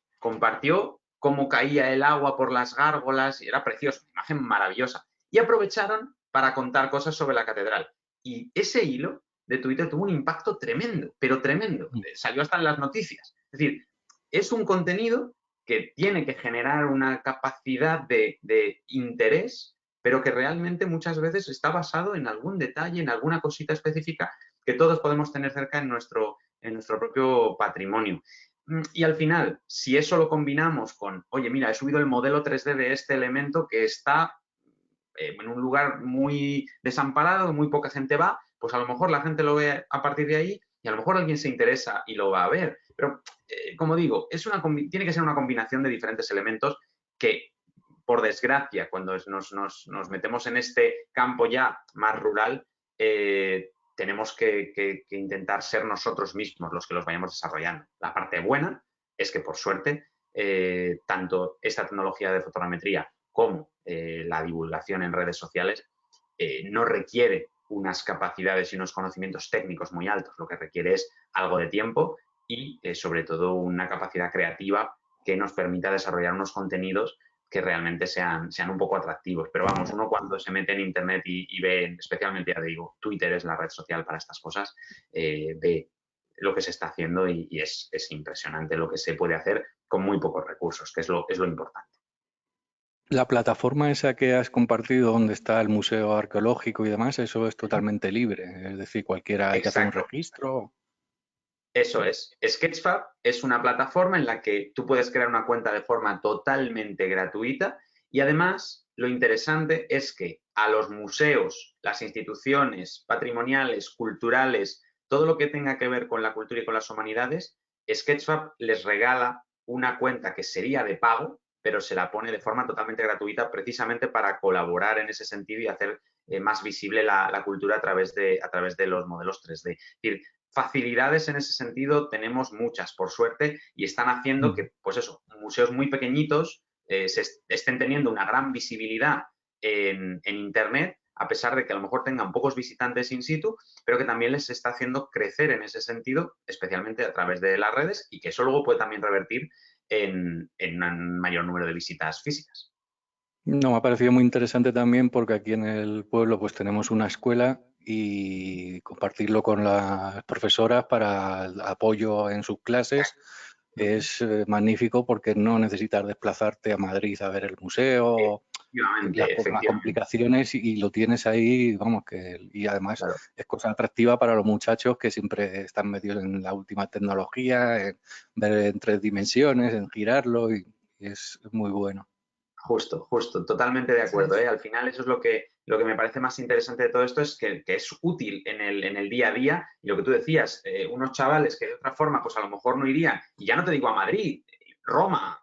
cómo caía el agua por las gárgolas y era precioso, una imagen maravillosa. Y aprovecharon para contar cosas sobre la catedral. Y ese hilo de Twitter tuvo un impacto tremendo, pero tremendo. Salió hasta en las noticias. Es decir, es un contenido que tiene que generar una capacidad de interés, pero que realmente muchas veces está basado en algún detalle, en alguna cosita específica que todos podemos tener cerca en nuestro propio patrimonio. Y al final, si eso lo combinamos con, oye, mira, he subido el modelo 3D de este elemento que está en un lugar muy desamparado, muy poca gente va, pues a lo mejor la gente lo ve a partir de ahí y a lo mejor alguien se interesa y lo va a ver. Pero, como digo, tiene que ser una combinación de diferentes elementos que, por desgracia, cuando nos metemos en este campo ya más rural, tenemos que intentar ser nosotros mismos los que los vayamos desarrollando. La parte buena es que, por suerte, tanto esta tecnología de fotogrametría como la divulgación en redes sociales no requiere unas capacidades y unos conocimientos técnicos muy altos. Lo que requiere es algo de tiempo y, sobre todo, una capacidad creativa que nos permita desarrollar unos contenidos que realmente sean un poco atractivos. Pero vamos, uno cuando se mete en Internet y ve, especialmente, ya digo, Twitter es la red social para estas cosas, ve lo que se está haciendo y es impresionante lo que se puede hacer con muy pocos recursos, que es lo importante.
La plataforma esa que has compartido donde está el museo arqueológico y demás, eso es totalmente libre, es decir, cualquiera hay que hacer un
Exacto.
registro.
Eso es. Sketchfab es una plataforma en la que tú puedes crear una cuenta de forma totalmente gratuita y además lo interesante es que a los museos, las instituciones patrimoniales, culturales, todo lo que tenga que ver con la cultura y con las humanidades, Sketchfab les regala una cuenta que sería de pago, pero se la pone de forma totalmente gratuita precisamente para colaborar en ese sentido y hacer más visible la cultura a través de los modelos 3D. Es decir, facilidades en ese sentido tenemos muchas, por suerte, y están haciendo que, pues eso, museos muy pequeñitos estén teniendo una gran visibilidad en Internet, a pesar de que a lo mejor tengan pocos visitantes in situ, pero que también les está haciendo crecer en ese sentido, especialmente a través de las redes, y que eso luego puede también revertir en un mayor número de visitas físicas.
No, me ha parecido muy interesante también porque aquí en el pueblo pues tenemos una escuela y compartirlo con las profesoras para el apoyo en sus clases es magnífico porque no necesitas desplazarte a Madrid a ver el museo, las
Efectivamente.
complicaciones y lo tienes ahí, vamos, y además
Claro.
es cosa atractiva para los muchachos que siempre están metidos en la última tecnología, en ver en 3 dimensiones, en girarlo y es muy bueno.
Justo, totalmente de acuerdo. Al final eso es lo que me parece más interesante de todo esto, es que es útil en el día a día. Y lo que tú decías, unos chavales que de otra forma pues a lo mejor no irían, y ya no te digo a Madrid, Roma,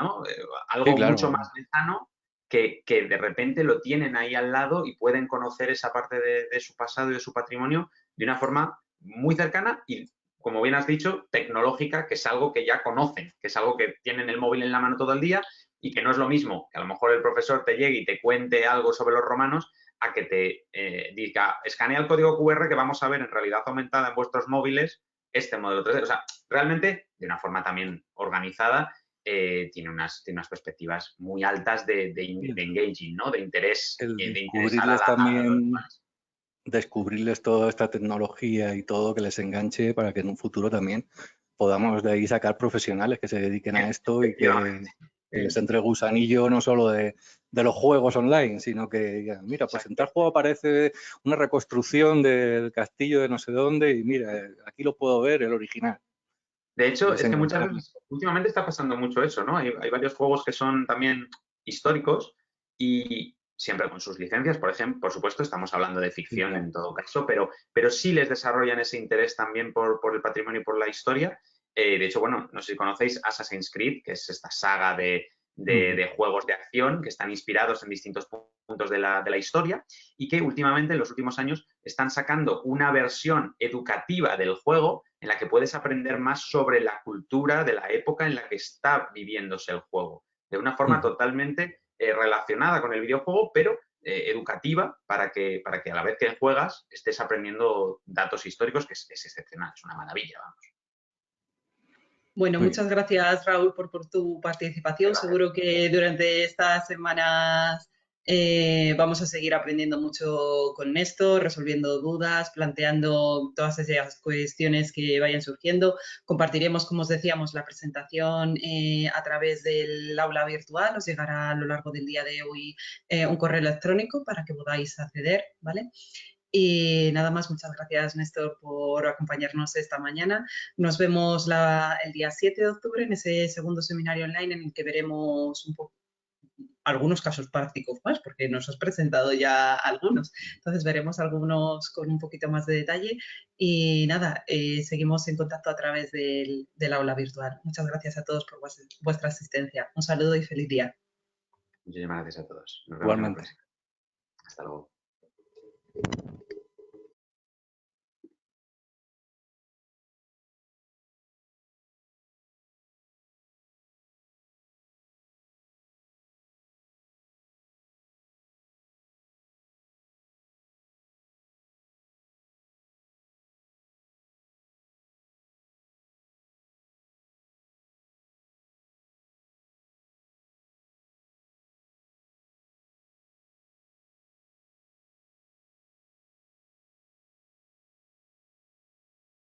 ¿no? Algo
Sí, claro.
mucho más lejano, que de repente lo tienen ahí al lado y pueden conocer esa parte de su pasado y de su patrimonio de una forma muy cercana y, como bien has dicho, tecnológica, que es algo que ya conocen, que es algo que tienen el móvil en la mano todo el día y que no es lo mismo que a lo mejor el profesor te llegue y te cuente algo sobre los romanos a que te diga, escanea el código QR que vamos a ver en realidad aumentada en vuestros móviles este modelo 3D. O sea, realmente, de una forma también organizada, tiene unas perspectivas muy altas de engaging, ¿no? De interés,
El
de interesar
descubrirles
a los
también,
demás.
descubrirles toda esta tecnología y todo que les enganche para que en un futuro también podamos de ahí sacar profesionales que se dediquen a esto y que les entre el gusanillo no solo de los juegos online, sino que, mira, pues en tal juego aparece una reconstrucción del castillo de no sé dónde y mira, aquí lo puedo ver, el original.
De hecho,
Les
es que muchas
enganchamos.
veces, últimamente está pasando mucho eso, ¿no? Hay varios juegos que son también históricos y siempre con sus licencias, por ejemplo, por supuesto, estamos hablando de
Sí,
ficción
claro.
en todo caso, pero sí les desarrollan ese interés también por el patrimonio y por la historia. De hecho, bueno, no sé si conocéis Assassin's Creed, que es esta saga de juegos de acción que están inspirados en distintos puntos de la historia y que últimamente, en los últimos años, están sacando una versión educativa del juego en la que puedes aprender más sobre la cultura de la época en la que está viviéndose el juego, de una forma totalmente relacionada con el videojuego, pero educativa para que a la vez que juegas estés aprendiendo datos históricos, que es excepcional, es una maravilla, vamos.
Bueno,
Muy bien.
muchas gracias, Raúl, por tu participación.
Gracias.
Seguro que durante estas semanas vamos a seguir aprendiendo mucho con esto, resolviendo dudas, planteando todas esas cuestiones que vayan surgiendo. Compartiremos, como os decíamos, la presentación a través del aula virtual. Os llegará a lo largo del día de hoy un correo electrónico para que podáis acceder, ¿vale? Y nada más, muchas gracias, Néstor, por acompañarnos esta mañana. Nos vemos el día 7 de octubre en ese segundo seminario online en el que veremos un poco algunos casos prácticos más, porque nos has presentado ya algunos. Entonces veremos algunos con un poquito más de detalle. Y nada, seguimos en contacto a través del aula virtual. Muchas gracias a todos por vuestra asistencia. Un saludo y feliz día.
Muchísimas gracias a todos. Nos vemos en la
Igualmente.
próxima. Hasta luego.